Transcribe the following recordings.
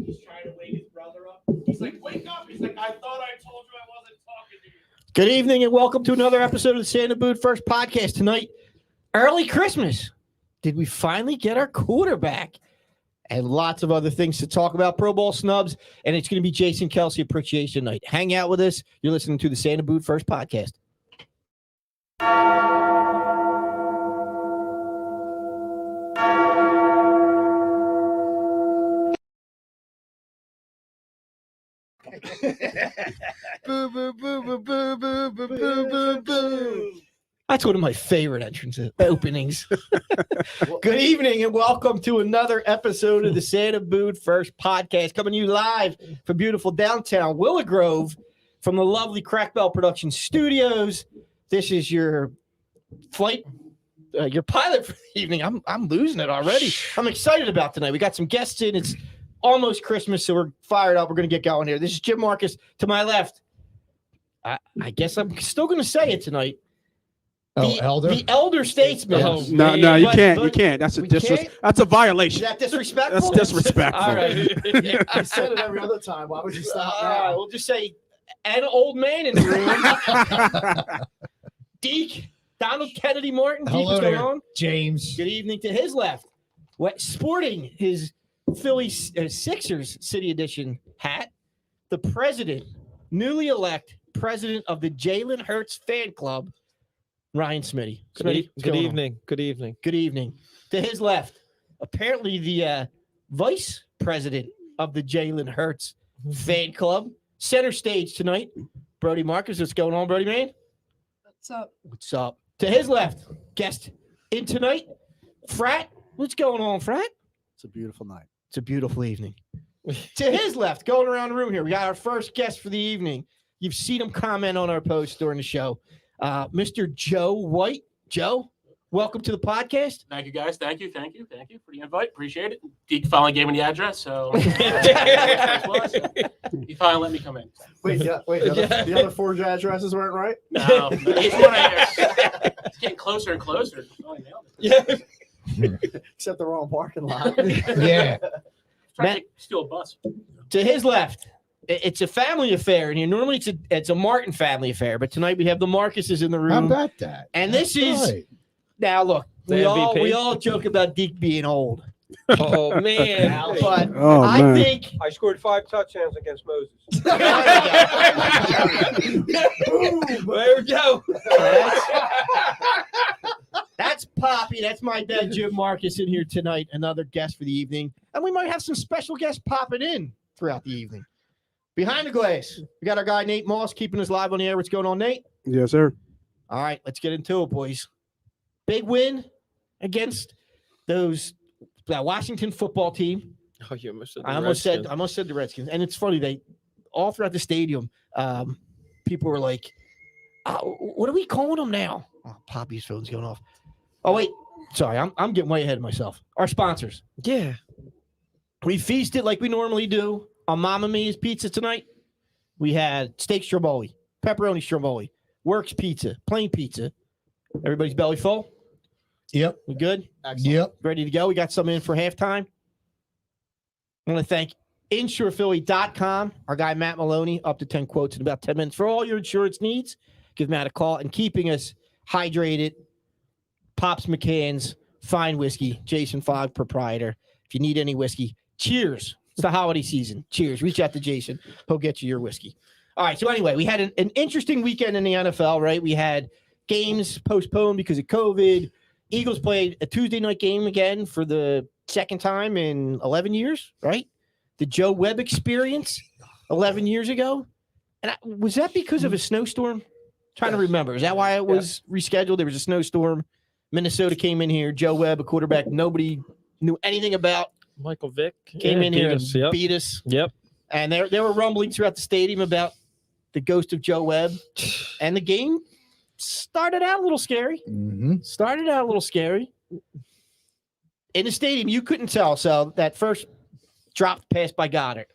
He's trying to wake his brother up. He's like, wake up. He's like, I thought I told you I wasn't talking to you. Good evening and welcome to another episode of the Santa Boot First Podcast. Tonight, early Christmas. Did we finally get our quarterback? And lots of other things to talk about. Pro Bowl Snubs. And it's going to be Jason Kelsey Appreciation Night. Hang out with us. You're listening to the Santa Boot First Podcast. Boo, boo, boo, boo, boo, boo, boo, boo, boo, boo. That's one of my favorite openings. Good evening and welcome to another episode of the Santa Boot First Podcast, coming to you live from beautiful downtown Willow Grove from the lovely Crack Bell Production Studios. This is your flight, your pilot for the evening. I'm losing it already. I'm excited about tonight. We got some guests in. It's almost Christmas, so we're fired up. We're going to get going here. This is Jim Marcus to my left. I guess I'm still going to say it tonight. The elder statesman. Oh, no, you can't. You can't. That's a That's a violation. Is that disrespectful? That's disrespectful. All right. Yeah, I said it every other time. Why would you stop All now? right, we'll just say an old man in the room. Deke, Donald Kennedy Martin. Deke, what's going on? James. Good evening to his left. Sporting his Philly Sixers City Edition hat, the president, newly elected president of the Jalen Hurts fan club, Ryan Smitty. Good evening. Good evening. Good evening. To his left, apparently the vice president of the Jalen Hurts fan club, center stage tonight, Brody Marcus. What's going on, Brody, man? What's up? What's up? To his left, guest in tonight, Frat. What's going on, Frat? It's a beautiful night. It's a beautiful evening. To his left, going around the room here, we got our first guest for the evening. You've seen him comment on our post during the show. Mr. Joe White. Joe, welcome to the podcast. Thank you, guys. Thank you for the invite. Appreciate it. Deke finally gave me the address, so he finally let me come in. Wait. The other four addresses weren't right? No, he's one it's getting closer and closer. Oh, he nailed it. Yeah. Except the wrong parking lot. Yeah. Trying to steal a bus. To his left, it's a family affair in here. Normally it's a Martin family affair, but tonight we have the Marcuses in the room. How about that? And this is now look, we all joke about Deke being old. Oh man! But I think I scored 5 touchdowns against Moses. There we go. That's Poppy. That's my dad, Jim Marcus, in here tonight. Another guest for the evening. And we might have some special guests popping in throughout the evening. Behind the glass, we got our guy, Nate Moss, keeping us live on the air. What's going on, Nate? Yes, sir. All right, let's get into it, boys. Big win against that Washington football team. Oh, you almost said I almost said the Redskins. And it's funny, they all throughout the stadium, people were like, what are we calling them now? Oh, Poppy's phone's going off. Oh, wait. Sorry, I'm getting way ahead of myself. Our sponsors. Yeah. We feasted like we normally do on Mamma Mia's Pizza tonight. We had steak stromboli, pepperoni stromboli, Works Pizza, plain pizza. Everybody's belly full? Yep. We good? Excellent. Yep. Ready to go? We got some in for halftime. I want to thank InsurePhilly.com. Our guy, Matt Maloney, up to 10 quotes in about 10 minutes for all your insurance needs. Give Matt a call. And keeping us hydrated, Pops McCann's Fine Whiskey, Jason Fogg, proprietor. If you need any whiskey, cheers. It's the holiday season. Cheers. Reach out to Jason. He'll get you your whiskey. All right. So anyway, we had an interesting weekend in the NFL, right? We had games postponed because of COVID. Eagles played a Tuesday night game again for the second time in 11 years, right? The Joe Webb experience 11 years ago. And was that because of a snowstorm? Trying to remember. Is that why it was rescheduled? There was a snowstorm. Minnesota came in here. Joe Webb, a quarterback nobody knew anything about. Michael Vick Came in here and beat us. Yep. And there were rumblings throughout the stadium about the ghost of Joe Webb. And the game started out a little scary. Mm-hmm. In the stadium, you couldn't tell. So that first dropped pass by Goddard,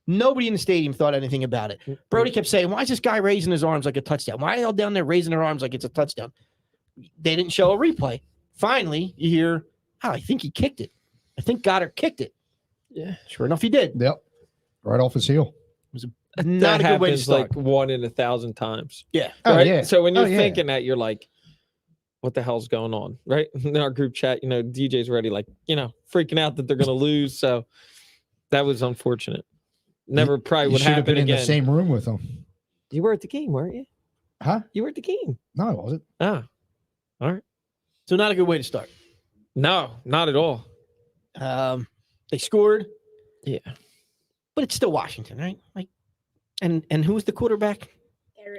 nobody in the stadium thought anything about it. Brody kept saying, why is this guy raising his arms like a touchdown? Why are they all down there raising their arms like it's a touchdown? They didn't show a replay. Finally, you hear, I think he kicked it. I think Goddard kicked it. Yeah. Sure enough, he did. Yep. right off his heel. Not that a good way to happens start. like 1 in 1,000 times. Yeah. Oh, Right? yeah. So when you're Oh, yeah. thinking that, you're like, what the hell's going on? Right? In our group chat, DJ's already like, freaking out that they're going to lose. So that was unfortunate. Never probably You would should have happen been again. in the same room with him. You were at the game, weren't you? Huh? You were at the game. No, I wasn't. Ah, all right. So not a good way to start. No, not at all. They scored. Yeah. But it's still Washington, right? Like, and who was the quarterback?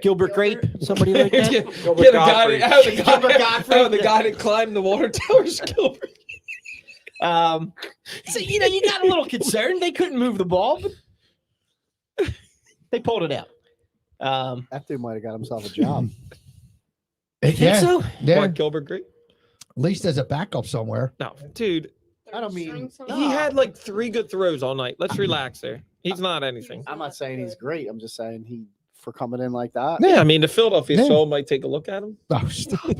Gilbert Grape, somebody like that. Gilbert the Godfrey. Godfrey. guy that climbed the water towers, Gilbert. So you got a little concerned. They couldn't move the ball, but they pulled it out. That dude might have got himself a job. You think so? Yeah. What, Gilbert Grape? At least as a backup somewhere. No, dude. I don't mean. He had like 3 good throws all night. Let's relax there. He's not anything. I'm not saying he's great. I'm just saying for coming in like that. Yeah, I mean, the Philadelphia Yeah. Soul might take a look at him. Oh, stop.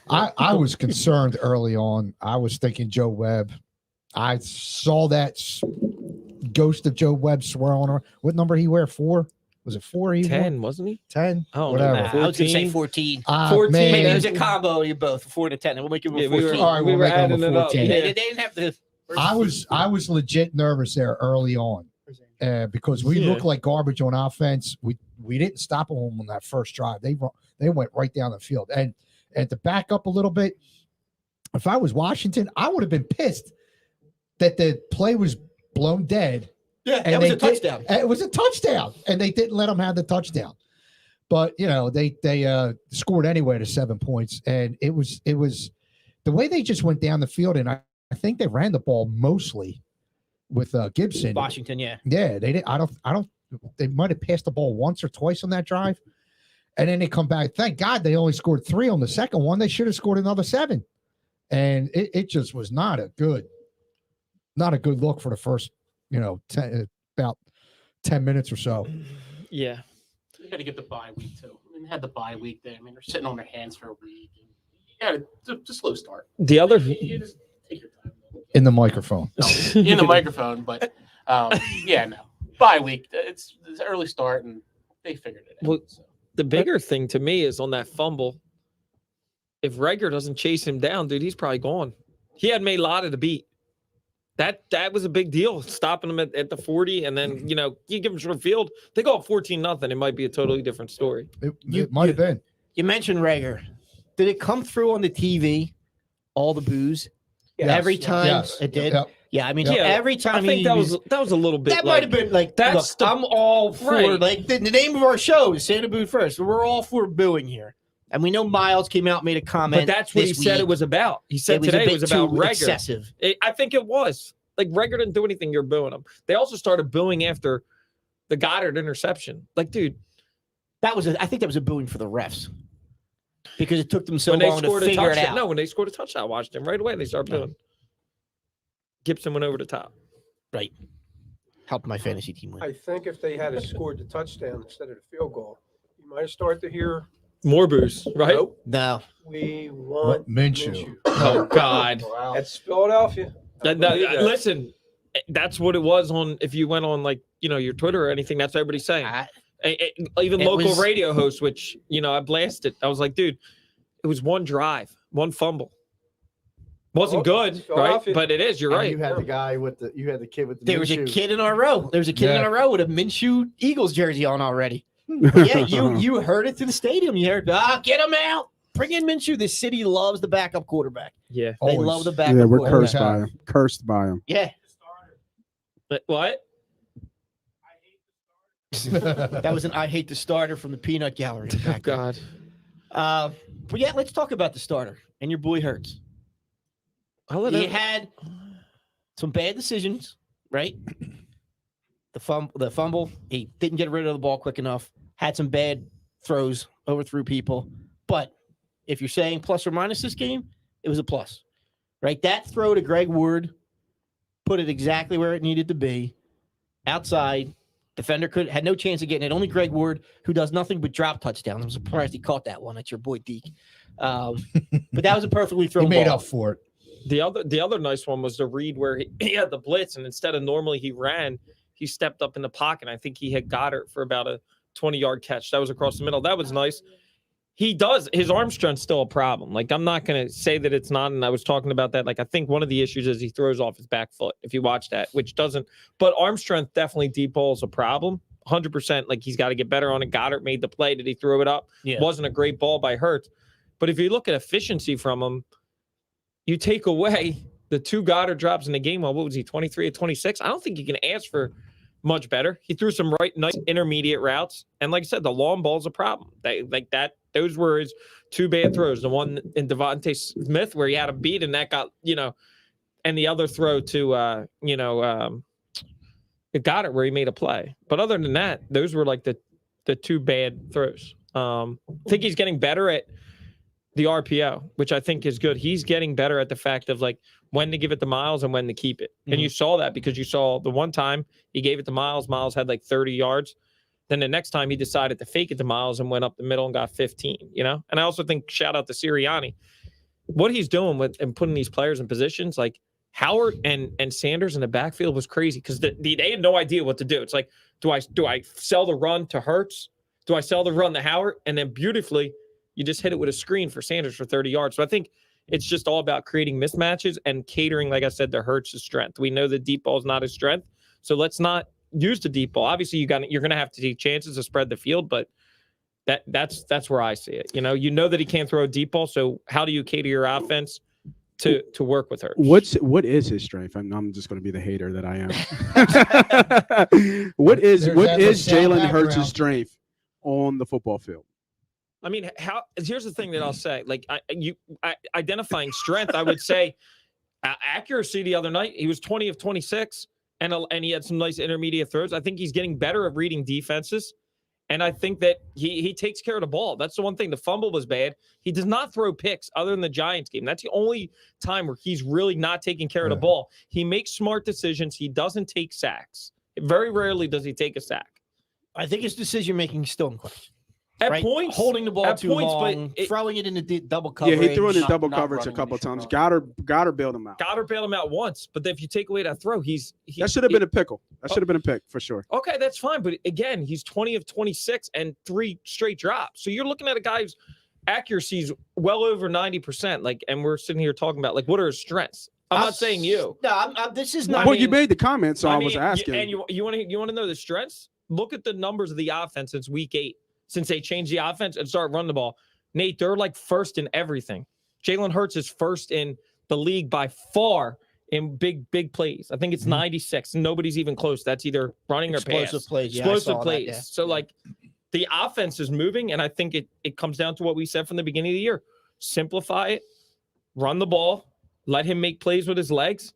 I was concerned early on. I was thinking Joe Webb. I saw that ghost of Joe Webb swirling around. What number he wear? 4? Was it 4? He wore? 10, wasn't he? 10? Oh, Whatever. no. I was going to say 14. 14. 14. Man, Maybe it was a combo of you both, 4 to 10. We'll make it Yeah, 14. we were, All right, we we'll were make him a adding it up. 14. Yeah. They didn't have to. I was legit nervous there early on because we Yeah. looked like garbage on offense. We didn't stop them on that first drive. They went right down the field. And to back up a little bit, if I was Washington, I would have been pissed that the play was blown dead. Yeah, And that was they a touchdown. It was a touchdown, and they didn't let them have the touchdown. But they scored anyway to 7 points, and it was the way they just went down the field, and I think they ran the ball mostly with Gibson. Washington, yeah. Yeah, they did. I don't. They might have passed the ball once or twice on that drive, and then they come back. Thank God they only scored 3 on the second one. They should have scored another 7, and it just was not a good look for the first 10, about 10 minutes or so. Yeah. You got to get the bye week too. I mean, they had the bye week there. I mean, they're sitting on their hands for a week. Yeah, it's a slow start. The other, You just take your time. In the microphone. No, in the microphone, but yeah, no. Bye week. It's an early start, and they figured it out. Well, So. the bigger thing to me is on that fumble. If Reger doesn't chase him down, dude, he's probably gone. He had made Lotta to beat. That was a big deal, stopping him at the 40, and then you give him short field. They go up 14-0. It might be a totally different story. It might have been. You mentioned Rager. Did it come through on the TV? All the boos? Yes. Every time Yes. it did? Yep. Yeah, I mean, Yeah, every I time think he that was a little bit. that might have been like, that's look, I'm all for, right. like, the name of our show is Santa Boo First. We're all for booing here. And we know Miles came out and made a comment. But that's what he this said week. it was about. He said a today it bit was about too Reger. excessive. I think it was. Like, Reger didn't do anything. You're booing him. They also started booing after the Goddard interception. Like, dude. I think that was a booing for the refs. Because it took them so When they long to scored a figure it touchdown. out. No, when they scored a touchdown, Washington, right away, they started booing. Gibson went over the top. Right. Helped my fantasy team win. I think if they had scored the touchdown instead of the field goal, you might have started to hear, More boos, right? nope, No. we want Minshew. Oh, God. Wow. That's Philadelphia. Listen, that's what it was on, if you went on, like, your Twitter or anything, that's what everybody's saying. Even it local was- radio hosts, which, I blasted. I was like, dude, it was one drive, one fumble. Wasn't Oh, good, it's right? Philadelphia. You're And right. You had the guy you had the kid with the. There was a Minshew. kid in our row. There was a kid in Yeah. our row with a Minshew Eagles jersey on already. Yeah, you heard it through the stadium. You heard, get him out. Bring in Minshew. This city loves the backup quarterback. Yeah. They Always. love the backup Yeah, we're quarterback. cursed by him. Cursed by him. Yeah. But what? That was an I hate the starter from the peanut gallery. Oh, God. But yeah, let's talk about the starter and your boy Hurts. He had some bad decisions, right? The fumble, he didn't get rid of the ball quick enough. Had some bad throws, overthrew people. But if you're saying plus or minus this game, it was a plus, right? That throw to Greg Ward put it exactly where it needed to be. Outside, defender had no chance of getting it. Only Greg Ward, who does nothing but drop touchdowns. I'm surprised he caught that one. That's your boy Deke. But that was a perfectly He thrown made ball. up for it. The other nice one was the Reid where he had the blitz, and instead of normally he ran, he stepped up in the pocket. I think he had Goddard for about a 20-yard catch. That was across the middle. That was nice. His arm strength's still a problem. Like, I'm not going to say that it's not, and I was talking about that. Like, I think one of the issues is he throws off his back foot, if you watch that, which doesn't, but arm strength, definitely deep ball is a problem. 100%. Like, he's got to get better on it. Goddard made the play. Did he throw it up? Yeah. Wasn't a great ball by Hurts. But if you look at efficiency from him, you take away the 2 Goddard drops in the game. Well, what was he, 23 or 26? I don't think you can ask for much better. He threw some nice intermediate routes. And like I said, the long ball's a problem. Those were his 2 bad throws. The one in Devontae Smith where he had a beat and that got, and the other throw to, Goddard where he made a play. But other than that, those were like the 2 bad throws. I think he's getting better at the RPO, which I think is good. He's getting better at the fact of like when to give it to Miles and when to keep it. And you saw that because you saw the one time he gave it to Miles. Miles had like 30 yards. Then the next time he decided to fake it to Miles and went up the middle and got 15, And I also think shout out to Sirianni. What he's doing with and putting these players in positions like Howard and Sanders in the backfield was crazy because they had no idea what to do. It's like, do I sell the run to Hurts? Do I sell the run to Howard? And then beautifully, you just hit it with a screen for Sanders for 30 yards. So I think it's just all about creating mismatches and catering, like I said, to Hurts' strength. We know the deep ball is not his strength, so let's not use the deep ball. Obviously, you're going to have to take chances to spread the field, but that's where I see it. You know that he can't throw a deep ball, so how do you cater your offense to work with Hurts? What is his strength? I'm just going to be the hater that I am. What is Jalen Hurts' strength on the football field? I mean, here's the thing that I'll say. Like, identifying strength, I would say accuracy the other night. He was 20 of 26, and he had some nice intermediate throws. I think he's getting better at reading defenses, and I think that he takes care of the ball. That's the one thing. The fumble was bad. He does not throw picks other than the Giants game. That's the only time where he's really not taking care of the ball. He makes smart decisions. He doesn't take sacks. Very rarely does he take a sack. I think his decision-making is still in question. At points, holding the ball too long, throwing it into double coverage. Yeah, he threw it in double coverage a couple of times. Goddard bailed him out. Goddard bailed him out once, but if you take away that throw, that should have been a pickle. That should have been a pick for sure. Okay, that's fine, but again, he's 20 of 26 and 3 straight drops. So you're looking at a guy's accuracy is well over 90%. Like, and we're sitting here talking about like what are his strengths. I'm not saying you. No, this is not. Well, you made the comment, so I was asking. And you want to know the strengths? Look at the numbers of the offense since week 8. Since they changed the offense and started running the ball. Nate, they're like first in everything. Jalen Hurts is first in the league by far in big plays. I think it's 96. Nobody's even close. That's either running or explosive pass. Plays. Explosive yeah, plays. That, yeah. So, like, the offense is moving, and I think it comes down to what we said from the beginning of the year. Simplify it, run the ball, let him make plays with his legs.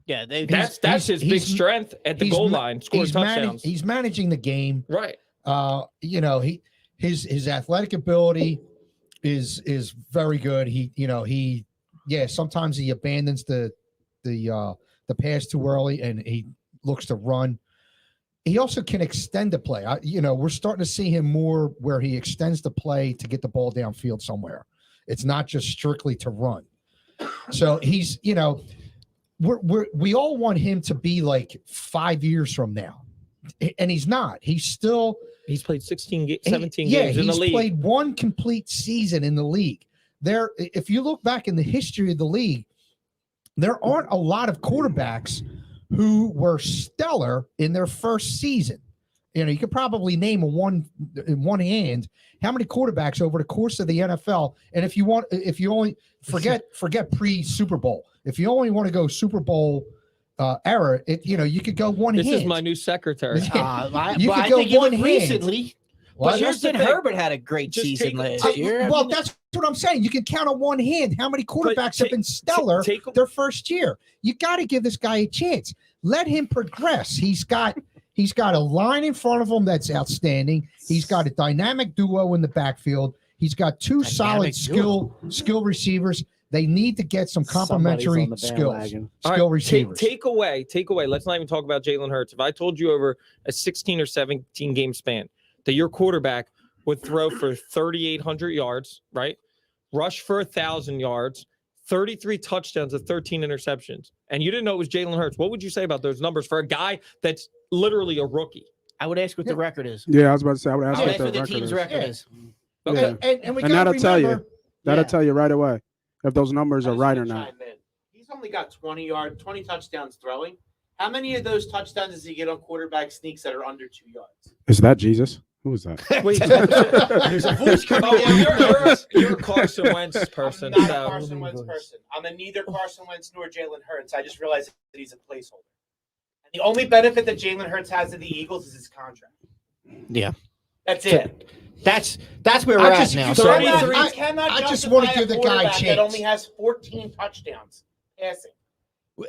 Yeah, that's his big strength at the goal line, scoring touchdowns. He's managing the game. Right. His athletic ability is very good. Sometimes he abandons the pass too early and he looks to run. He also can extend the play. We're starting to see him more where he extends the play to get the ball downfield somewhere. It's not just strictly to run. So he's, we all want him to be like 5 years from now. And he's not. He's played 17 games in the league. He's played one complete season in the league. If you look back in the history of the league, there aren't a lot of quarterbacks who were stellar in their first season. You could probably name in one hand how many quarterbacks over the course of the NFL. And if you only forget pre-Super Bowl, if you only want to go Super Bowl era, you could go one hand. This is my new secretary. You could go one hand. Recently. Well, Justin Herbert had a great season last year. Well, that's what I'm saying. You can count on one hand how many quarterbacks have been stellar their first year. You got to give this guy a chance. Let him progress. He's got a line in front of him that's outstanding. He's got a dynamic duo in the backfield. He's got two solid skill receivers. They need to get some complementary skill receivers. Take away. Let's not even talk about Jalen Hurts. If I told you over a 16 or 17 game span that your quarterback would throw for 3,800 yards, right? Rush for 1,000 yards, 33 touchdowns to 13 interceptions, and you didn't know it was Jalen Hurts, what would you say about those numbers for a guy that's literally a rookie? I would ask what the record is. Yeah, I was about to say. I would ask I would what ask the what the record team's is. record Yeah. is. Yeah. And we And got that'll to tell you. remember, That'll Yeah. tell you right away if those numbers I are just right wanna or not. chime in. He's only got 20 touchdowns throwing. How many of those touchdowns does he get on quarterback sneaks that are under 2 yards? Is that Jesus? Who is that? Wait, There's a voice coming oh, down your nose. you're a Carson Wentz person. I'm not so- a Carson Wentz person. I'm a neither Carson Wentz nor Jalen Hurts. I just realized that he's a placeholder. And the only benefit that Jalen Hurts has to the Eagles is his contract. Yeah. That's it. That's where I we're at just- now. you So cannot- You I- cannot I just justify wanna a give the guy a quarterback that chance. only has 14 touchdowns passing.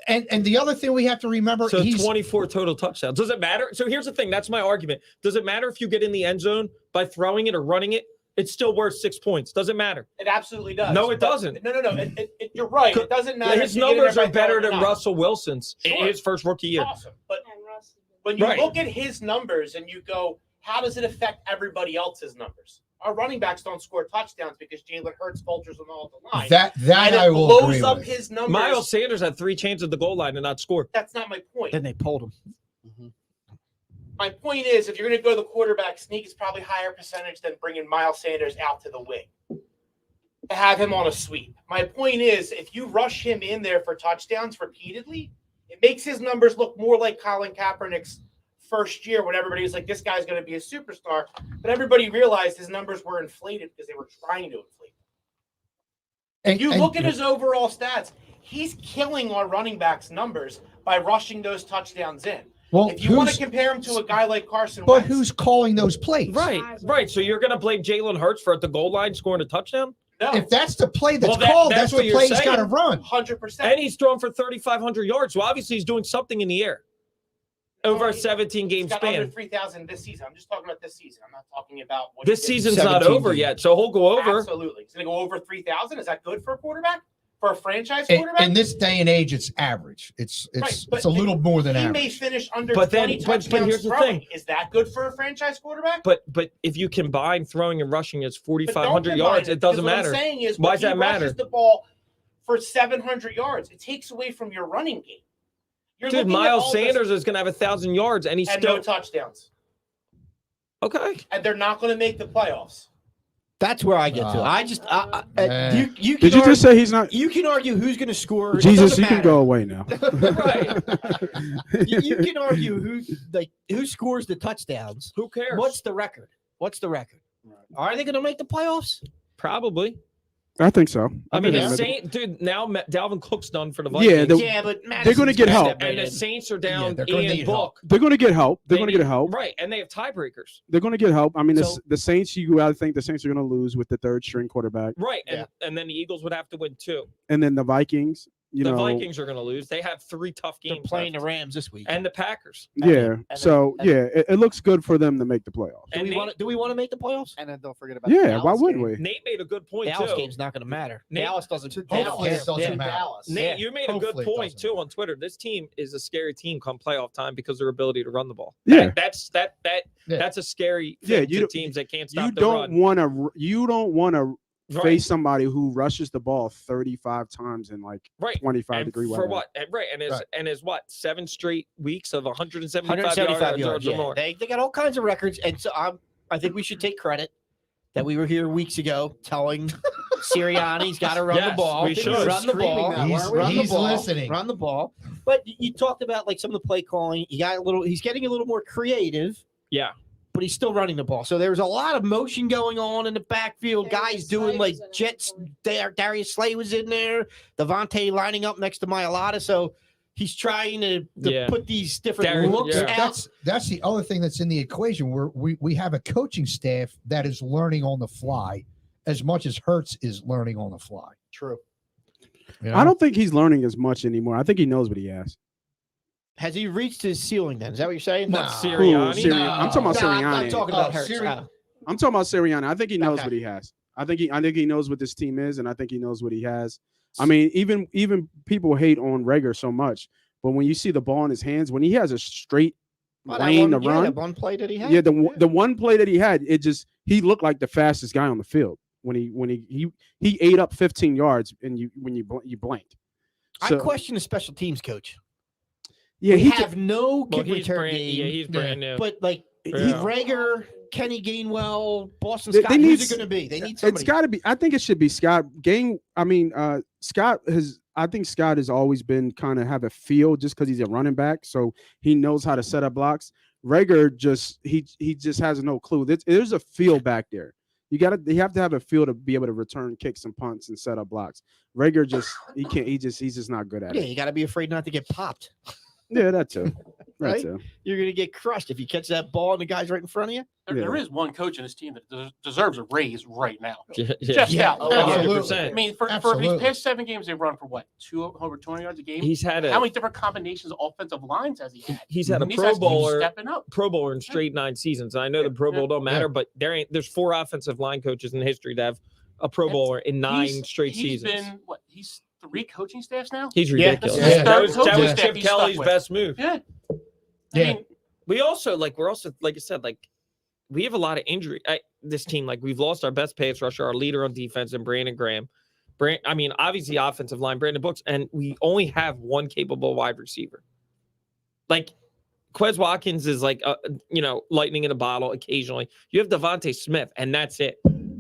and the other thing we have to remember, So he's 24 total touchdowns. Does it matter? So here's the thing. That's my argument. Does it matter if you get in the end zone by throwing it or running it? It's still worth 6 points. Does it matter? It absolutely does. No, it But- doesn't. No. You're right. It doesn't matter. His if you get in numbers there are by better throwing or than not. Russell Wilson's in Sure. his first rookie year. Awesome. But when you Right. look at his numbers and you go, how does it affect everybody else's numbers? Our running backs don't score touchdowns because Jalen Hurts vultures them all at the line. that and I it will blows agree up with. his numbers. Miles Sanders had 3 chances at the goal line and not scored. That's not my point. Then they pulled him. My point is, if you're going to go the quarterback sneak, it's probably higher percentage than bringing Miles Sanders out to the wing to have him on a sweep. My point is, if you rush him in there for touchdowns repeatedly, it makes his numbers look more like Colin Kaepernick's first year when everybody was like, this guy's going to be a superstar. But everybody realized his numbers were inflated because they were trying to inflate them. And You look at his overall stats, he's killing our running backs' numbers by rushing those touchdowns in. well, If you want to who's, compare him to a guy like Carson but Wentz, who's calling those plays? Right. So you're going to blame Jalen Hurts for at the goal line scoring a touchdown? no, If that's the play that's Well, called, that's that's what the you're play he's got to saying. run. 100%. And he's thrown for 3,500 yards. So obviously he's doing something in the air over a 17-game He's got under span. 3,000 this season. I'm just talking about this season. I'm not talking about what This he did. season's not 17 over games. yet, so he'll go over. Absolutely. He's going to go over 3,000. Is that good for a quarterback? For a franchise In, quarterback? in this day and age, it's average. It's Right, but it's a little more than he average. may finish under But then- 20 but touchdowns here's the throwing. thing. Is that good for a franchise quarterback? But if you combine throwing and rushing, it's But don't 4,500 combine yards. It doesn't because matter. What I'm saying is, Why when does that he rushes matter? the ball for 700 yards, it takes away from your running game. You're Dude, looking at Miles all this- Sanders is going to have 1,000 yards, and he's and still no touchdowns. okay. And they're not going to make the playoffs. That's where I get to. I just Man. you can Did you just say he's not? you can argue who's going to score. It Jesus, doesn't you can matter. go away now. Right. You can argue who scores the touchdowns. Who cares? What's the record? Are they going to make the playoffs? Probably. I think so. I mean, think the they're- Saint, dude. Now Dalvin Cook's done for the Vikings. Yeah, the- Yeah, but they're gonna get help. and the Saints are down they're gonna Ian need help. Book. They're going to get help. They're They going to get need- help. Right, and they have tiebreakers. They're going to get help. I mean, So- the Saints. You gotta think the Saints are going to lose with the third string quarterback, Right, and then the Eagles would have to win too. and then the Vikings. You The know, Vikings are going to lose. They have 3 tough They're games. playing the left. Rams this week. And the Packers. yeah. So and- yeah, it looks good for them to make the playoffs. do And we want to make the playoffs? And then don't forget about the Yeah, why Dallas would game. we? Nate made a good point Dallas too. game's not going to matter. Nate- Dallas doesn't. Hopefully Dallas, it doesn't matter. Dallas. Nate, Yeah. you made a good Hopefully it point doesn't. too on Twitter. This team is a scary team come playoff time because of their ability to run the ball. Yeah. That's a scary Yeah, thing you to don't- teams that can't You stop the don't run. want to. You don't want to Right. face somebody who rushes the ball 35 times in like Right. 25-degree And weather. for what? Right. And is what 7 straight weeks of 175 175 yards yards. or Yeah. more. They got all kinds of records, and so I think we should take credit that we were here weeks ago telling Sirianni's got to run the Yes, ball. we should. Run the ball. Screaming that, weren't we? Run the He's ball. listening. Run the ball. But you talked about like some of the play calling. He's getting a little more creative. Yeah. But he's still running the ball. So there's a lot of motion going on in the backfield. Darius Guys doing Slay like was in it. jets. Darius Slay was in there. Devontae lining up next to Mailata. So he's trying to Yeah. put these different Darius- looks yeah. out. That's the other thing that's in the equation where we have a coaching staff that is learning on the fly as much as Hurts is learning on the fly. True. You know? I don't think he's learning as much anymore. I think he knows what he has. Has he reached his ceiling then? Is that what you're saying? Nah. What, Who? Sirianni? Sirianni? I'm talking about No, I'm Sirianni. talking about Hurts. Siri- I'm talking about Sirianni. I think he knows Okay. what he has. I think he knows what this team is, and I think he knows what he has. I mean, even people hate on Rager so much, but when you see the ball in his hands, when he has a straight Well, that lane one- to yeah, run, that one play that he had. yeah, the one play that he had, he looked like the fastest guy on the field when he ate up 15 yards and you blinked. I question the special teams coach. Yeah, We he have no Well, kick he's return brand, game. yeah, he's brand new. But like Yeah. Rager, Kenny Gainwell, Boston They Scott, need who's it s- going to be? They need It's somebody. got to be. I think it should be Scott. Scott has. I think Scott has always been kind of have a feel just because he's a running back, so he knows how to set up blocks. Rager just he just has no clue. There's a feel back there. You have to have a feel to be able to return kicks and punts and set up blocks. Rager just he can't. He's just not good at Yeah, it. you got to be afraid not to get popped. Yeah, that too. That Right? too. You're going to get crushed if you catch that ball and the guy's right in front of you. There Yeah. is one coach in this team that deserves a raise right now. Yeah, Just Yeah. out. Oh, I absolutely. mean, for these Absolutely. past 7 games, they've run for what? Over 200 yards a game? He's had How a many different combinations of offensive lines has he had? he's had a And these Pro guys keep Bowler stepping up. in straight 9 seasons. And I know the Pro Bowl don't matter, but there's 4 offensive line coaches in history that have a Pro Bowler in 9 straight He's seasons. been what? He's 3 coaching staffs now. He's Yeah. ridiculous. Yeah. That was Coaching Chip staff he's stuck Kelly's with. best move. Yeah. I Yeah. mean, We're also like I said, like we have a lot of injury. This team, like we've lost our best pass rusher, our leader on defense, and Brandon Graham. Obviously offensive line, Brandon Brooks, and we only have one capable wide receiver. Like Quez Watkins is like lightning in a bottle occasionally. You have Devontae Smith, and that's it.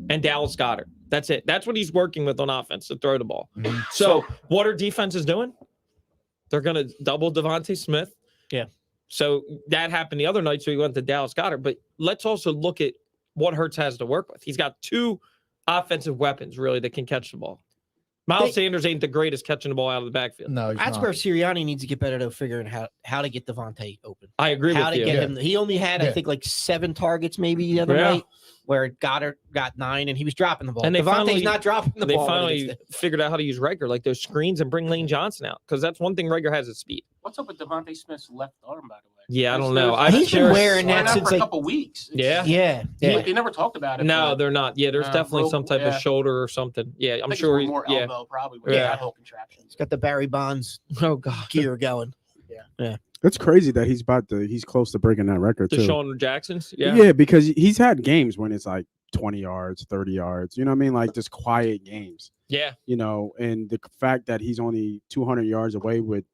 And Dallas Goedert. That's it. That's what he's working with on offense to throw the ball. Mhm. So what are defenses doing? They're gonna double Devontae Smith. Yeah. So that happened the other night. So he went to Dallas Goedert. But let's also look at what Hurts has to work with. He's got 2 offensive weapons really that can catch the ball. Miles Sanders ain't the greatest catching the ball out of the backfield. No, he's That's not. where Sirianni needs to get better at figuring how to get Devontae open. I agree How with to you. get Yeah. him. He only had, I Yeah. think, like 7 targets maybe the other Yeah. night, where Goddard got 9 and he was dropping the ball. And they Devontae's finally- not dropping the They ball. when he finally gets there. figured out how to use Rager, like those screens, and bring Lane Johnson out because that's one thing Rager has is speed. what's up with Devontae Smith's left arm, by the way? Yeah, I don't There's- know. there's- I'm He's been curious. wearing Lying that out since for a like couple weeks. Yeah. yeah. They never talked about it. No, but, they're not. Yeah, there's definitely well, some type yeah. of shoulder or something. Yeah, I I'm think sure. it's more Yeah. elbow probably with Yeah. that whole contraption. He's got the Barry Bonds Oh God. gear going. It's crazy that he's close to breaking that record too. Deshaun Jackson's. Yeah. Yeah, because he's had games when it's like 20 yards, 30 yards. You know what I mean? Like just quiet games. Yeah. And the fact that he's only 200 yards away with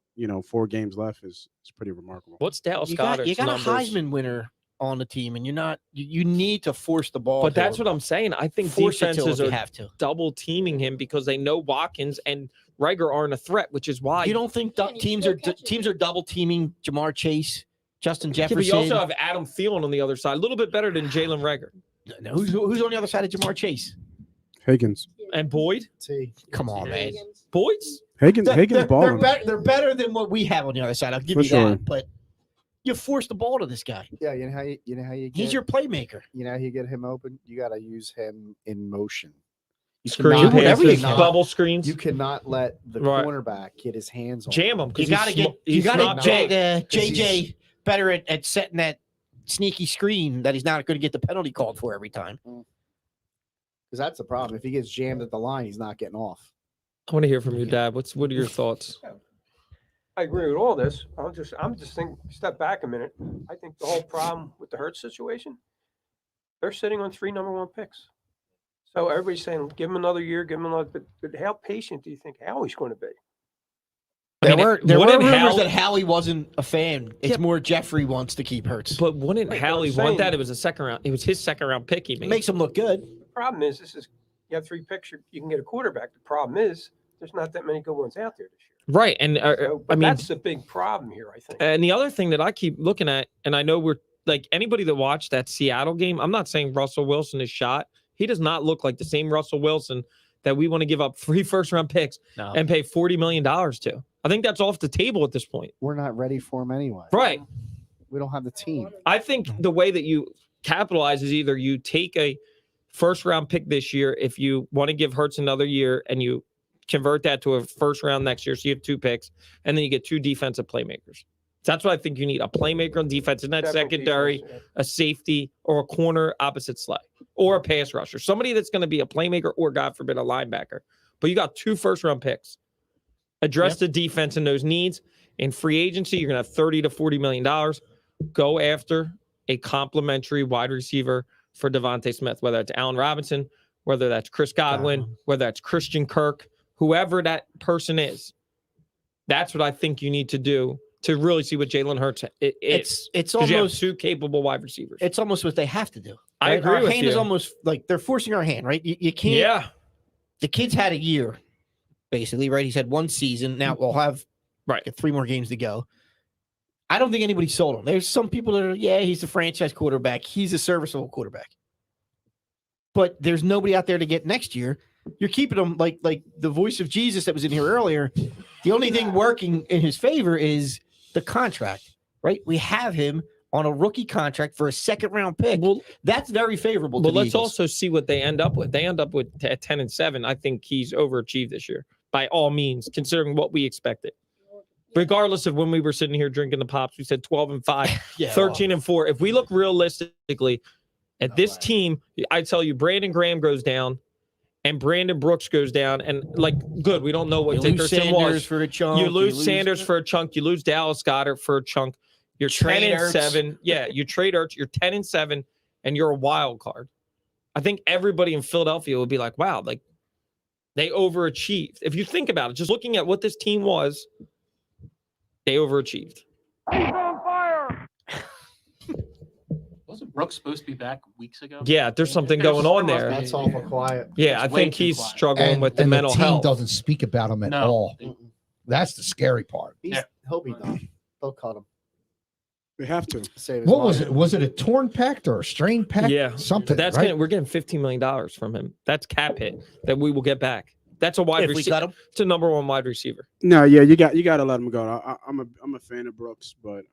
4 games left is pretty remarkable. What's Dallas You got Goedert's a numbers? Heisman winner on the team, and you're not. You need to force the ball. But that's what I'm saying. I think force it to defenses if you are have to. double teaming him because they know Watkins and Rager aren't a threat, which is why You don't think teams are double teaming Jamar Chase, Justin Yeah, Jefferson? but you also have Adam Thielen on the other side, a little bit better than Jalen Rager No, who's on the other side of Jamar Chase? Higgins. and Boyd. Come on, man. Boyd's Higgins They're balling. they're better than what we have on the other side. I'll give For you sure. that. But you force the ball to this guy. Yeah, you know how you get, He's your playmaker. how you get him open. You got to use him in motion. You screen cannot- whatever you passes, can. bubble screens. You cannot let the Right. cornerback get his hands on Jam him. 'cause You got to he's get. sm- You he's got not to big. get Because JJ better at setting that sneaky screen that he's not going to get the penalty called for every time. because that's the problem. If he gets jammed at the line, he's not getting off. I want to hear from your dad. What are your thoughts? I agree with all this. I'm just thinking, step back a minute. I think the whole problem with the Hurts situation, they're sitting on 3 number 1 picks. So everybody's saying, give him another year, give him another. But how patient do you think Howie's going to be? There were wouldn't rumors Howie- that Howie wasn't a fan. It's Yeah. more Jeffrey wants to keep Hurts. But wouldn't Right, Howie but I'm want that? saying- It was a second round. It was his second round pick. He It made. makes him look good. The problem is, you have 3 picks, you can get a quarterback. The problem is, there's not that many good ones out there this year. Right, and So, I but mean, that's the big problem here, I think. and the other thing that I keep looking at, and I know we're like anybody that watched that Seattle game. I'm not saying Russell Wilson is shot. He does not look like the same Russell Wilson that we want to give up 3 first-round picks No. and pay $40 million to. I think that's off the table at this point. We're not ready for him anyway. Right. We don't have the team. I think the way that you capitalize is either you take a first round pick this year if you want to give Hurts another year and you convert that to a first round next year. So you have 2 picks and then you get 2 defensive playmakers. That's what I think you need, a playmaker on defense in that Definitely secondary, defense, a safety or a corner opposite Slay or a pass rusher, somebody that's going to be a playmaker or God forbid a linebacker. But you got 2 first round picks. Address the defense and those needs. In free agency, you're going to have $30 to $40 million. Go after a complimentary wide receiver for Devontae Smith, whether it's Allen Robinson, whether that's Chris Godwin, whether that's Christian Kirk, whoever that person is. That's what I think you need to do to really see what Jalen Hurts is. It's 'Cause you have almost 2 capable wide receivers. it's almost what they have to do. I right? agree Our with hand is you. almost like they're forcing our hand, right? You can't. Yeah. The kid's had a year, basically, right? He's had 1 season. Now we'll have 3 more games to go. I don't think anybody sold him. There's some people that are, he's a franchise quarterback. He's a serviceable quarterback. But there's nobody out there to get next year. You're keeping him like the voice of Jesus that was in here earlier. The only thing working in his favor is the contract, right? We have him on a rookie contract for a 2nd-round pick. Well, that's very favorable. But to the let's Eagles. also see what they end up with. They end up with at 10-7. I think he's overachieved this year by all means, considering what we expected. Regardless of when we were sitting here drinking the pops, we said 12-5, 13-4. If we look realistically at this team, I tell you, Brandon Graham goes down and Brandon Brooks goes down. And good, we don't know what You lose Dickerson Sanders was. for a chunk. You lose Sanders for a chunk. You lose Dallas Goedert for a chunk. You're Trade 10-7. Yeah, you trade Ertz. You're 10-7, and you're a wild card. I think everybody in Philadelphia would be like, wow, like they overachieved. If you think about it, just looking at what this team was, they overachieved. Wasn't Brooks supposed to be back weeks ago? Yeah, there's something going on there. That's awful quiet. Yeah, I It's way think too he's quiet. struggling with the mental the team health. doesn't speak about him at No. all. That's the scary part. He'll be done. They'll cut him. They have to. Save his What was life. it? Was it a torn pec or a strained pec? Yeah, something. That's right? we're getting $15 million from him. That's cap hit that we will get back. That's a wide If we receiver. cut him. It's a number 1 wide receiver. No, yeah, you got to let him go. I'm a fan of Brooks, but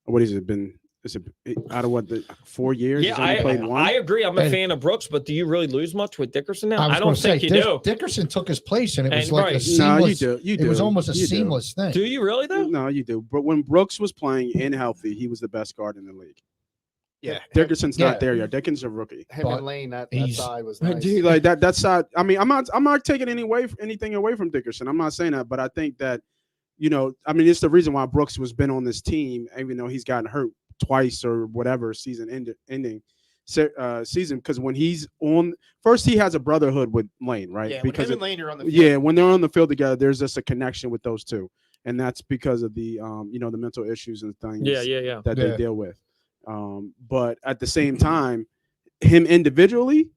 what has it been? Is it out of what 4 years? Yeah, He's only played 1? I agree. I'm a And- fan of Brooks, but do you really lose much with Dickerson now? was I don't gonna say, think you do. Dickerson took his place, and it was And like right. a seamless. No, you do. You do. It was almost a You do. seamless thing. Do you really though? No, you do. But when Brooks was playing and healthy, he was the best guard in the league. Yeah. Dickerson's Yeah. not there yet. Dickerson's a rookie. Him But and Lane, that he's- side was But nice. dude, like that side. I mean, I'm not taking anything away from Dickerson. I'm not saying that, but I think that, it's the reason why Brooks was been on this team, even though he's gotten hurt twice or whatever ending season. Because when he's on, first he has a brotherhood with Lane, right? Yeah, because when him and Lane are on the field. yeah, when they're on the field together, there's just a connection with those two, and that's because of the the mental issues and things Yeah. that Yeah. they deal with. But at the same time, him individually,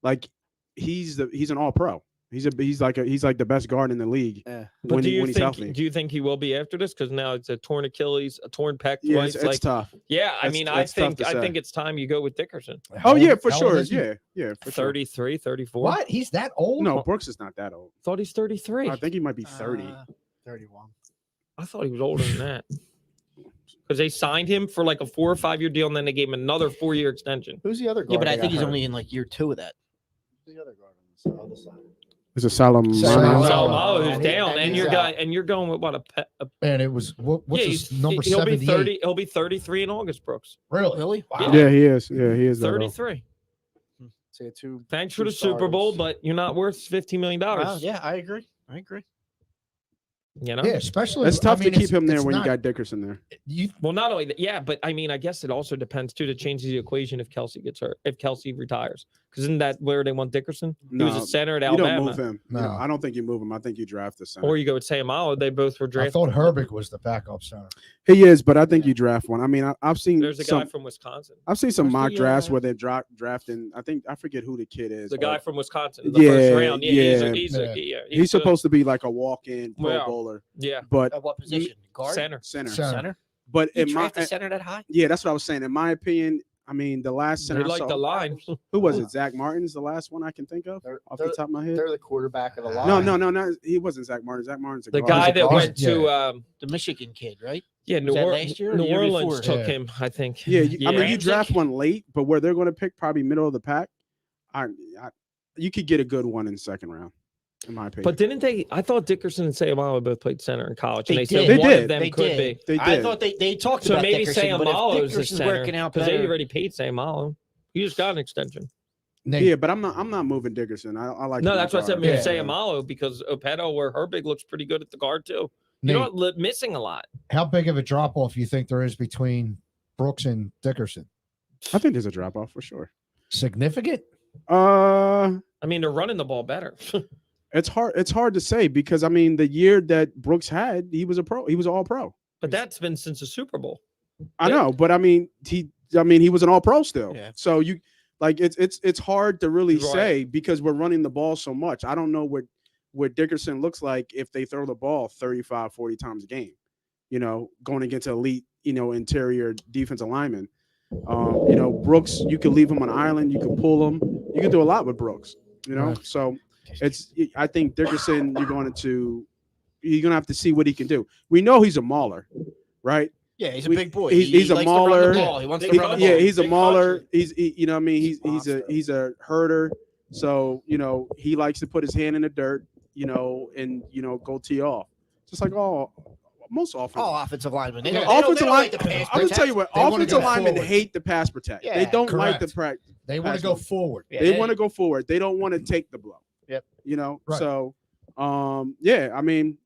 like he's an all pro. He's like the best guard in the league Yeah. But when do you he's think healthy. do you think he will be after this? Because now it's a torn Achilles, a torn pec Yeah, twice. it's like, tough. yeah, I That's- mean, that's tough to I say. think it's time you go with Dickerson. How Oh old- yeah, for how old sure. is he? Yeah, for sure. 33, 34. What? He's that old? No, Brooks is not that old. Thought he's 33. I think he might be 30. 31. I thought he was older than that. Because they signed him for like a 4 or 5 year deal, and then they gave him another 4-year extension. Who's the other guard? Yeah, but I that think got he's hurt? only in like year 2 of that. Who's the other guard on the other side? It's a Solomon. Solomon. Salomao, who's And down, and and he's you're out. going with what a And it was what's yeah, his number he'll be 78? 30. He'll be 33 in August, Brooks. Really? Really? Wow. Yeah, he is. Yeah, he is. that old. 33. Say two. Thanks for two the Super Bowl, starters. but you're not worth $15 million. Wow, yeah, I agree. You know. Yeah, especially It's tough I mean, to keep him there it's when you not- got Dickerson there. you. Well, not only that, yeah, but I mean, I guess it also depends too to change the equation if Kelsey gets hurt, if Kelsey retires, because isn't that where they want Dickerson? He was No, a center at You don't Alabama, move him. No. I don't think you move him. I think you draft the center. or you go with Sayamalo. They both were I drafted. thought Herbig was the backup center. He is, but I think you draft one. I mean, I've seen There's a guy some. from Wisconsin. I've seen some Where's mock the, drafts where they're drafting. I forget who the kid is. The or- guy from Wisconsin, the first round. Yeah, He's supposed to be like a walk-in Pro Yeah. Bowler, Yeah, but At what position? Guard? center. center. Center? But You in my draft a center that high? yeah, that's what I was saying. In my opinion, I mean, the last They center I like saw, the line. who was it? Zach Martin's the last one I can think of They're, off they're, the top of my head. they're the quarterback of the line. No, he wasn't Zach Martin. Zach Martin's a The guard. guy a that guard? went to The Michigan kid, right? yeah, Was that last year or New the year Orleans before? took Yeah. him, I think. Yeah, I mean, you Ramczyk? draft one late, but where they're going to pick probably middle of the pack, you could get a good one in second round, in my opinion. But didn't they? I thought Dickerson and Sayamalo both played center in college, and They they said did. one They of them They could did. be. they I did. thought they talked So about maybe Dickerson, but if Sayamalo is the Dickerson's center working out because they better, already paid Sayamalo. You just got an extension. Nate, Yeah, but I'm not moving Dickerson. I like. No, him that's in what I said. guard. Maybe Yeah. Sayamalo because Opetto or Herbig looks pretty good at the guard too. Nate, You're not missing a lot. how big of a drop off you think there is between Brooks and Dickerson? I think there's a drop off for sure. Significant? Uh, I mean, they're running the ball better. it's hard. It's hard to say because I mean, the year that Brooks had, he was a pro. He was all pro. But that's been since the Super Bowl. I know, but I mean, he was an all pro still. Yeah. So you like it's hard to really Right. say because we're running the ball so much. I don't know what Dickerson looks like if they throw the ball 35, 40 times a game. You know, going against elite, interior defensive linemen. Brooks, you could leave him on island, you could pull him, you can do a lot with Brooks. Right. So I think Dickerson, you're gonna have to see what he can do. We know he's a mauler, right? Yeah, he's a We- big boy. he's a likes to run the mauler. ball. He wants to Big run the country. ball. Yeah, he's a Big mauler. country. He's a herder. So he likes to put his hand in the dirt, and go tee off, just like most offensive. All offensive linemen. They Yeah. don't- they don't- Offensive they don't line. like to pass I'm gonna tell you protect. what. They wanna Offensive go linemen forward. hate the pass protect. Yeah, They don't like correct. the practice. They want to go forward. Yeah, They want to go forward. They don't want to take the blow. Yep. Right. So, yeah. I mean,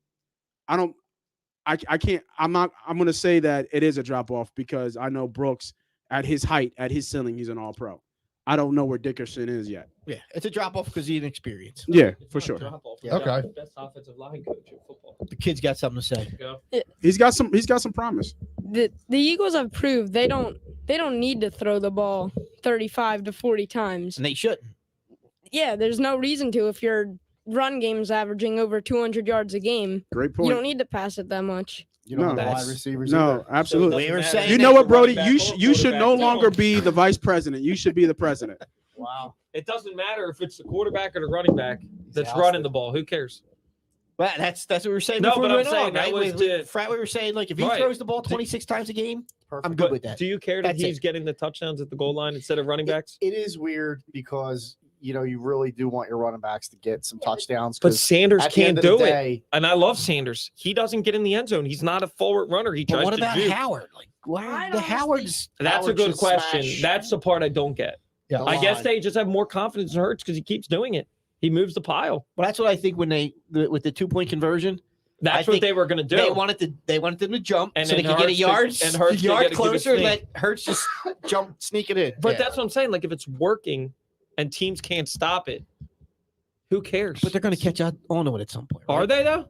I can't. I'm going to say that it is a drop off because I know Brooks at his height, at his ceiling, he's an all pro. I don't know where Dickerson is yet. Yeah, it's a drop off because he's inexperienced. Yeah, It's for not a sure. drop-off. Yeah. You got Okay. the best offensive line coach in football. The kid's got something to say. Go. He's got some promise. The Eagles have proved they don't need to throw the ball 35 to 40 times. And they shouldn't. Yeah, there's no reason to if your run game's averaging over 200 yards a game. Great You point. don't need to pass it that much. You don't No, have wide that's- receivers. No, either. absolutely. We were Doesn't saying matter You if know it's what, the Brody? running back or You should no quarterback. longer be the vice president. You should be the president. Wow. It doesn't matter if it's the quarterback or the running back that's ousted. running the ball. Who cares? Well, that's what we were saying. No, before but we I'm went saying on, that right? was Frat, we were saying like if he Right. throws the ball 26 times a game, Perfect. I'm good with that. Do you care that That's he's it. getting the touchdowns at the goal line instead of running backs? It is weird because you really do want your running backs to get some touchdowns. But 'cause Sanders at the end can't of the do it. day, And I love Sanders. He doesn't get in the end zone. He's not a forward runner. He But tries what to about juke. Howard? Like, why I the don't Howard's? That's a Howard good should question. smash That's the part I don't get. Yeah. I guess line. they just have more confidence in Hurts because he keeps doing it. He moves the pile. Well, that's what I think when with the 2-point conversion, That's I what think they were going to do. they wanted them to jump And so they then could get a Hurts yard just- and Hurts could yard get a good closer and sneak. let Hurts just jump, sneak it in. But Yeah. that's what I'm saying. Like if it's working and teams can't stop it, who cares? But they're going to catch on to it at some point. Are right? they though?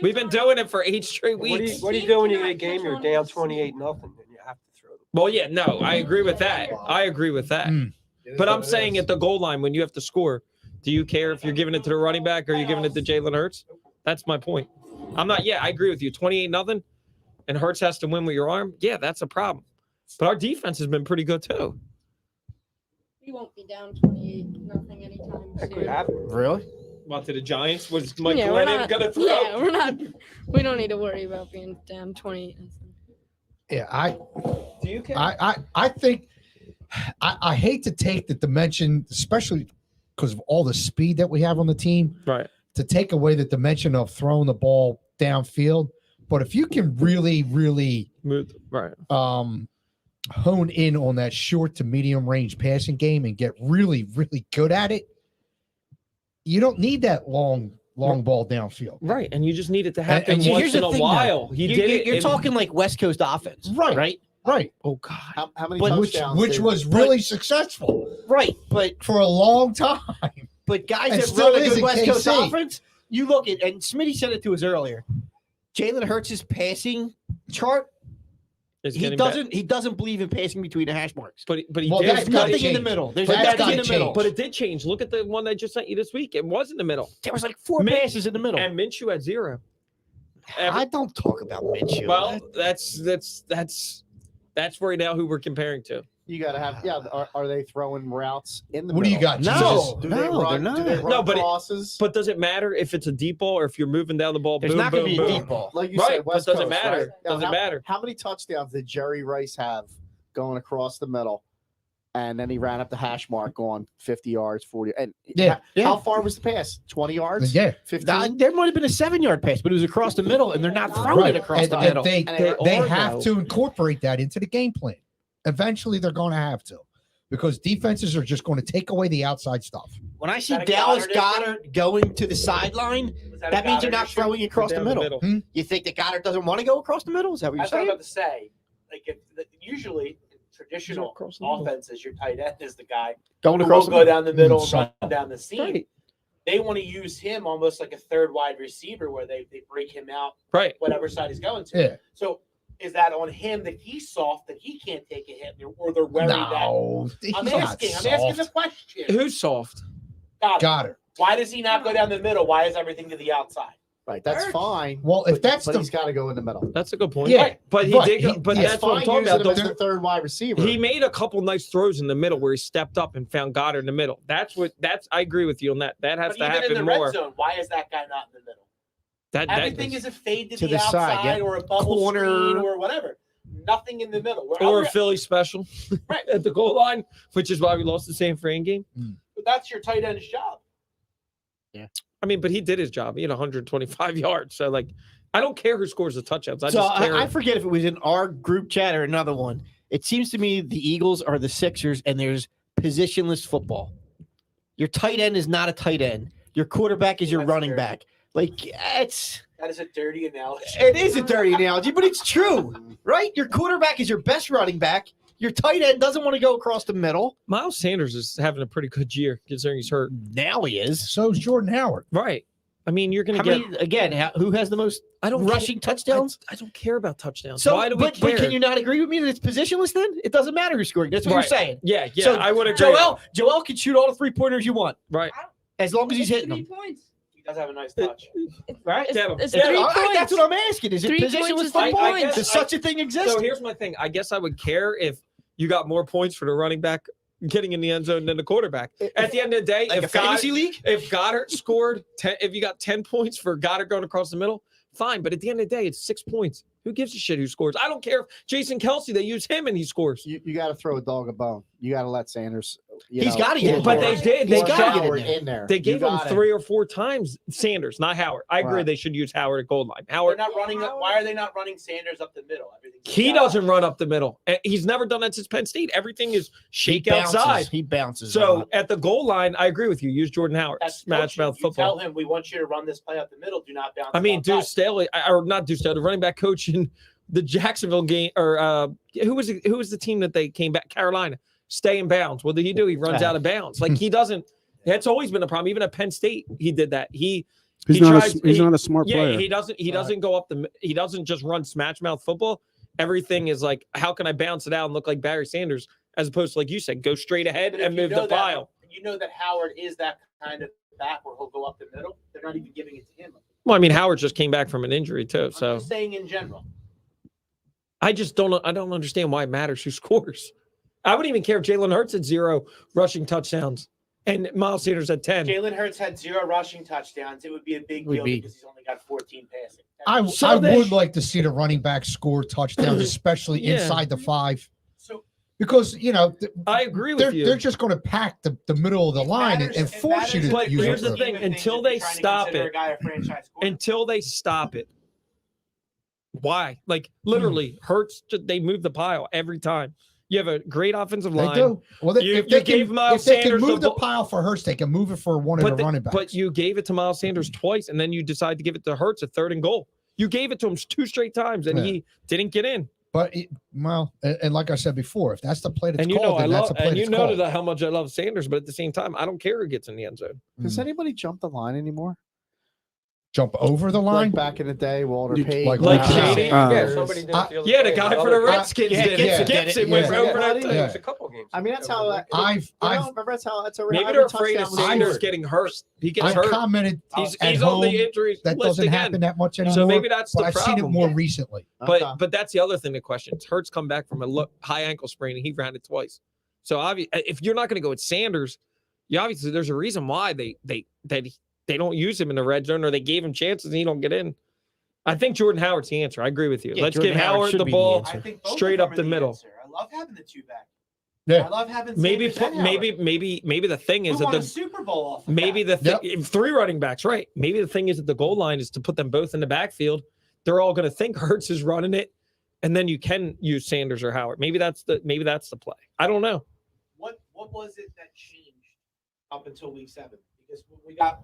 We've been doing it for 8 straight What do weeks. you do when you get a game you're down 28-0 and you have to throw the Well, yeah, no, I agree with that. I agree with that. Mm. But I'm saying at the goal line when you have to score, do you care if you're giving it to the running back or you're giving it to Jalen Hurts? That's my point. I'm not. Yeah, I agree with you. 28-0, and Hurts has to win with your arm. Yeah, that's a problem. But our defense has been pretty good too. We won't be down 28-0 anytime That could soon. happen. Really? What to the Giants? Was Mike Yeah, we're Glennon not. gonna throw? Yeah, we're not. We don't need to worry about being down 28. Yeah, Do you care? I think I hate to take the dimension, especially because of all the speed that we have on the team, Right. to take away the dimension of throwing the ball downfield. But if you can really Right. hone in on that short to medium range passing game and get really good at it, you don't need that long ball downfield. Right. And you just need it to happen and once here's the in a thing, though. while. He did it. You're in- talking like West Coast offense, Right. Right. Right. Oh God. How many But Which touchdowns? was really successful Right, but for a long time. guys And that still run a is good in West Coast KC. offense, you look at and Smitty said it to us earlier. Jalen Hurts' passing chart, It's he getting better. doesn't believe in passing between the hash marks. But he Well, did. that's There's gotta nothing in the change. middle. There's That's nothing gotta in the middle. change. But it did change. Look at the one I just sent you this week. It was in the middle. There was like 4 Min- passes in the middle. And Minshew had 0. I don't talk about Minshew. Well, that's right now who we're comparing to. You got to have. Yeah. Are they throwing routes in the? What do you middle? got? No. Jesus? Do No, they they're run, not. Do they run No, but crosses? But does it matter if it's a deep ball or if you're moving down the ball? there's boom, not going to boom, be a boom. deep ball. like you Right, said, but West doesn't Coast, matter. right? Now, Doesn't matter. How many touchdowns did Jerry Rice have going across the middle? And then he ran up the hash mark on 50 yards, 40. And Yeah, how far was the pass? 20 yards? Yeah. 15? There might have been a 7-yard pass, but it was across the middle, and they're not throwing Right. it across And- the and middle. They, And they are, have though. to incorporate that into the game plan. Eventually, they're going to have to, because defenses are just going to take away the outside stuff. When I see Is that a Dallas Goddard Goddard going to the sideline, that means you're not throwing across the Down middle. You think that Goddard doesn't want to go across the middle? Is that what you're That's what I'm saying? about to say. Like, usually traditional across the middle. offenses, your tight end is the guy Going who across will the go middle. down the middle and So- run down the seam. Right. They want to use him almost like a third wide receiver where they break him out Right. whatever side he's going to. Yeah. So is that on him that he's soft, that he can't take a hit, or they're worried No, he's I'm not asking the soft. question. Who's soft? Got her. Why does he not go down the middle? Why is everything to the outside? Right, that's fine. Well, if that's but the he's got to go in the middle. That's a good point. Yeah, Right. But he right. did. He- But it's that's what I'm Fine talking using about. him as the third wide receiver. He made a couple nice throws in the middle where he stepped up and found Goddard in the middle. I agree with you on that. That has But to even in happen the more. red zone, why is that guy not in the middle? That Everything is a fade to, to the the side, outside yeah. or a bubble Corner. screen or whatever. Nothing in the middle. or a Philly special Right. at the goal line, which is why we lost the San Fran game. But that's your tight end's job. I mean, but he did his job. He had 125 yards. So, like, I don't care who scores the touchdowns. I So just care. I forget if it was in our group chat or another one. It seems to me the Eagles are the Sixers, and there's positionless football. Your tight end is not a tight end. Your quarterback is your That's running dirty. back. Like That is a dirty analogy. it is a dirty analogy, but it's true, right? Your quarterback is your best running back. Your tight end doesn't want to go across the middle. Miles Sanders is having a pretty good year considering he's hurt. Now he is. so's Jordan Howard. Right. I mean, you're going How to get. many, again, who has the most I don't rushing touchdowns? I don't care about touchdowns. So, Why do we but care? can you not agree with me that it's positionless then? It doesn't matter who's scoring. That's what Right. you're saying. Yeah, So, I would agree. Joel can shoot all the 3-pointers you want, Right. as long as he's hitting them. He does have a nice touch. Right? Get him. It's Yeah, 3 All right, points. that's what I'm asking. Is it 3 points positionless is 3 football? points. Does such a thing exist? So here's my thing. I guess I would care if you got more points for the running back getting in the end zone than the quarterback. At the end of the day, like a fantasy league? if Goddard scored 10, if you got 10 points for Goddard going across the middle, fine. But at the end of the day, it's 6 points. Who gives a shit who scores? I don't care if Jason Kelsey, they use him and he scores. You got to throw a dog a bone. You got to let Sanders. He's gotta get in But there. they did. He's They gotta got get in Howard there. in there. They gave You him gotta- 3 or 4 times Sanders, not Howard. I agree Right. they should use Howard at goal line. They're Howard, not running. Why are they not running Sanders up the middle? Everything's he outside. doesn't run up the middle. And he's never done that since Penn State. Everything is shake He bounces. outside. He bounces. a So lot. at the goal line, I agree with you. Use Jordan Howard. That's Smash coaching. mouth You football. tell him we want you to run this play up the middle. Do not bounce. I mean, outside. Deuce Staley, or not Deuce Staley, the running back coach in the Jacksonville game, or who was the team that they came back? Carolina. Stay in bounds. What did he do? He runs Yeah. out of bounds. Like he doesn't. That's always been a problem. Even at Penn State, he did that. He's He's not a smart Yeah, player. he doesn't go up the. He doesn't just run smash mouth football. Everything is like, how can I bounce it out and look like Barry Sanders, as opposed to like you said, go straight ahead But if and you move know the that- pile. You know that Howard is that kind of back where he'll go up the middle. They're not even giving it to him. Well, I mean, Howard just came back from an injury too, I'm so just saying in general. I don't understand why it matters who scores. I wouldn't even care if Jalen Hurts had 0 rushing touchdowns and Miles Sanders had 10. Jalen Hurts had 0 rushing touchdowns. It would be a big Would deal be. because he's only got 14 passing. I So they- would like to see the running back score touchdowns, especially Yeah. inside the 5, So because I agree they're with you. they're just going to pack the middle of the line and it force you matters to But use here's it. the thing, Even until if you're they trying to stop consider it. a guy a franchise quarterback. Until they stop it. Why? Like literally, Hurts. They move the pile every time. You have a great offensive They line. do. Well, You- if you they gave can, Miles if they can Sanders move the the ball- pile for Hurts, they can move it for one of But, the running backs. but you gave it to Miles Sanders twice, and then you decide to give it to Hurts at 3rd and goal. You gave it to him 2 straight times, and Yeah. he didn't get in. And like I said before, if that's the play that's And you know called, I then that's love, the play and you that's know called. that how much I love Sanders, but at the same time, I don't care who gets in the end zone. Does anybody jump the line anymore? Jump over the line. Like back in the day, Walter You- Payton. like Like Shady? Shady, Yeah, somebody did it the other Yeah, the day. guy for Another the guy. Redskins Yeah, did yeah, it. yeah, Gibson yeah. went Yeah. over that Yeah. thing. There's a couple games. I mean, that's how. I've remember that's how. That's a Maybe every they're afraid of touchdown was Sanders scored. getting hurt. He gets I've hurt. commented He's at on home the injury that list doesn't again. happen that much anymore. So maybe that's but the I've problem. seen it more recently. Okay. But that's the other thing to question. Hurts come back from a high ankle sprain and he ran it twice. So if you're not going to go with Sanders, you obviously there's a reason why they don't use him in the red zone or they gave him chances and he don't get in. I think Jordan Howard's the answer. I agree with you. Yeah, Let's Jordan give Howard Howard should the be the ball. answer. I think both of straight them up are the middle. answer. I love having the 2 back. Yeah. I love having Maybe Sanders and Howard. maybe the thing is Who that won a the Super Bowl off of maybe that? the thing 3 running backs, right? Maybe the thing is at the goal line is to put them both in the backfield. They're all going to think Hurts is running it, and then you can use Sanders or Howard. Maybe that's the play. I don't know. What was it that changed up until week 7? Because when we got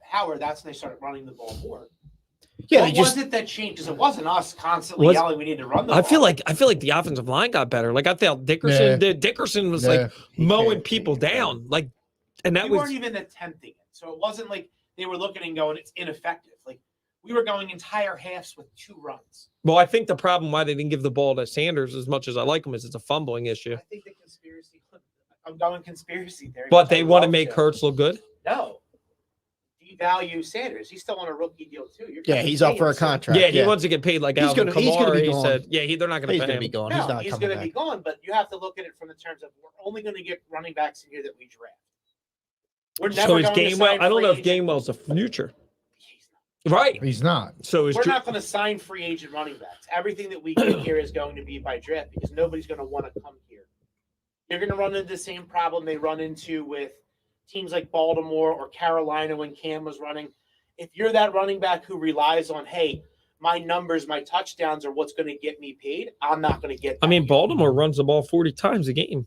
Howard, that's when they started running the ball more. Yeah, what they just was it that changed? Because it wasn't us constantly Was- yelling we need to run the I ball. feel like the offensive line got better. Like I felt Dickerson. Dickerson was like He mowing can't- people he can't. down. Like, and that we was weren't even attempting it. So it wasn't like they were looking and going, it's ineffective. Like we were going entire halves with 2 runs. well. I think the problem why they didn't give the ball to Sanders as much as I like him is it's a fumbling issue. I think the conspiracy. I'm going conspiracy theory. But which they I want to love make Hurts look good. No. Devalue Sanders. He's still on a rookie deal too. You're yeah, gonna he's pay up for him a soon. contract. Yeah, he wants to get paid like He's Alvin gonna- he's gonna Kamara. be He gone. said, they're not going He's to pay going to him. be gone. No, He's not he's coming going to back. be gone, but you have to look at it from the terms of we're only going to get running backs in here that we draft. We're never So is going to Gainwell? sign I don't know if free agent- Gainwell's a future. He's not. Right. He's not. So is We're Drew- not going to sign free agent running backs. Everything that we get here is going to be by draft because nobody's going to want to come here. You're going to run into the same problem they run into with teams like Baltimore or Carolina when Cam was running. If you're that running back who relies on, hey, my numbers, my touchdowns are what's going to get me paid, I'm not going to get that. I mean, Baltimore runs the ball 40 times a game.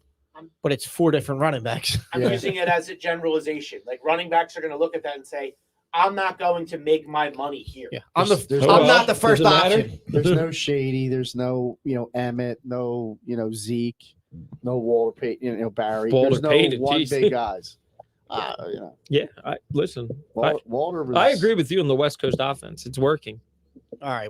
But it's 4 different running backs. I'm using it as a generalization. Like running backs are going to look at that and say, I'm not going to make my money here. Yeah, There's I'm no- not the first Does it matter? option. There's no Shady. There's no, Emmett. No, Zeke. No Walter Payton. Barry. Walter There's no Payton, one geez. big guys. Yeah, listen. Walter was. I agree with you on the West Coast offense. It's working. All right,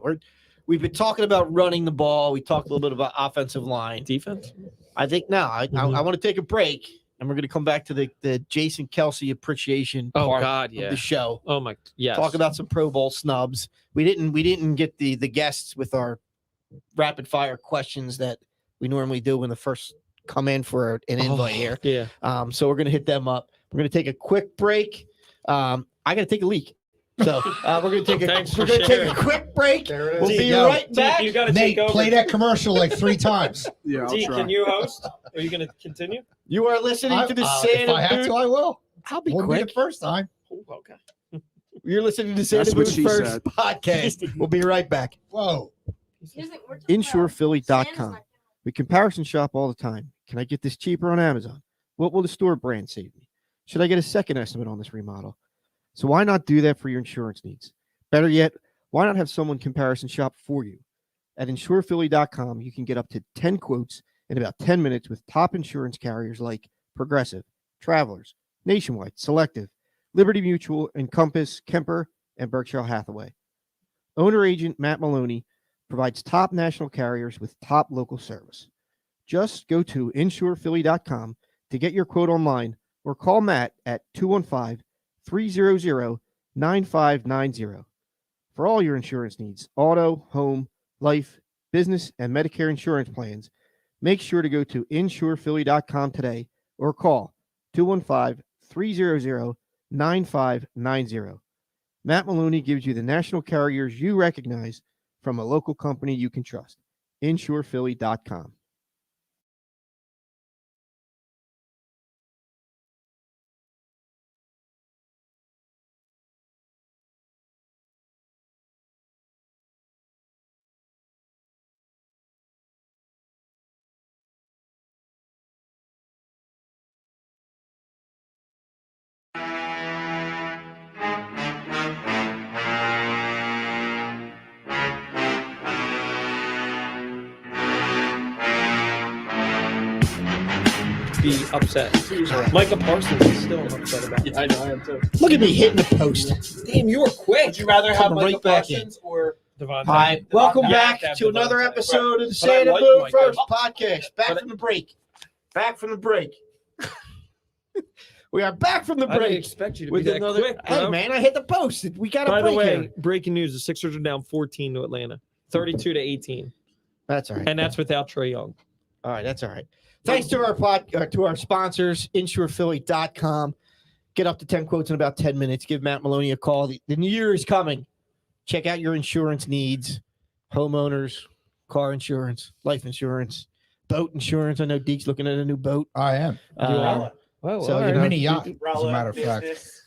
we've been talking about running the ball. We talked a little bit about offensive line. Defense. I think now I Mhm. want to take a break, and we're going to come back to the Jason Kelsey appreciation Oh part God, of yeah. the show. Oh my, yes. Talk about some Pro Bowl snubs. We didn't get the guests with our rapid fire questions that we normally do when the first come in for an invite here. Yeah. So we're gonna hit them up. We're gonna take a quick break. I gotta take a leak. So we're gonna take Thanks for a sharing. quick break. There it We'll is. be Yo, right back. You got to Nate, take over. play that commercial like 3 times. Yeah, I'll T, try. can you host? Are you going to continue? You are listening to the If Santa I have Boot. to, I will. I'll be Wouldn't be quick. the first time. Oh, okay. You're listening to Santa That's what Boot she First said. podcast. We'll be right back. Whoa. InsurePhilly.com. We comparison shop all the time. Can I get this cheaper on Amazon? What will the store brand save me? Should I get a second estimate on this remodel? So why not do that for your insurance needs? Better yet, why not have someone comparison shop for you? At InsurePhilly.com, you can get up to 10 quotes in about 10 minutes with top insurance carriers like Progressive, Travelers, Nationwide, Selective, Liberty Mutual, Encompass, Kemper, and Berkshire Hathaway. Owner agent Matt Maloney provides top national carriers with top local service. Just go to InsurePhilly.com to get your quote online or call Matt at 215-300-9590. For all your insurance needs, auto, home, life, business, and Medicare insurance plans, make sure to go to InsurePhilly.com today or call 215-300-9590. Matt Maloney gives you the national carriers you recognize from a local company you can trust. InsurePhilly.com. Be upset. Micah Parsons is still upset about it. I know, I am too. Look at me hitting the post. Damn, you were quick. Would you rather have Coming Micah right back in. Parsons or Devontae. Hi, welcome Yeah, back Devontae. to another episode of the But I Santa like Boot Micah. First podcast. Back But- from the break. Back from the break. We are back from the I didn't break expect you to with be that another. quick. Hey bro. man, I hit the post. We got a By break the way, here. breaking news: the Sixers are down 14 to Atlanta, 32-18, That's all right. and that's without Trae Young. All right, that's all right. Thanks to our to our sponsors, InsurePhilly.com. Get up to 10 quotes in about 10 minutes. Give Matt Maloney a call. The new year is coming. Check out your insurance needs. Homeowners, car insurance, life insurance, boat insurance. I know Deke's looking at a new boat. I am. umbrella? Well, So, all you right. know, Mini yacht, as a Umbrella, matter of fact. business.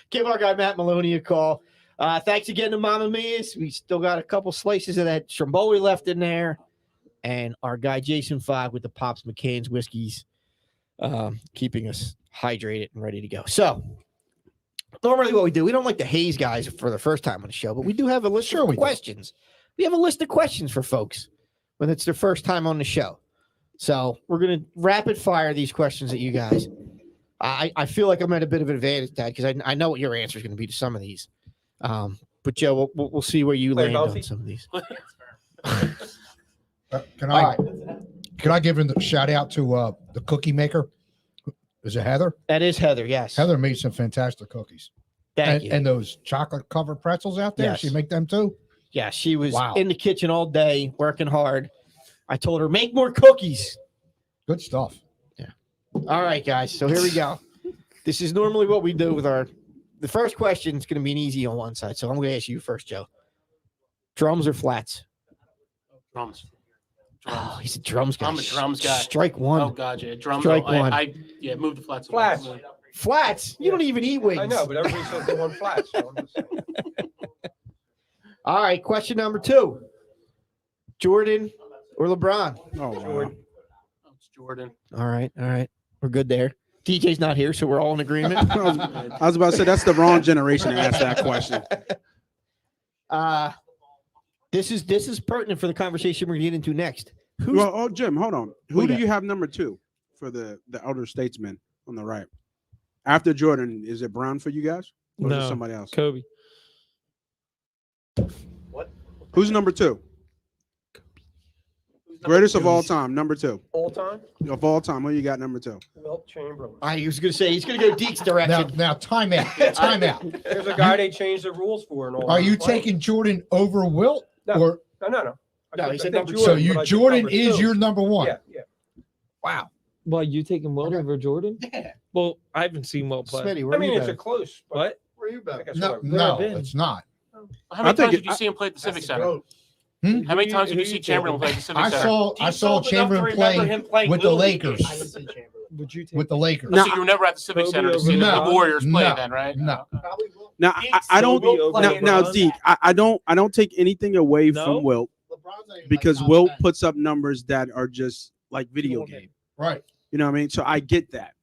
Give our guy Matt Maloney a call. Thanks again to Mama Mia's. We still got a couple slices of that Stromboli left in there. And our guy Jason 5 with the Pops McCann's whiskeys, keeping us hydrated and ready to go. So Normally, what we do, we don't like to haze guys for the first time on the show, but we do have a list Sure we of do. questions. We have a list of questions for folks when it's their first time on the show. So we're going to rapid fire these questions at you guys. I feel like I'm at a bit of an advantage, Dad, because I know what your answer is going to be to some of these. But Joe, we'll see where you Play land bouncy? on some of these. Can All I right. can I give a shout out to the cookie maker? Is it Heather? That is Heather, yes. Heather made some fantastic cookies. Thank and, you. and those chocolate covered pretzels out there, Yes. she make them too. Yeah, she was Wow. in the kitchen all day working hard. I told her, make more cookies. Good stuff. All right, guys. So here we go. This is normally what we do with the first question is going to be an easy on one side. So I'm going to ask you first, Joe. Drums or flats? Drums. Oh, he's a drums guy. I'm a drums guy. Strike one. Oh god, yeah, drums. Strike I, one. I yeah, move the flats. Flats. Flats? You don't even eat wings. I know, but everybody says they want flats. So I'm just saying. All right, question number 2. Jordan or LeBron? Oh, wow. Jordan. Oh, it's Jordan. All right. We're good there. DJ's not here, so we're all in agreement. I was about to say that's the wrong generation to ask that question. This is pertinent for the conversation we're getting into next. Who's Well, oh, Jim, hold on. We Who do got- you have number 2 for the elder statesman on the right? After Jordan, is it Brown for you guys? Or is it No. somebody else? Kobe. Who's number 2? Greatest of all time, number 2. All time, Of all time, who you got number 2? Wilt Chamberlain. I was going to say he's going to go Deke's Now, direction. now, time out. Time out. There's a guy they changed the rules for and all. Are that. you Why? taking Jordan over Wilt, No. or No. No, he said number so but you I took Jordan number is 2. your number one? Yeah. Wow. Well, you taking Wilt over Jordan? Yeah. Well, I haven't seen Wilt play. Smitty, I where mean, you it's a been? close. But What? Where you been? I guess No, whatever. no, been? it's not. How many I think times it- did you see him play at the Civic That's Center? goat. How many times did Who you see you Chamberlain play taking? at the Civic Center? I saw Chamberlain play with the Lakers. I didn't see Chamberlain. Would you take With the Lakers. No, So you were never at the Civic Kobe Center to over see the LeBron? Warriors play No. then, right? No. Probably will. Now I don't Kobe over now LeBron? Zeke, I don't take anything away No? from Wilt LeBron's not even because like top Wilt 10. puts up numbers that are just like video game. Right. You know what I mean? So I get that.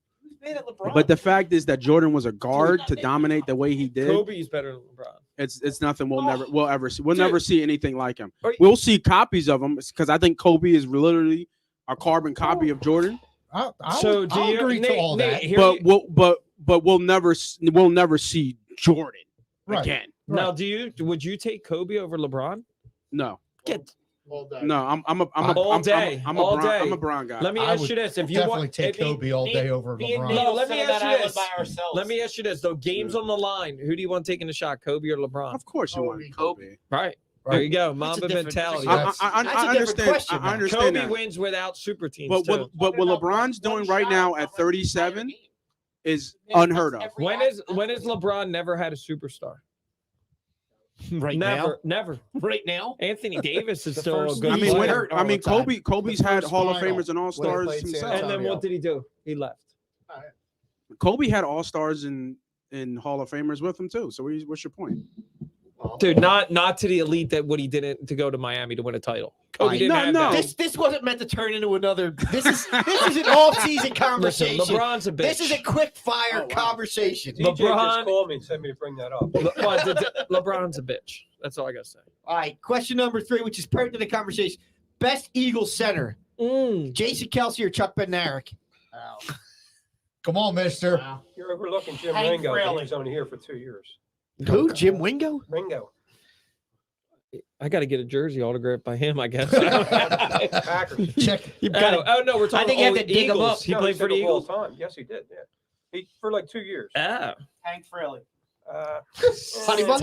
Made it LeBron. But the fact is that Jordan was a guard to dominate the way he did. Kobe's better than LeBron. It's nothing we'll ever see. We'll never see anything like him. Are you- We'll see copies of him because I think Kobe is literally a carbon copy of Jordan. I'll So do you agree to all that. Here But you- we'll never see Jordan Right. again. now, would you take Kobe over LeBron? No, Get All day. no. I'm a All day. I'm All a Brown, day. I'm a Brown guy. let me I ask would you this: if you Definitely want, take if you- Kobe all day over Me and LeBron. Nate No, will let me sit on ask that you island this. by ourselves. let me ask you this: though, games on the line, who do you want taking the shot, Kobe or LeBron? Of course you want Kobe. Kobe. Right. Right. There you go, That's a Mamba different- mentality. that's- I That's a different understand. question, I man. understand Kobe that. wins without super teams But too. what LeBron's doing right now at 37 is unheard of. When is LeBron never had a superstar? Right Never. Right now? Anthony Davis is The still a first good I mean, player. hurt all the time. Kobe's The had first Hall of final Famers and All when Stars they played San himself. and then Antonio. what did he do? He left. Kobe had All Stars in Hall of Famers with him too. So what's your point? Dude, not to the elite that what he did to go to Miami to win a title. Kobe didn't have that. This wasn't meant to turn into another. This is an all-season Listen, conversation. LeBron's a bitch. This is a quick fire Oh, wow. conversation. DJ just LeBron- called me and sent me to bring that up. LeBron's a bitch. That's all I gotta say. All right, question number 3, which is pertinent to the conversation. Best Eagles center: Jason Kelsey or Chuck Bednarik? Come on, mister. Wow. You're overlooking Jim Hank Ringo. Fraley. He was only here for 2 years. Who? Jim Wingo? Ringo. I got to get a jersey autographed by him, I guess. Packers. Check. You've got to. no, we're talking. I think you have to dig him Eagles. up. He No, played for the took a ball Eagles. time. Yes, he did. Yeah, he for like 2 years. Ah, Hank Fraley. Honey buns?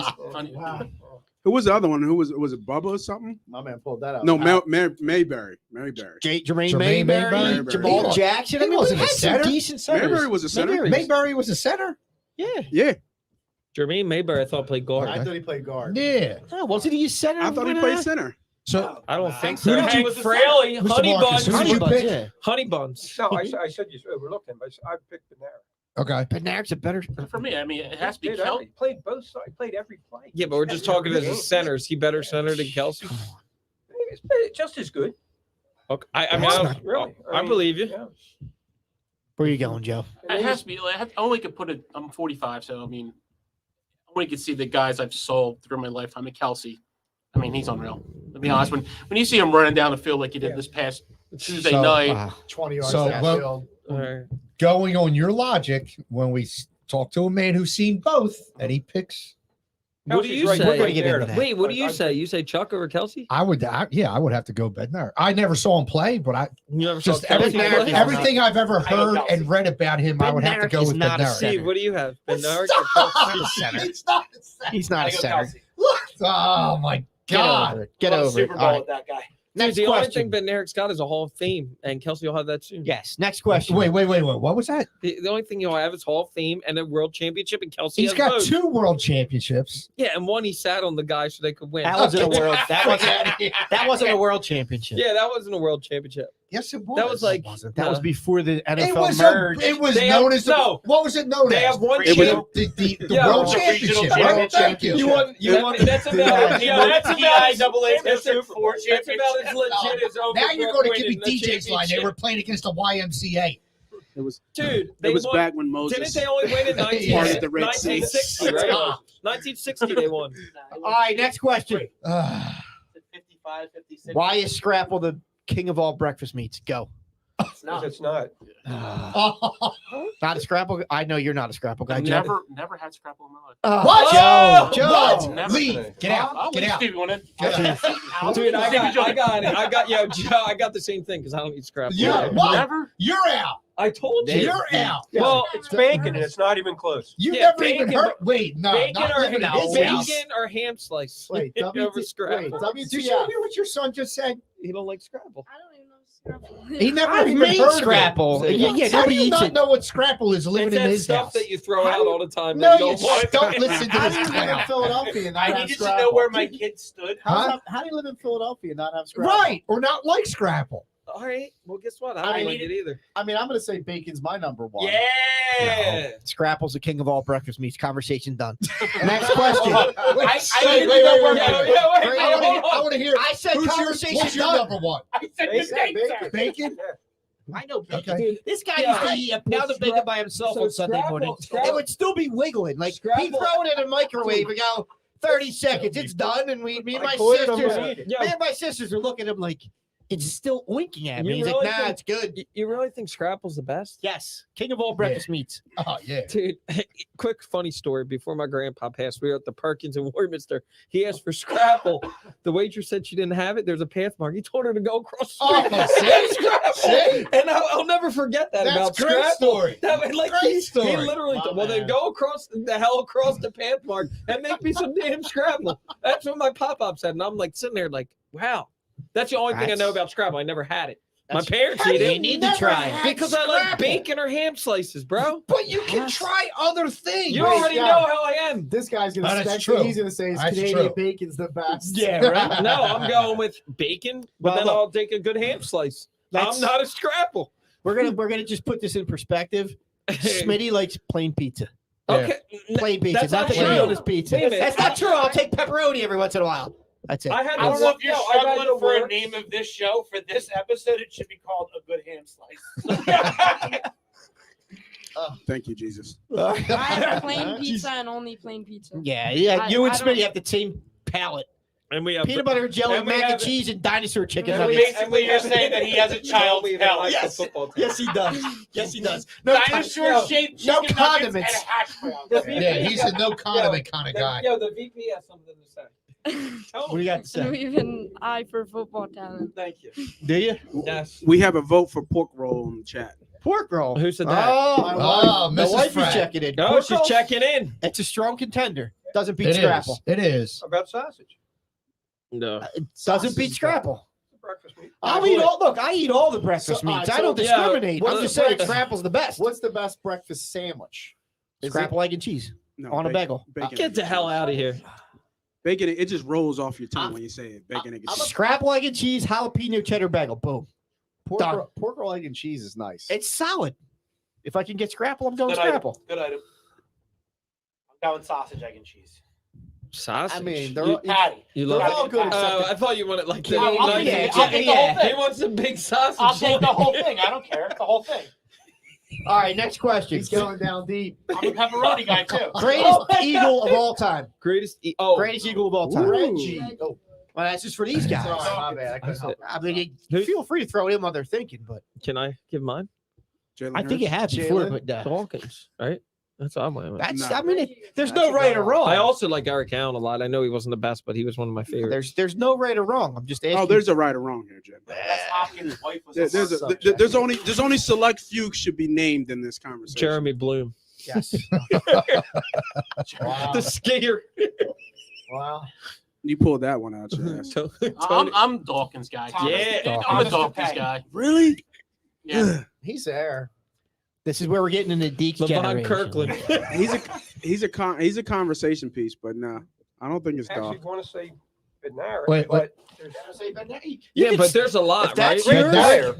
Wow. Who was the other one? Who was it? Bubba or something? My man pulled that out. No, Mayberry. Jermaine Mayberry? Mayberry, Jamal He Jackson. I he mean, we wasn't a had some center. decent centers. Mayberry was a center. Mayberry was a center. Yeah. Yeah, Jermaine Mayberry, I thought played guard. I thought he played guard. Yeah. Oh, wasn't he a center? I thought he played center. So I don't think Who so. did you- Hank Fraley, Mr. Honey Marcus, Buns, who did Honey you Buns, pick? yeah. Honey Buns. No, I said you overlooked him, but I picked Panera. okay. Bednarik's a better. For me, I mean, it has to be He Kelsey. played both sides. He played every play. Yeah, but we're just talking as a center. Is he better center than Kelsey? He's just as good. Okay. I mean, That's I, not Really. I believe you. Yeah. Where are you going, Joe? It has to be. I only could put it. I'm 45, so I mean, We could see the guys I've sold through my lifetime. And Kelsey, I mean, he's unreal. To be honest, when you see him running down the field like he did this past Tuesday night, 20 yards So, downfield. Going on your logic, when we talk to a man who's seen both, and he picks, What do you Kelsey's say? We're gonna get into that. Wait, what do you say? You say Chuck over Kelsey? I would have to go Bednar. I never saw him play, but I You never just saw Kelsey everything, play? everything I've ever I know heard Kelsey. and read about him, I would have to Bednarik go is with not a Bednar. center. Steve, what do you have? Bednarik Stop. or Kelsey? It's not a center. He's not I a go center. Kelsey. Oh my Get God. over it. Get Won a over it. Super All Bowl right. with that guy. Next Dude, the only question. thing Bednarik's got is a Hall of Fame, and Kelsey will have that soon. Yes. Next question. Wait. What was that? The only thing he'll have is Hall of Fame and a World Championship, and Kelsey He's has got both. 2 world championships. Yeah, and one he sat on the guy so they could win. That wasn't a world. Get outta here. That wasn't a world championship. Yeah, that wasn't a World Championship. Yes, it was. That was like That was before the it NFL was merged. it was They known have- as the, no. what was it known They as? have one It was- champ. the Yeah, world the regional championship. Right? Thank you. You won. That's about. Yeah, that's about. That's about as legit as over. Now you're going to give me winning the DJ's line. They were playing against the YMCA. It was Dude, they it was won. back when Didn't Moses they only win in Part of the Red Sea. 1960? Right? 1960 they won. All right. Next question. Ah. 55, 56. Why is Scrapple the king of all breakfast meats? Go. It's not. It's not. Not a Scrapple. I know you're not a Scrapple guy. I've Joe. never had Scrapple in my life. What? Joe. What? Joe. Never. Leave. Get out. I'll Get leave out. Steve, you want in? Dude, I got the same thing because I don't eat Scrapple. Yeah. What? Never. You're out. I told you. You're out. Well, it's bacon and it's not even close. You Yeah, never even bacon, heard. Wait, no. Bacon not or living in his house. bacon or ham slice. Wait, over Scrapple. Did you hear what your son just said? He don't like Scrapple. I don't even know Scrapple. He never I've even made heard of it. Scrapple. Yeah, Yeah, How do nobody you eats not it. know what Scrapple is It's living in that his stuff house? that you throw How out do you- all the time. No, that you don't want. don't listen to How this do you live in clown. Philadelphia and not I have needed to Scrapple? know where my kid stood. Huh? How do you live in Philadelphia and not have Scrapple? Right, or not like Scrapple. All right. Well, guess what? I I don't like need it either. I mean, I'm going to say bacon's my number one. Yeah. Scrapple's the king of all breakfast meats. Conversation done. Next question. I needed to know where my I want to hear. I said Who's your, conversation what's your done. number one? I said the same thing. Bacon. I know bacon. Okay. Dude, this guy Yeah, used to eat a pound of bacon by himself so on Sunday morning. Scrapple- It would still be wiggling. Like he'd Scrapple- throw it in a microwave and go 30 seconds. It's done. And me and my I caught it, I'm sisters, gonna me eat it. and my sisters are looking at him like it's still oinking at me. You He's really like, nah, think- it's good. You really think Scrapple's the best? Yes, king of all breakfast meats. Oh yeah. Dude, quick funny story. Before my grandpa passed, we were at the Perkins in Warminster. He asked for Scrapple. The waitress said she didn't have it. There's a path mark. He told her to go across the street. Oh, see? Scrapple. See? And I'll never forget that about That's a great Scrapple. story. That was like Great he story. literally My well then man. go across the path mark and make me some damn Scrapple. That's what my pop-up said. And I'm like sitting there like, wow. That's the only thing I know about Scrapple. I never had it. My parents How eat do it. You need to never try it. had Because I like Scrapple? bacon or ham slices, bro. But you can try other things. You already know how I am. This guy's going Oh, to that's spend true. He's going to say his That's Canadian true. bacon's the best. Yeah, right. No, I'm going with bacon, but Well, then look. I'll take a good ham slice. Let's- I'm not a Scrapple. We're gonna just put this in perspective. Smitty likes plain pizza. Okay. Plain pizza. That's Not the not true. grilled pizza. Wait a minute. That's not true. I'll take pepperoni every once in a while. That's it. I had I don't know if you're I had struggling the for a works. name of this show. For this episode, it should be called A Good Ham Slice. Thank you, Jesus. I have plain pizza and only plain pizza. Yeah. I- You and I Smitty don't- have the same palate. And we have Peanut butter and jelly, and we mac have and it. cheese, and dinosaur chicken and we- nuggets. Basically, and we you're have- saying that he has a child's we even palate. like the Yes. football team. Yes, he does. Yes, he does. No, Dinosaur-shaped no chicken nuggets and condiments. hash browns. Yeah, he's a no condiment kind of guy. Yo, the VP has something to say. Tell What do him. you got to And say? we even eye for football talent. Thank you. Do you? Yes. We have a vote for pork roll in the chat. Pork roll. Who said that? Oh, the Mrs. wife is Frank. checking in. No, Pork she's roll, checking in. It's a strong contender. Doesn't beat It Scrapple. is. It is. How about sausage? No. It doesn't beat Scrapple. Breakfast meat. I'll eat all. Look, I eat all the breakfast So, meats. so- I don't yeah, discriminate. what's I'm just the saying breakfast- Scrapple's the best. What's the best breakfast sandwich? Is Scrapple, egg, and cheese No, on a bagel. Bacon, Get the hell out of here. Bacon, it just rolls off your tongue when you say it. Bacon, egg, and cheese. Scrapple, egg, and cheese, jalapeno cheddar bagel. Boom. Done. Pork roll, egg, and cheese is nice. It's solid. If I can get Scrapple, I'm going Good item. Scrapple. Good item. I'm going sausage, egg, and cheese. Sausage. I mean, they're you, all, Patty. you they're love all it. good except Oh, the- I thought you wanted like the I'll nice take it. and I'll take the whole He thing. wants a big sausage. I'll take the whole thing. I don't care. The whole thing. All right, next question. He's going down deep. I'm a pepperoni guy too. Greatest eagle of all time. Greatest Greatest eagle of all time. Reggie. Oh, Well, that's just for these guys. sorry, my bad. I couldn't help it. I mean, feel free to throw in while they're thinking, but Can I give mine? Jalen I think you Hurts? have before. Jalen? But Dawkins, right? That's what I'm with. that's. No. I mean, there's That's no a right good or one. wrong. I also like Eric Allen a lot. I know he wasn't the best, but he was one of my favorites. There's no right or wrong. I'm just asking. Oh, there's a right or wrong here, Jim. That's Hopkins' wife was There's only select few should be named in this conversation. Jeremy Bloom. yes. Wow. The skier. Wow. You pulled that one out your ass. I'm Dawkins guy. Yeah, I'm a Dawkins guy. Really? Yeah. He's there. This is where we're getting into Deke's Levon generation. Kirkland. he's a conversation piece, but no, I don't think it's Actually, dog. want to say Bednarik, Wait, but there's Yeah, but there's a lot, if that's right? yours- great player,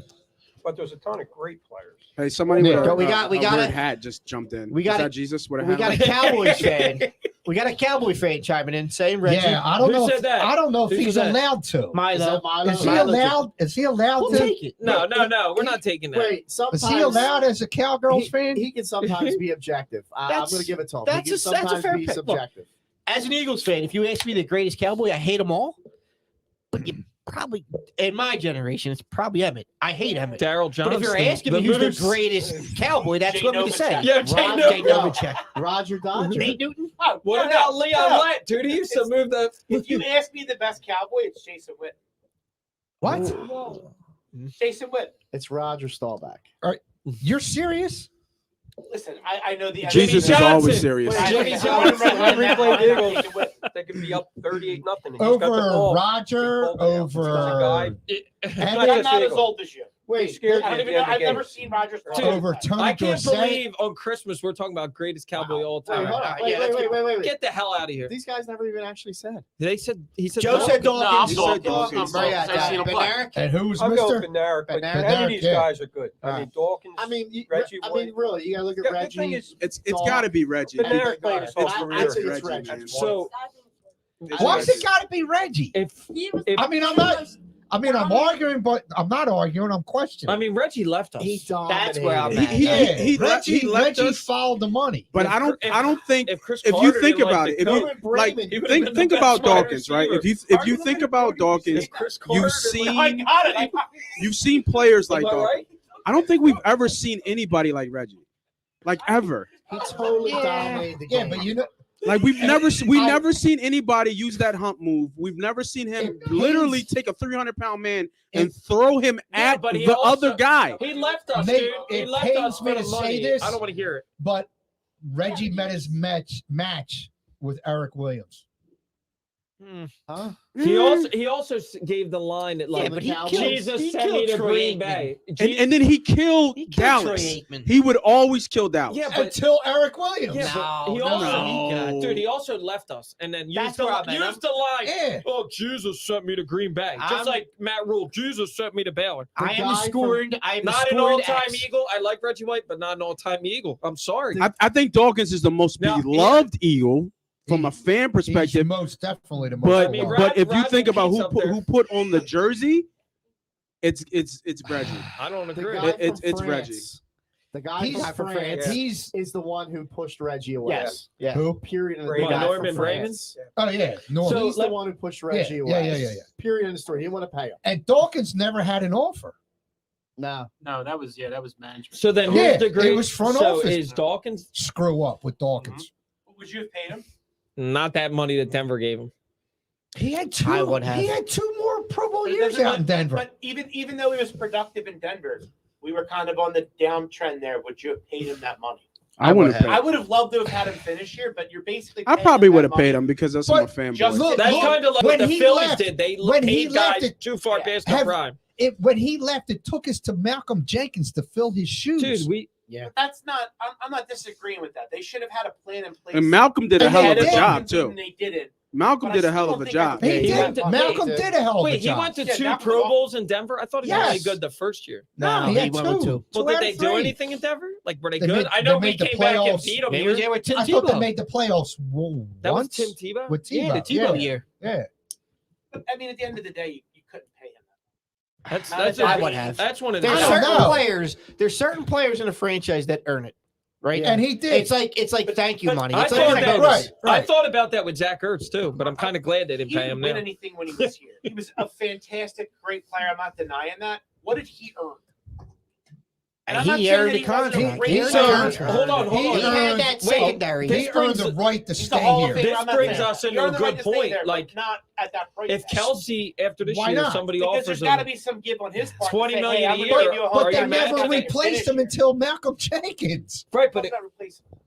but there's a ton of great players. Hey, somebody Nick, with a, we a- got- we a got weird it. hat just jumped in. We Is got that it. Jesus with a We hat? got a Cowboys fan. We got a Cowboy fan chiming in saying Reggie. Yeah, I don't Who know. said If, that? I don't know if Who he's said that? allowed to. Is Milo. that Milo? Is he Milo. allowed? Is he allowed We'll to? take it. No, we're not taking that. Wait, sometimes Is he allowed as a Cowgirls fan? He can sometimes be objective. I'm That's- going to give it to him. that's He can a- that's a sometimes fair be pick. Look, subjective. As an Eagles fan, if you ask me the greatest Cowboy, I hate them all. But you probably, in my generation, it's probably Emmett. I hate Emmett. Daryl But Johnson. if you're asking me who's Moose. the greatest Cowboy, that's Jay what I'm going to say. Novacek. Yeah, Jay Jay Novacek. Novacek. Roger Dodger. Nate Newton? Oh, What about Leon Lett? Dude, he used to move the. If you ask me the best Cowboy, it's Jason Witt. What? Jason Witt. It's Roger Staubach. You're serious? Listen, I know the Jesus is Johnson. always serious. I- Jimmy I- Johnson. I- Every I- play I- Eagles. Jason Witt. They could be up 38-0. He's got the Over ball. Roger, He's holding out. He's a guy. over I'm just not as Eagle. old as you. Wait, scared I don't at even the know. end of I've the never game. seen Rodgers. Dude, over Tony I can't Dorsett. believe on Christmas we're talking about greatest Cowboy all Wait, time. hold on. Yeah, Wait, that's wait. Get the hell out of here. These guys never even actually said. He said Joe said No, I'm Dawkins. You said Dawkins. Dawkins. I'm Dawkins. I've seen him play. Bednarik? And who was I'll go Mr. with Bednarik, but Bednarik, any of these yeah. guys are good. I Alright. mean, Dawkins. I mean, Reggie really, you got to look at The Reggie. thing is, It's got to be Reggie. Bednarik played his whole It's- career. it's I'd say it's Reggie, Reggie. man. So Why's it got to be Reggie? if I mean, I'm arguing, but I'm not arguing. I'm questioning. I mean Reggie left us. He dominated. That's where I'm He- at. he- yeah, he left- Reggie, he left Reggie us- followed the money. But If- I don't think if Chris if you Carter think didn't about like it, the if you coach, like he would've think been the think best about wide Dawkins, right? receiver. If you think about Dawkins, If Chris Carter you've didn't I seen got it. you've seen players like Am I Dawkins. right? I don't think we've ever seen anybody like Reggie, like ever. He totally dominated the game. Yeah, but you know, Like we've never seen anybody use that hump move. We've never seen him It literally pains- take a 300-pound man and throw him Yeah, at but he the also- other guy. He left us, Nate, dude. He it left pains us me for the to say money. this. I don't want to hear it. but Reggie met his match with Eric Williams. Huh? He also gave the line that Yeah, like but he Cowboys- killed, Jesus he sent killed me to Troy Green Aikman. Bay. And then he killed He killed Troy Dallas. Aikman. He would always kill Dallas. Yeah, but Until Eric Williams. yeah, but he No, also no. dude, he also left us and then That's used the, where I'm at. used the line. Yeah. Oh, Jesus sent me to Green Bay. I'm- Just like Matt Rule, Jesus sent me to Baylor. I am guy a scorned. I am Not a an scorned all-time X. Eagle. I like Reggie White, but not an all-time Eagle. I'm sorry. I think Dawkins is the most Now, beloved Eagle from a fan He's perspective. most definitely the most. But I mean, beloved. but if you Rod think about Keith's up there. who put on the jersey, it's Reggie. I don't The agree. guy It's- from it's France, Reggie. The guy He's from France Yeah. he's is the one who pushed Reggie away. Yes. Yeah. who? Period. And the Raymond. guy from Norman France. Oh yeah, Norman. He's the one who pushed Reggie yeah, away. yeah. Period in the story. He didn't want to pay him. And Dawkins never had an offer. No. No, that was management. So then Yeah, who's the great? it was front so office. is Dawkins Screw up with Dawkins. Would you have paid him? not that money that Denver gave him? He had I two. would have. He had 2 more Pro Bowl But it years doesn't- out in Denver. But even though he was productive in Denver, we were kind of on the downtrend there. Would you have paid him that money? I wouldn't have I paid. would have loved to have had him finish here, but you're basically. I paying probably him would that have paid money. him because that's But my fanboy. just- Look, That's look, kind of like when what the he Phillies left- did. They when he paid left guys it- too far Yeah. past their Have- prime. When he left, it took us to Malcolm Jenkins to fill his shoes. Dude, we But that's not. I'm not disagreeing with that. They should have had a plan in place. And Malcolm did a And hell they of a did. job too. And they didn't. Malcolm But I did a still hell don't of a think job. he he did. went to- Malcolm he did a hell of a wait. He job. went to Yeah, 2 that was Pro all. Bowls in Denver. I thought he was only Yes. good the first year. No, he had went with 2. Well, Two did out they of do 3. anything in Denver? Like, were they They good? made- I know they we made the came back and playoffs. beat them They here. were there with Tim I thought they Tebow. made the playoffs That was once Tim Tebow. with Tebow. Yeah, the Tebow year. Yeah. But, I mean, at the end of the day, you couldn't pay him. I would have. That's one of the. There's I don't certain know. players. There's certain players in a franchise that earn it, right? And he did. It's like thank you money. I It's thought like that bonus. right. I thought about that with Zach Ertz too, but I'm kind of glad they didn't He pay didn't him win now. anything when he was here. He was a fantastic, great player. I'm not denying that. What did he earn? And I'm not He saying earned that the he wasn't a contract. great He earned So the player. contract. hold on. He He had earned- that wait, secondary. this He earned the brings- right to He's the stay Hall of here. Famer. This I'm not brings saying us that. into He a earned the right good to stay point, there, but like, not at that price. If Kelsey after this Why year not? somebody because offers there's him got to be some give on his part. to 20 say, million hey, a I'm gonna year, give you a are But hundred you they mad grand. never at that? replaced him until Malcolm Jenkins. right, But but not replace him.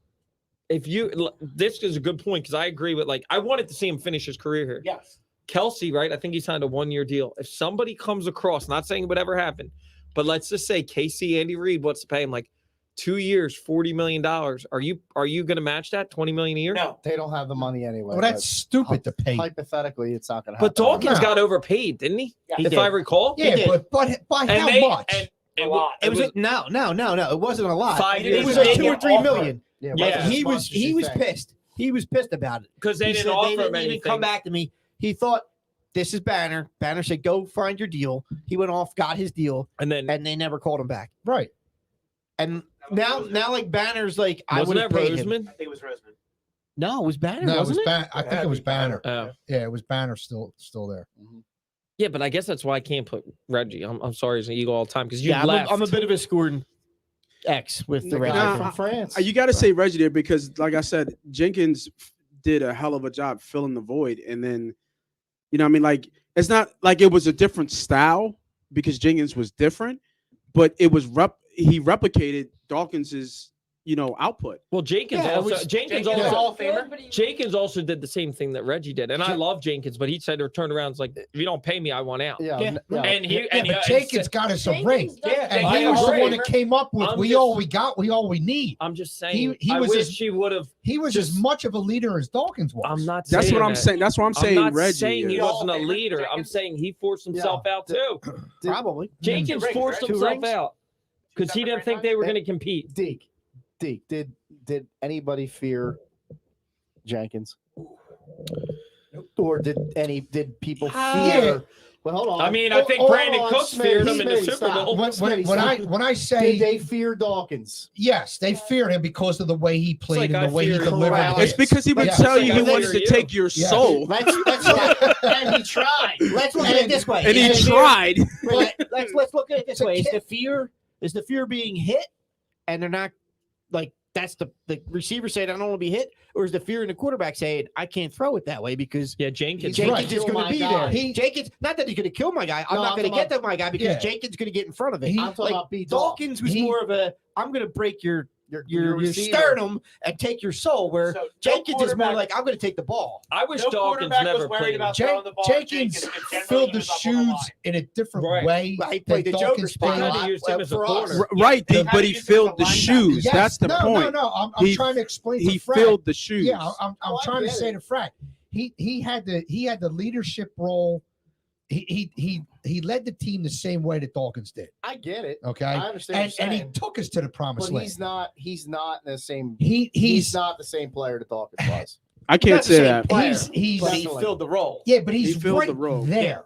if you this is a good point because I agree with I wanted to see him finish his career here. Yes. Kelsey, right? I think he signed a 1-year deal. If somebody comes across, not saying it would ever happen, but let's just say KC Andy Reid wants to pay him like 2 years, $40 million. Are you going to match that $20 million a year? No. They don't have the money anyway. Well, that's stupid to pay. Hypothetically, it's not going to happen. But Dawkins No. got overpaid, didn't he? Yeah. He if did. I recall. Yeah, did. but by And how they- much? and A it lot. It was no. It wasn't a lot. 5 It years. was They like 2 didn't or 3 offer. million. yeah, Yeah. wasn't as He much was as you think. pissed. He was pissed about it. because they He didn't said offer they him didn't anything. even come back to me. He thought this is Banner. Banner said go find your deal. He went off, got his deal, And then and they never called him back. Right. And now like Banner's like I would wasn't have that paid him. Roseman? I think it was Roseman. No, it was Banner. No, it was wasn't it? I think it was Banner. Oh. Yeah, it was Banner still there. Yeah, but I guess that's why I can't put Reggie. I'm sorry, he's an Eagle all the time because you Yeah, left. I'm a bit of a scored X with the The Red. guy Nah, from France. You got to say Reggie there because, like I said, Jenkins did a hell of a job filling the void. And then, you know, what I mean, like it's not like it was a different style because Jenkins was different, but it was he replicated Dawkins's, you know, output. well, Jenkins Yeah, it also was- Jenkins Jenkins also Hall of Famer. Jenkins also did the same thing that Reggie did, and I love Jenkins, but he said or turned around like, if you don't pay me, I want out. Yeah, Yeah. yeah. And he Yeah, and but he, Jenkins got us a ring. Yeah, And I he was the agree. one that came up with I'm we just- all we got, we all we need. I'm just saying. He I was wish as- he would have. He was as much of a leader as Dawkins was. I'm not. That's saying what I'm that. saying. That's why I'm saying not Reggie. saying he is. wasn't a Hall of Famer, leader. I'm Jenkins. saying he forced himself out too. Probably. Jenkins rings, forced right? Two himself rings? out because he didn't think they were going to compete. Deke, did anybody fear Jenkins? Or did people fear? Well, hold on. I mean, I think Brandon Cooks feared him in the Super stop. Bowl. When I say Did they fear Dawkins? yes, they feared him because of the way he played like I and the way he feared delivered. Corral. It's because he would Yeah. tell It's you like he I wants fear to you. take your Yeah. soul, And he tried. Let's look at it this way. and he tried. Let's look at it this way. Is the fear being hit, and they're not like that's the receiver saying I don't want to be hit, or is the fear in the quarterback saying I can't throw it that way because Yeah, Jenkins. He's Jenkins right. is Kill going my to be guy. there. Jenkins, not that he's going to kill my guy. I'm No, not I'm going to talking get to my guy because Yeah. Jenkins is going to get in front of it. He- I'm talking Like, about B-Dawk. Dawkins was He- more of a I'm going to break your Your receiver. sternum and take your soul. Where So, no Jenkins is more quarterback- like I'm going to take the ball. I wish No Dawkins quarterback never was worried played. about throwing the ball to Jenkins and generally filled he the was up on the shoes line. in a different Right. way Well, he than played the Joker Dawkins spot. played. They had to use him as a for us. corner. Right, Yeah, but he he's filled the a linebacker. shoes. Yes, That's the point. No. I'm He- trying to explain He to Frank. filled the shoes. Yeah, I'm Oh, I trying to get say it. to Frank, he had the leadership role. He led the team the same way that Dawkins did. I get it. Okay, I understand. and what he you're saying, took us to the promised but land. he's not in the same. He's He's not the same player that Dawkins was. I can't Not the say same that. player, he's but he Definitely. filled the role. yeah, but he's He filled right the role. there.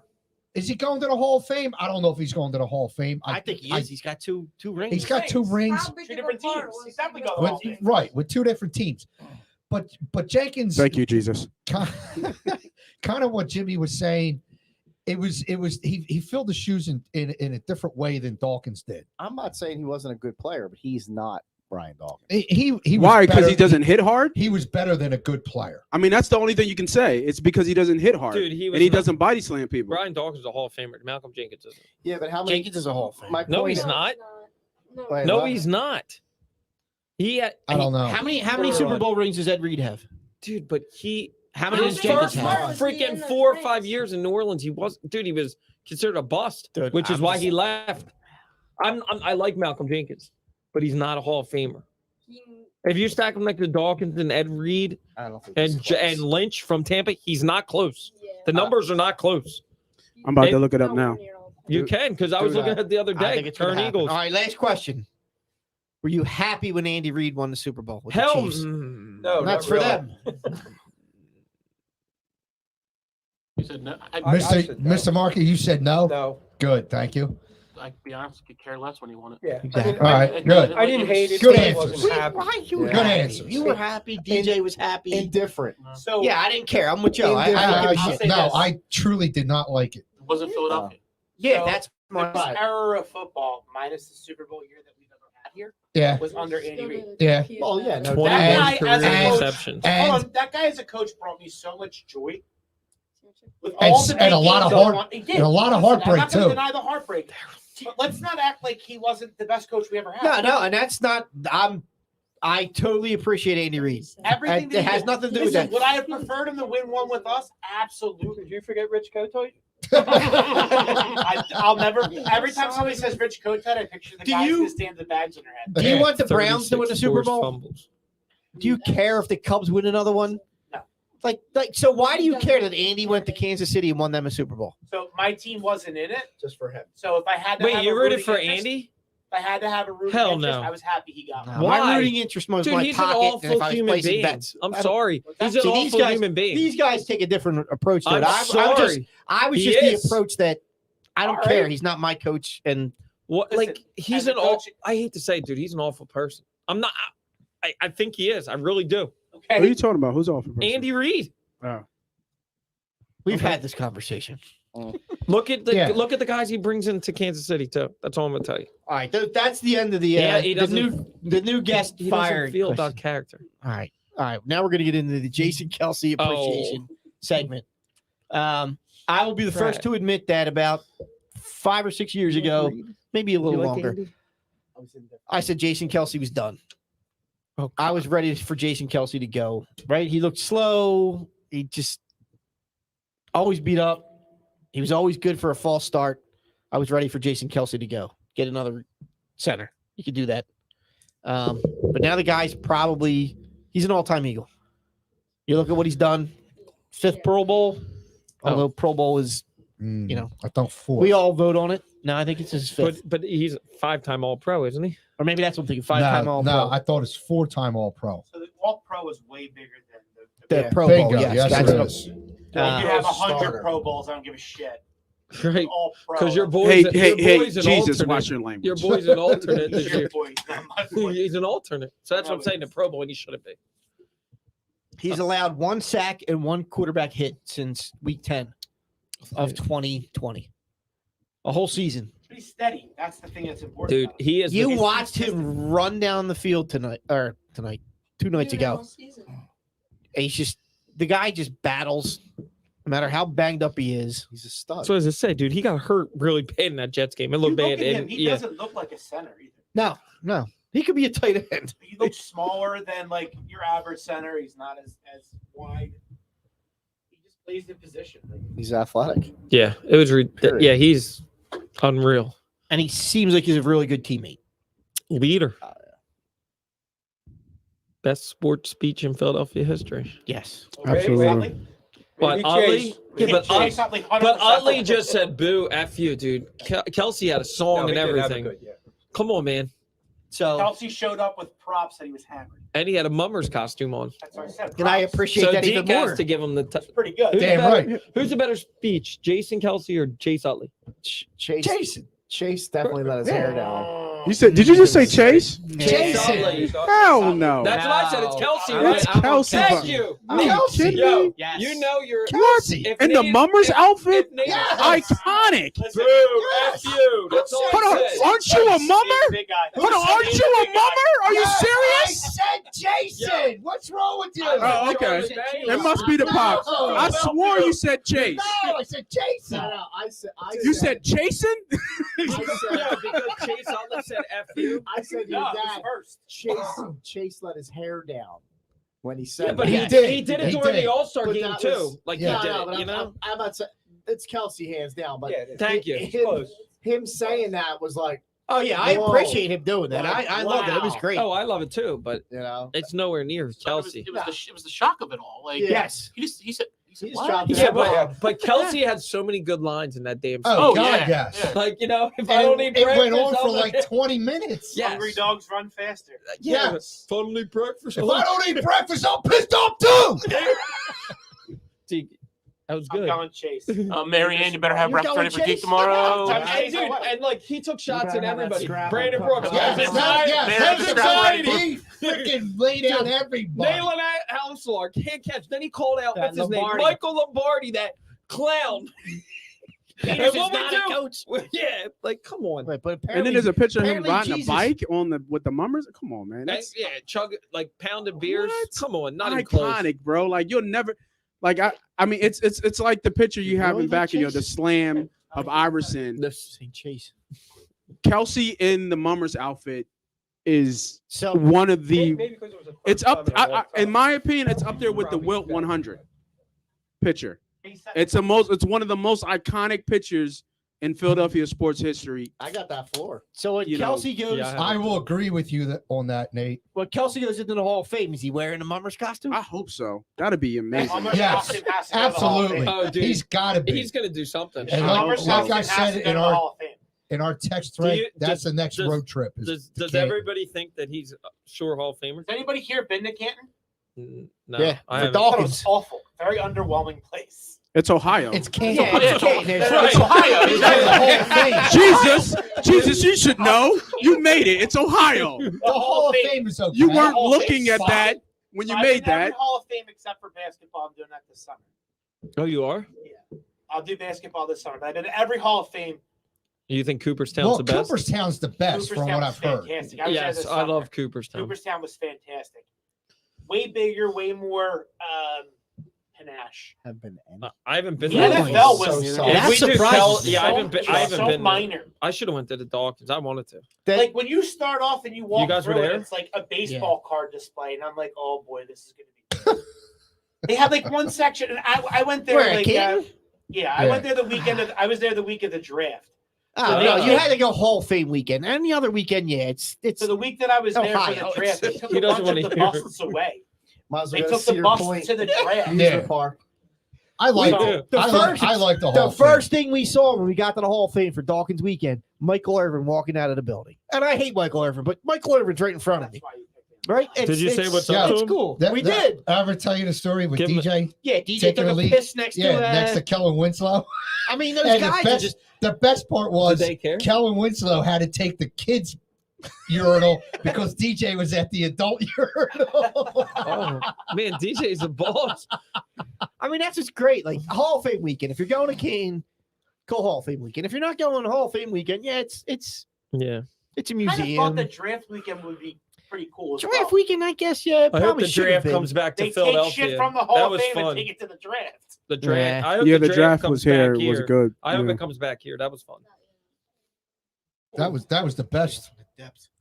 Is he going to the Hall of Fame? I don't know if he's going to the Hall of Fame. I think he is. He's got two rings. He's got 2 rings. How big Two of a different part teams. was He's definitely he? got the with, Hall of Fame. right with 2 different teams. But Jenkins, Thank you, Jesus. kind of what Jimmy was saying. It was he filled the shoes in a different way than Dawkins did. I'm not saying he wasn't a good player, but he's not Brian Dawkins. He was Why? Because better- he doesn't hit hard. He was better than a good player. I mean, that's the only thing you can say. It's because he doesn't hit hard, Dude, he was and he not- doesn't body slam people. Brian Dawkins is a Hall of Famer. Malcolm Jenkins isn't. Yeah, but how many? Jenkins is a Hall of Fame. My No, point he's is- not. No, Wait, No, what? he's not. He, had, I don't know. How many Hold Super on. Bowl rings does Ed Reed have? dude, but he. How many His does Jenkins first have? freaking 4 or 5 years in New Orleans, he was considered a bust, Dude, which is I'm why just- he left. I like Malcolm Jenkins, but he's not a Hall of Famer. If you stack him like the Dawkins and Ed Reed I don't think. and he's close. and Lynch from Tampa, he's not close. Yeah. The numbers are not close. I'm about to It- look it up now. You can because I was Dude, looking at it the other I day. think it's gonna Turn happen. Eagles. All right, last question. Were you happy when Andy Reid won the Super Bowl? With the Hell, Chiefs? No, That's not for really. them. He said no. I Mr. said no. Mr. Markey, you said no. No. Good, thank you. I be honest, could care less when he won it. Yeah. Exactly. All right, good. I didn't hate it. Good but I answers. wasn't happy. You were Yeah. Good happy. answers. You were happy. DJ was happy. Indifferent. So yeah, I didn't care. I'm with Joe. I Indifferent. don't give a I'll shit. say No, this. I truly did not like it. It wasn't Philadelphia. Yeah, So, that's the best my. era of football, minus the Super Bowl year that we've ever had here, Yeah, was under Andy Reid. yeah. Oh yeah, no 20 That And- guy as a and- coach, interceptions. and- hold on, that guy as a coach brought me so much joy. With And all s- the and a big lot games of going heart- on. He did. and a lot of Listen, heartbreak, I'm not gonna too. deny the heartbreak, but let's not act like he wasn't the best coach we ever had. No, and that's not. I totally appreciate Andy Reid. Everything It that he has did. nothing to do with Listen, that. would I have preferred him to win one with us? Absolutely. Did you forget Rich Kotite? I'll never. Every time somebody says Rich Kotite, I picture the Do guys you- who stand the bags on their head. Do you want the Browns to win the 36 Super forced Bowl? fumbles. Do you care if the Cubs win another one? No. Like, so why do you care that Andy went to Kansas City and won them a Super Bowl? So my team wasn't in it. just for him. So if I had to, Wait, have you a rooted rooting for interest- Andy? If I had to have a rooting Hell interest, no. I was happy he got one. Why? My rooting interest was Dude, my he's an pocket and awful if I was human placing being. bets. I'm I don't- sorry. He's See, an these awful guys- human being. These guys take a different approach to I'm it. sorry. I was He just is. the approach that I don't All care. right. He's not my coach, and What? Listen, Like he's as a an awful. coach- I hate to say, it, dude, he's an awful person. I'm not. I think he is. I really do. What are Okay. you talking about? Who's off? Andy Reid. we've had this conversation. Look at the Yeah. look at the guys he brings into Kansas City too. That's all I'm gonna tell you. All right, that's the end of the Yeah, he the new doesn't- guest He fired. doesn't feel question. about character. All right. Now we're gonna get into the Jason Kelsey appreciation segment. I will be the first Right. to admit that about 5 or 6 years ago, maybe a little longer, I said Jason Kelsey was done. Oh, I was ready for Jason Kelsey to go. Right? He looked slow. He just always beat up. He was always good for a false start. I was ready for Jason Kelsey to go. Get another center. You could do that. But now the guy's he's an all-time Eagle. You look at what he's done. 5th Pro Bowl. Although Pro Bowl is, You know, I thought 4. we all vote on it. No, I think it's his 5th. But he's a 5-time All-Pro, isn't he? Or maybe that's what I'm thinking. 5-time All-Pro. No, I thought it's 4-time All-Pro. So the All Pro is way bigger than the Yeah. Pro Bowl, Bingo. yes. Yes, that's it what- is. You have 100 starter. Pro Bowls. I don't give a shit. Right. All Pro. Because your boy's Hey, your boy's an Jesus, alternate. watch your language. Your boy's an alternate this Your year. boy, not my boy. He's an alternate. So that's what I'm saying. The Pro Bowl, and he shouldn't be. He's allowed 1 sack and 1 quarterback hit since week 10 of 2020. A whole season. But he's steady. That's the thing that's important. Dude, about him. he is. You It's watched consistent. him run down the field tonight, 2 nights ago. And he's just, the guy just battles, no matter how banged up he is. He's a stud. So as I say, dude, he got hurt really bad in that Jets game. It You looked look bad. at him, And, he yeah. doesn't look like a center either. No. He could be a tight end. He looks smaller than like your average center. He's not as wide. He just plays the position. He's athletic. Yeah, it was. Period. Yeah, he's unreal. And he seems like he's a really good teammate. Leader. Best sports speech in Philadelphia history. Yes. Absolutely. But Maybe Utley, Chase. yeah, but Chase Utley, Utley, 100%. but Utley just said boo, F you, dude. Kelsey had a song and everything. Come on, man. So, Kelsey showed up with props that he was hammered. And he had a mummer's costume on. That's what I said. and I props. appreciate So that even Deke more. has to give him the. It's pretty good. Who's Damn a better- right. Who's a better speech, Jason Kelsey or Chase Utley? Chase definitely let his hair down. You said? Did you just say Chase? Utley. Hell no. That's what I said. It's Kelsey. It's Right? Kelsey. Thank you. Are you kidding Yo, me? Yes. you know you're Kelsey if in the Nate- Mummers if- outfit. if Nate- Iconic. Listen, Boo, F you. That's all Hold on, I said. aren't you a mummer? big guy. Hold on, aren't you a mummer? Are you serious? said Jason. What's wrong with you? Oh, okay. It must be the pops. I swore you said Chase. No, I said Jason. No, I said. You said Jason? Yeah, because Chase Utley said F you. I said No, your it was dad. first. Chase let his hair down when he said. Yeah, but that. he did. He did it He during did. the All-Star But game that too. was- Like Yeah. he did. but You know. I'm about to. It's Kelsey hands down, but Thank you. him saying that was like, Oh, yeah. I Whoa. appreciate him doing that. I loved it. It was Wow. great. Oh, I love it too, but you know. it's nowhere near It was, Kelsey. it was the shock of it all. Like Yeah. Yes. he said He just what? dropped Yeah, that. but Kelsey had so many good lines in that damn Oh, song. God, yeah, yes. yeah. Like, you know, if And I don't eat it breakfast, went on for I'll- like 20 minutes. Yes. Hungry dogs run faster. Yeah. Yes. Finally breakfast. If I don't eat breakfast, I'm pissed off too. See, That was I'm good. going Chase. Marianne, you better have You're reps going ready for Chase? geek tomorrow. I'm Hey, Chase dude, away. and like he took shots better at have that everybody. scrap Brandon on Brooks, top. Yeah, Kevin it's Bryant, not- yes, Bears his is not ready. anxiety. He freaking laid out everybody. nailing Houselar, can't catch. Then he called out That what's his name, Lombardi. Michael Lombardi, that clown. And Peters is what we not do? a coach. Yeah, like come on. Right, but And then apparently, there's a picture of him apparently riding Jesus- a bike on the with the mummers. Come on, man. That's Yeah, chug like pounded beers. What? Come on, not even close. iconic, bro. Like you'll never like I mean it's like the picture you have really in back like of you, the Chase? slam of Iverson. St. Chase. Kelsey in the mummers outfit is So one of the Maybe because it was the it's first up time in a long in time. my opinion, it's up there with the Probably Wilt better. 100 picture. It's it's one of the most iconic pictures in Philadelphia sports history. I got that floor. so when You know, Kelsey goes, yeah, I will agree with you on that, Nate. when Kelsey goes into the Hall of Fame, is he wearing a Mummer's costume? I hope so. That'd be amazing. Almost Yes, Austin has to go to the Hall of absolutely. Fame. Oh, dude, He's got to be. he's gonna do something. And Almost like I Austin has said to go in to the our Hall of Fame. in our text thread, you- that's the next does- road trip. is Does to Canton. everybody think that he's a sure Hall of Famer? Has anybody here been to Canton? No, Yeah, I for haven't. I thought it Dawkins. was awful. Very underwhelming place. It's Ohio. It's Canton. Yeah, it's Canton. It's Right. Ohio. It's the Hall of Fame. Jesus, you should know. You made it. It's Ohio. The Hall of Fame is okay. You weren't Hall of looking Fame's at fine. that when you I've made been to every that. Hall of Fame except for basketball. I'm doing that this summer. Oh, you are? I'll do basketball this summer. But I've been to every Hall of Fame. You think Cooperstown's Well, the best? Cooperstown's the best from Cooperstown what was I've heard. fantastic. I was there Yes, this I summer. love Cooperstown. Cooperstown was fantastic. Way bigger, way more panache. Have been I haven't been The there. NFL so was solid. That If we do surprises Kel- me. yeah, I haven't been. I haven't so been. there. minor. I should have went to the Dawkins. I wanted to. That- Like when you start off and you walk guys were through it, there? it's like a baseball card display, and I'm like, oh boy, this is gonna be. They had like one section, and I went there Where, at like Canton? I went there the weekend. I was there the week of the draft. Oh, So no, they- you had to go Hall of Fame weekend. Any other weekend, yeah, it's So the week that I was there for Ohio. the draft, they took He a doesn't bunch of wanna the hear it. buses away. Might as They well go took to the Cedar bus Point. to the draft. Yeah. Park. I like So, it. the I first- like the Hall the of Fame. first thing we saw when we got to the Hall of Fame for Dawkins weekend. Michael Irvin walking out of the building, and I hate Michael Irvin, but Michael Irvin's right in front of me, That's why you picked him. right? Did you say it's- what's up It's to him? cool. That- we that- did. I ever tell you the story with Give him a- DJ? Yeah, DJ Taking took a a leak. piss next Yeah, to next to Kellen Winslow. I mean, those And the guys are best, just. the best part was Did they care? Kellen Winslow had to take the kids' urinal because DJ was at the adult urinal. Oh man, DJ's a boss. I mean, that's just great. Like Hall of Fame weekend. If you're going to Kane, go Hall of Fame weekend. If you're not going to Hall of Fame weekend, yeah, it's Yeah. a I kind of museum. thought the draft weekend would be pretty cool. As Draft well. weekend, I guess. Yeah, I hope probably the should have draft been. comes back to They take Philadelphia. shit from the That Hall of was Fame fun. and take it to the draft. The draft. I hope Yeah, the the draft comes was here. back Was good. I hope Yeah. it comes back here. That was fun. that was the best.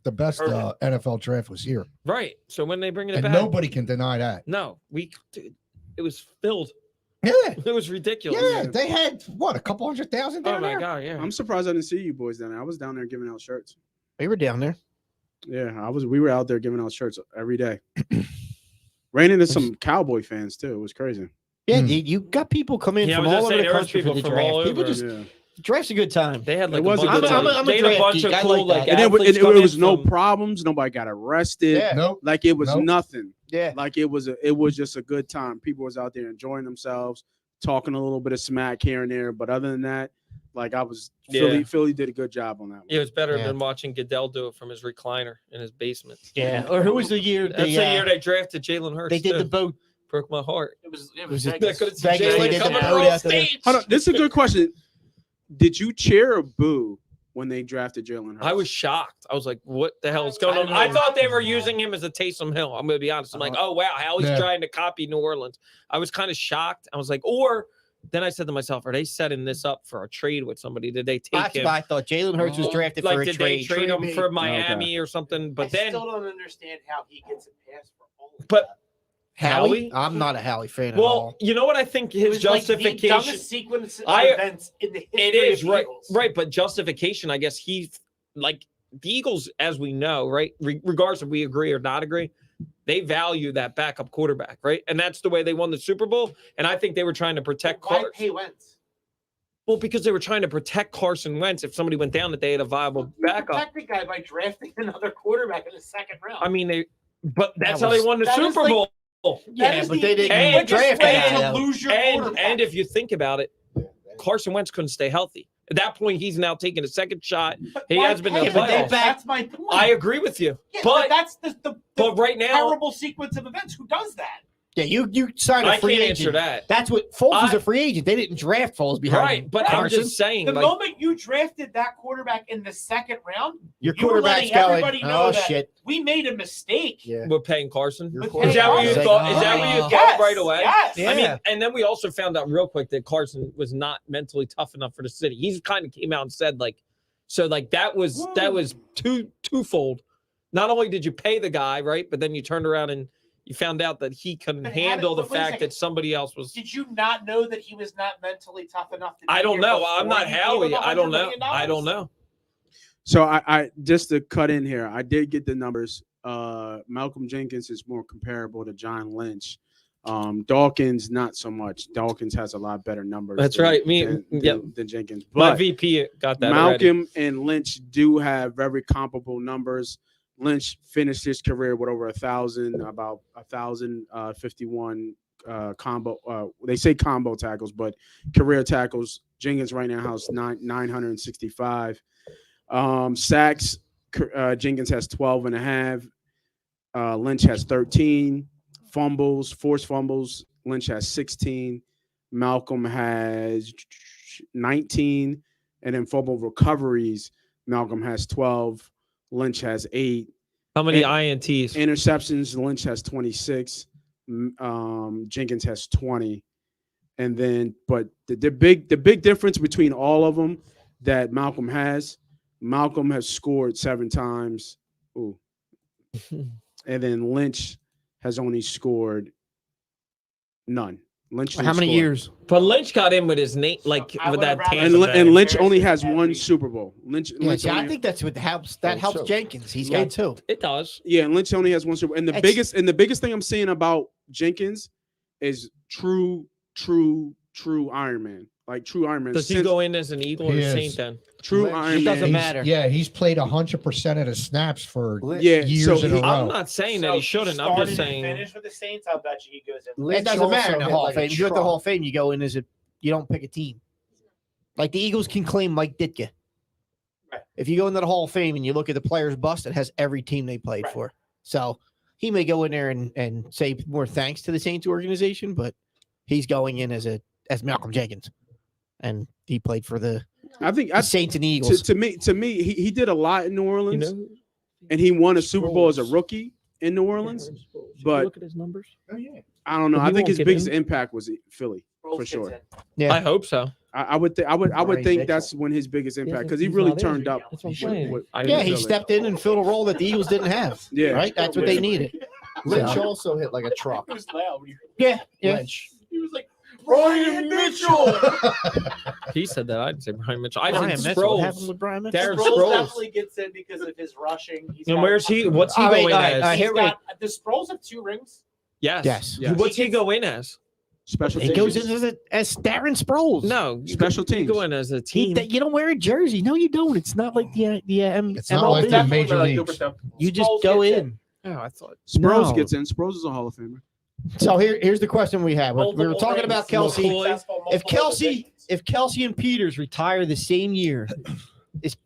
The best NFL draft was here, Right. So when they bring it and back, nobody can deny that. no, dude, it was filled. Yeah, It was ridiculous. yeah. They had what, a couple 100,000 down Oh my there. god, yeah. I'm surprised I didn't see you boys down there. I was down there giving out shirts. We were down there. Yeah, we were out there giving out shirts every day. Ran into some Cowboy fans too. It was crazy. Yeah, Hmm. dude, you got people come in Yeah, I from was all gonna over say, the there was country for people the from draft. all People over. just Yeah. draft's a good time. They had like It was a bunch good of, time. I'm a they had a draft bunch geek. of I cool like like that. And athletes it come in was no from- problems. Nobody got arrested. Yeah. Nope. Like it was Nope. nothing. Yeah. Like it was just a good time. People was out there enjoying themselves, talking a little bit of smack here and there. But other than that, like I was Yeah. Philly did a good job on that one. It was better Yeah. than watching Goodell do it from his recliner in his basement. Yeah. Or who was the year That's the year they drafted Jalen Hurts. they did the too. boat? Broke my heart. It was Was it- Vegas. That could Vegas, they Jalen did the coming boat on after the- stage. Hold on, this is a good question. Did you cheer or boo when they drafted Jalen Hurts? I was shocked. I was like, "What the hell is I going on?" don't I know. thought they were using him as a Taysom Hill. I'm going to be honest. I'm like, "Oh wow, how he's Yeah. trying to copy New Orleans." I was kind of shocked. I was like, or then I said to myself, "Are they setting this up for a trade with somebody? Did they take That's him? what I thought. Jalen Hurts was drafted like, for a did trade. they trade him me. for Miami or something?" But I then, still don't understand how he gets a pass for all of But- that. Howie? Howie? I'm not a Howie fan at well, all. you know what I think It his was like the justification. dumbest sequence of I- events in the history It is of right, Eagles. right. But justification, I guess he's like the Eagles, as we know, right? Regardless if we agree or not agree, they value that backup quarterback, right? And that's the way they won the Super Bowl. And I think they were trying to protect Why Carson. pay Wentz? Well, because they were trying to protect Carson Wentz if somebody went down that they had a viable backup. Protect the guy by drafting another quarterback in the second round. I mean, but that's That how they was- won the that is Super like- Bowl. Yeah, is but the they didn't and- draft way that to guy, though. lose your And quarterback. if you think about it, Carson Wentz couldn't stay healthy. At that point, he's now taking a second shot. But He why has been in pay the him? playoffs. That's my point. I agree with you, Yeah, but that's the but right now, terrible sequence of events. Who does that? Yeah, you signed I a free can't agent. answer that. That's what Foles was I- a free agent. They didn't draft Foles behind Right, but I'm Carson. just saying, The like, moment you drafted that quarterback in the second round, Your you were quarterback's letting going, everybody know oh that shit. we made a mistake. Yeah. we're paying Carson. Your Is Is quarterback that what you He's like, thought? Is that what you oh. thought right away? Yes. Yeah. I mean, and then we also found out real quick that Carson was not mentally tough enough for the city. He kind of came out and said, like, so like that was twofold. Not only did you pay the guy, right, but then you turned around and you found out that he couldn't But handle the wait a fact second. that somebody else was. Did you not know that he was not mentally tough enough to? I be don't here know. before I'm not you gave Howie. him I don't $100 know. million? I don't know. So I just to cut in here, I did get the numbers. Malcolm Jenkins is more comparable to John Lynch. Dawkins, not so much. Dawkins has a lot better numbers. That's than- right. than Jenkins. My But VP got that already. Malcolm and Lynch do have very comparable numbers. Lynch finished his career with over 1,000, about 1,051 combo. They say combo tackles, but career tackles. Jenkins right now has 965 sacks. Jenkins has 12 and a half. Lynch has 13 forced fumbles. Lynch has 16. Malcolm has 19, and then fumble recoveries. Malcolm has 12. Lynch has 8. How many and- INTs? Interceptions. Lynch has 26. Jenkins has 20. And then, but the big difference between all of them that Malcolm has scored 7 times. Ooh. And then Lynch has only scored none. Lynch How didn't many score. years? But Lynch got in with his name, like I with would that have rather- tandem. And Lynch only Harrison has had one 3. Super Bowl. Lynch Yeah, I only- think that's what helps. That helps so. Jenkins. He's got 2. It does. Yeah, and Lynch only has one Super Bowl. And the biggest thing I'm seeing about Jenkins is true Iron Man. Like true Iron Man. Does he go in as an Eagle or He a is. Saint then? True Lynch- Iron It Man. doesn't He's- matter. Yeah, he's played 100% of the snaps for Lynch- Yeah, years so in a he- row. I'm not saying that he shouldn't. I'm just saying. Finish with the Saints. I'll bet you he goes in. Lynch It doesn't also matter in the hit Hall like of a Fame. You go to the truck. Hall of Fame, you go in as you don't pick a team. Like the Eagles can claim Mike Ditka. Right. If you go into the Hall of Fame and you look at the players bust, it has every team they played Right. for. So he may go in there and say more thanks to the Saints organization, but he's going in as Malcolm Jenkins, and he played for the I think Saints and Eagles. to me, he did a lot in New You Orleans, know, and he won a Super Bowl as a rookie in New Orleans. but- look at his numbers. Oh yeah. I don't know. But I he think won't his get biggest in. impact was Philly. Rolls For gets sure. in. Yeah. I hope so. I would Ray think Mitchell. that's when his biggest impact because he he's really not in. turned up. That's what I'm with- saying. with- I Yeah, with he Philly. stepped in and filled a role that the Eagles didn't have. Yeah. Right? That's what they needed. Lynch also hit like a truck. It was loud when you heard Yeah. Yeah. Lynch. He was like, Ryan Mitchell. He said that. I didn't say Brian Mitchell. I Brian said Mitchell. What happened Sproles. with Brian Mitchell? Darren Sproles Sproles. definitely gets in because of his rushing. And where's he? What's he All right, going all right, as? all right, He's here got, does Sproles have 2 rings? Yes. Yes. Yes. What's he go in as? Special He teams. goes in as Darren Sproles. No, Special you teams. go in as a team. You don't wear a jersey. No, you don't. It's not like the It's not MLB. like the Definitely major like leagues. Cooperstown. You just Sproles go gets in. Oh, I thought. Sproles No. gets in. Sproles is a Hall of Famer. So here's the question we have. We were Multiple talking rings, about Kelsey. successful, If multiple Kelsey, positions. if Kelsey and Peters retire the same year, is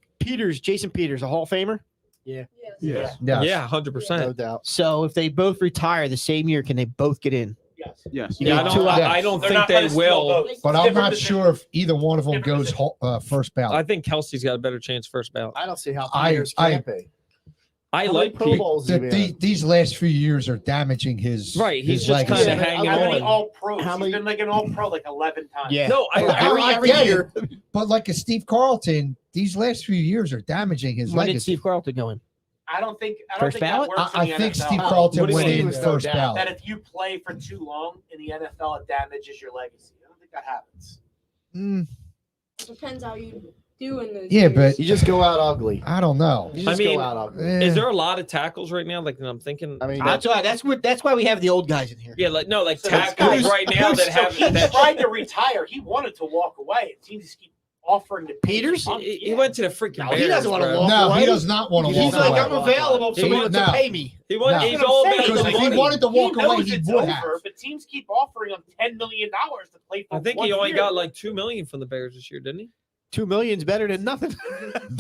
Jason Peters a Hall of Famer? Yes. Yes. Yeah, 100%. No doubt. So if they both retire the same year, can they both get in? Yes. Yes. You Yeah, need two I don't They're think not they gonna steal will. votes. But I'm Different not position. sure if either one of them Different goes first I ballot. think Kelsey's got a better chance first ballot. I don't see how I- Peters can't be. I How like many Pro Pete. Bowls has he been in? These last few years are damaging his Right, he's his just legacy. kinda Yeah, hanging how many on. all pros? How He's many- been like an all pro like 11 times. Yeah. No, I every get year. it. But like a Steve Carlton, these last few years are damaging his When did legacy. Steve Carlton go in? I don't think First ballot? that works in I the think NFL. Steve Carlton What do you went mean? in There's no first doubt. ballot. That if you play for too long in the NFL, it damages your legacy. I don't think that happens. Mm, Depends how you do in those. Yeah, years. but- You just go out ugly. I don't know. You just I mean, go out ugly. Eh, Is there a lot of tackles right now? Like I'm thinking. I mean, That's why we have the old guys in here. Yeah, like no, like So tackles guys- right now that So have he that. tried to retire. He wanted to walk away. It seems to keep offering to pay Peters? for- He went to the freaking. No, he doesn't Bears, wanna bro. walk No, away. he does not want to He's walk like, away. I'm available if someone He- wants no. to pay me. He wants. No. He's That's all what I'm about saying. the Because if he money. wanted to walk he away, knows he it's would over, have. but teams keep offering him $10 million to play for. I think 1 he only year. got like $2 million from the Bears this year, didn't he? $2 million's better than nothing.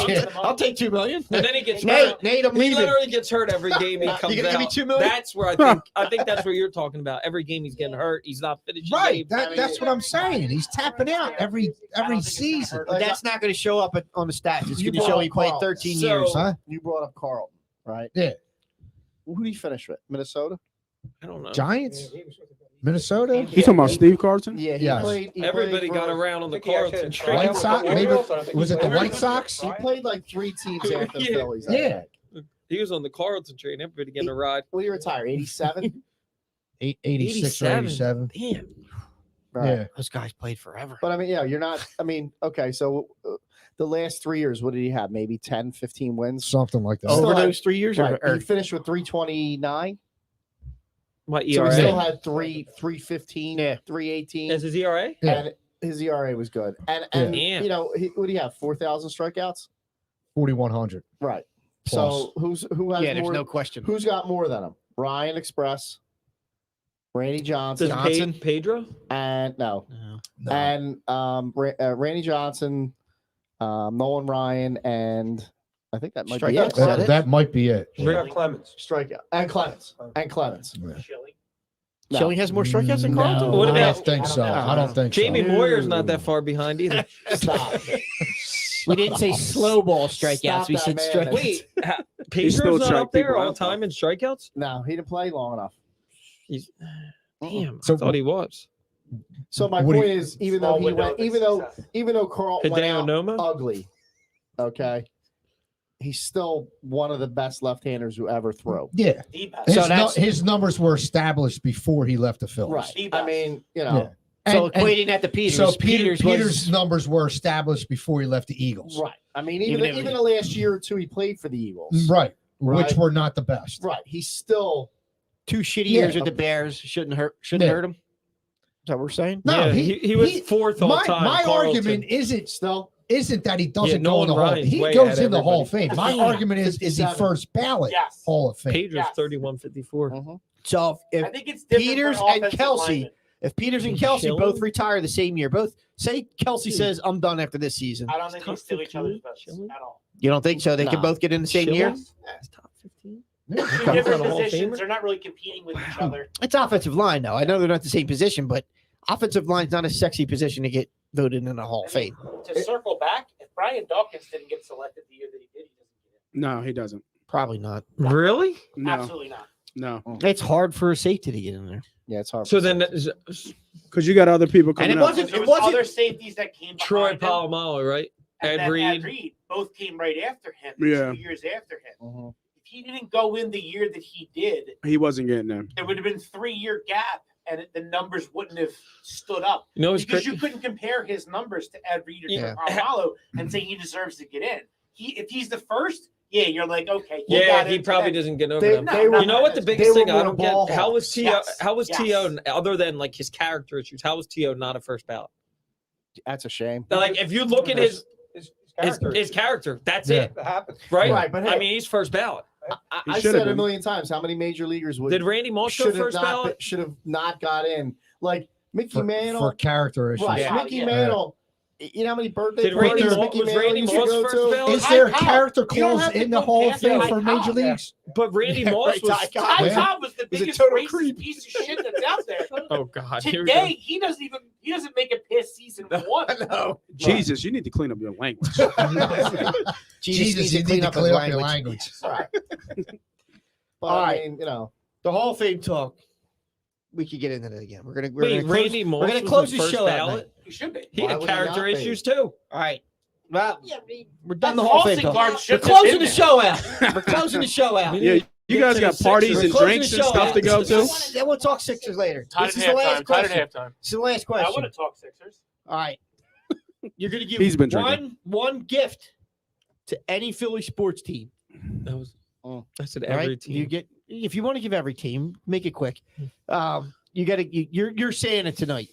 Yeah. I'll take $2 million. And then he gets Nate, hurt. Nate, I'm He leaving. literally gets hurt every game he comes You gonna give me out. $2 million? That's where I think that's what you're talking about. Every game he's getting hurt. He's not finishing. Right. games. That's what I'm saying. He's tapping out every season. But that's not going to show up on the stats. It's You going to show he played brought 13 So- years. Huh? You brought up Carlton, right? Yeah. Who did he finish with? Minnesota? I don't know. Giants, Minnesota. You talking about Steve Carson? Yeah, Yes. Everybody got around on the Carlton train. White Sox, maybe was it the White Sox? He played like 3 teams after the Yeah. Phillies. I Yeah. think. He was on the Carlton train. Everybody getting a ride. When he retired, 87. 86 or 87. Damn. Right. Yeah. Those guys played forever. But I mean, yeah, you're not. I mean, okay, so the last 3 years, what did he have? Maybe 10, 15 wins. Something like that. Oh, Over Still those 3 years? Right. Or He finished with 329. What So ERA? he still had 315, Yeah. 318. Is his ERA? Yeah. And his ERA was good. And Yeah. you know, what do you have? 4,000 strikeouts? 4,100. Right. Plus. So who has yeah, there's more? no question. Who's got more than him? Ryan Express, Randy Johnson, Does Johnson? Pedro? and no, No. and Randy Johnson, Nolan Ryan, and I think that might be Strikeouts? it. Is that it? That might be it. Rick Clemens. Strikeout and Clemens. Yeah. Chili. No. Schilling has more strikeouts than No, Carlton? What I about- don't think so. I don't know. I don't think so. Jamie Moyer's not that far behind either. Stop. We didn't say slow ball strikeouts. Stop We that said man. strikeouts. Wait, He's still Pedro's not trying up to there keep all up. time in strikeouts? No, he didn't play long enough. He's damn. So- I thought he was. So my What do point you- is, even Small though he window went, of success. even though Carl went Hideo out Noma? ugly, okay, he's still one of the best left-handers who ever threw. Yeah. The best. His, So that's- his numbers were established before he left the Phillies. Right. The I best. mean, you know, Yeah. So And- equating that to Peters. so Peters Peters' was numbers were established before he left the Eagles. right. I mean, Even even if- the last year or two he played for the Eagles. Right. Right. Which were not the best. Right. He's still 2 shitty Yeah. years with the Bears. Shouldn't hurt him. Is that what we're saying? No, Yeah, he was fourth all my, time. My Carlton. argument still. isn't that he doesn't Yeah, go in the Nolan Hall. Ryan's He way goes ahead in of the Hall of everybody. Fame. My argument is he 57. first ballot Yes. Hall of Fame? Pedro's Yes. 31-54. Mhm. So I if think it's different for Peters and offensive Kelsey, linemen. if Peters and And Kelsey Schilling? both retire the same year, both say Kelsey says I'm done after this season. I don't think they Top steal each 15, other's votes Schilling? at all. You don't think so? They can Nah. both get in the same year. Schilling? He's top 15. Two For different the Hall of positions. Famer? They're not really competing with each other. It's offensive line, though. I know they're not the same position, but offensive line's not a sexy position to get voted in the Hall of I mean, Fame. to circle back, if Brian Dawkins didn't get selected the year that he did, he doesn't get No, he doesn't. Probably not. Really? it. No, Absolutely not. no, It's hard for a safety to get in there. Yeah, it's hard. So for then safeties. because you got other people And coming it up. wasn't- There it was wasn't- other safeties that came Troy behind him, Polamalu, right? and Ed then Reed. Reed both came right after him. Yeah. 2 years after him. Mhm. If he didn't go in the year that he did, He wasn't getting them. there would have been 3-year gap, and the numbers wouldn't have stood up You know, it's because cra- you couldn't compare his numbers to Ed Reed or Yeah. Polamalu and say he deserves to get in. If he's the first, yeah, you're like, okay, you yeah, got he into probably that. doesn't get over They- them. they were- You know what the they biggest were thing I more don't get? ball How was hawks. T.O. Yes. How was Yes. T.O. other than like his character issues? How was T.O. not a first ballot? That's a shame. Like if you look at his His character, that's Yeah. it, That happens. right? Right, but I hey- mean, he's first ballot. He I should said have a been. million times how many major leaguers would Did Randy Moss go should have first ballot? not got in. Like Mickey For Mantle, character issues. right? Yeah. Mickey Yeah. Mantle. You know how many birthday Did Randy parties Moss Mickey was Mantle Randy used to Moss go first to? ballot? Is there a Ty Cobb. character You don't clause have to in the go Hall of past Fame Ty for Cobb. major leagues? But Randy Yeah, Moss right, was. Ty Cobb. Ty Yeah. Cobb was the He's a biggest total racist creep. piece of shit that's out there. Oh God! Here we Today, he doesn't make it past season 1. No. Jesus, you need to clean up your language. Jesus, you need to clean up your language. Right. But All I right. mean, you know, The Hall of Fame talk. We could get into that again. We're gonna Wait, close, Randy Moss we're gonna was close the the first show out. ballot? man. He should be. He Why had would he character not be? issues too. All right. Well, we're done That the Hall of Fame crossing talk. guard We're shouldn't have closing been the there. show out. We're closing the show out. Yeah, you guys got parties and Closing drinks the and show stuff out. to go to. Then we'll talk Sixers later. Tied This at is the last halftime. Tied at question. halftime. This is the last I question. want to talk Sixers. All right. You're gonna give He's been drinking. one gift to any Philly sports team. That was. I said All every right? team. You get if you want to give every team, make it quick. You got to you're saying it tonight.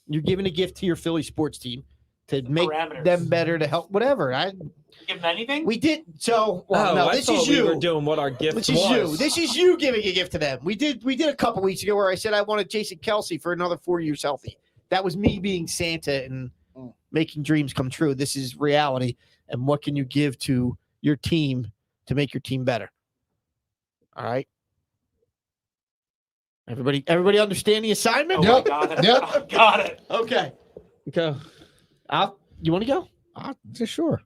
You're giving a gift to your Philly sports team. to make Parameters. them better, to help whatever. Give them anything? We did so. Well, Oh, no, I this thought is we you. were doing what our gift This was. is you. This is you giving a gift to them. We did a couple weeks ago where I said I wanted Jason Kelsey for another 4 years healthy. That was me being Santa and making dreams come true. This is reality. And what can you give to your team to make your team better? All right. Everybody understand the assignment? Oh, Yep. got it. Yep. Got it. Okay. Go. You want to go? Sure.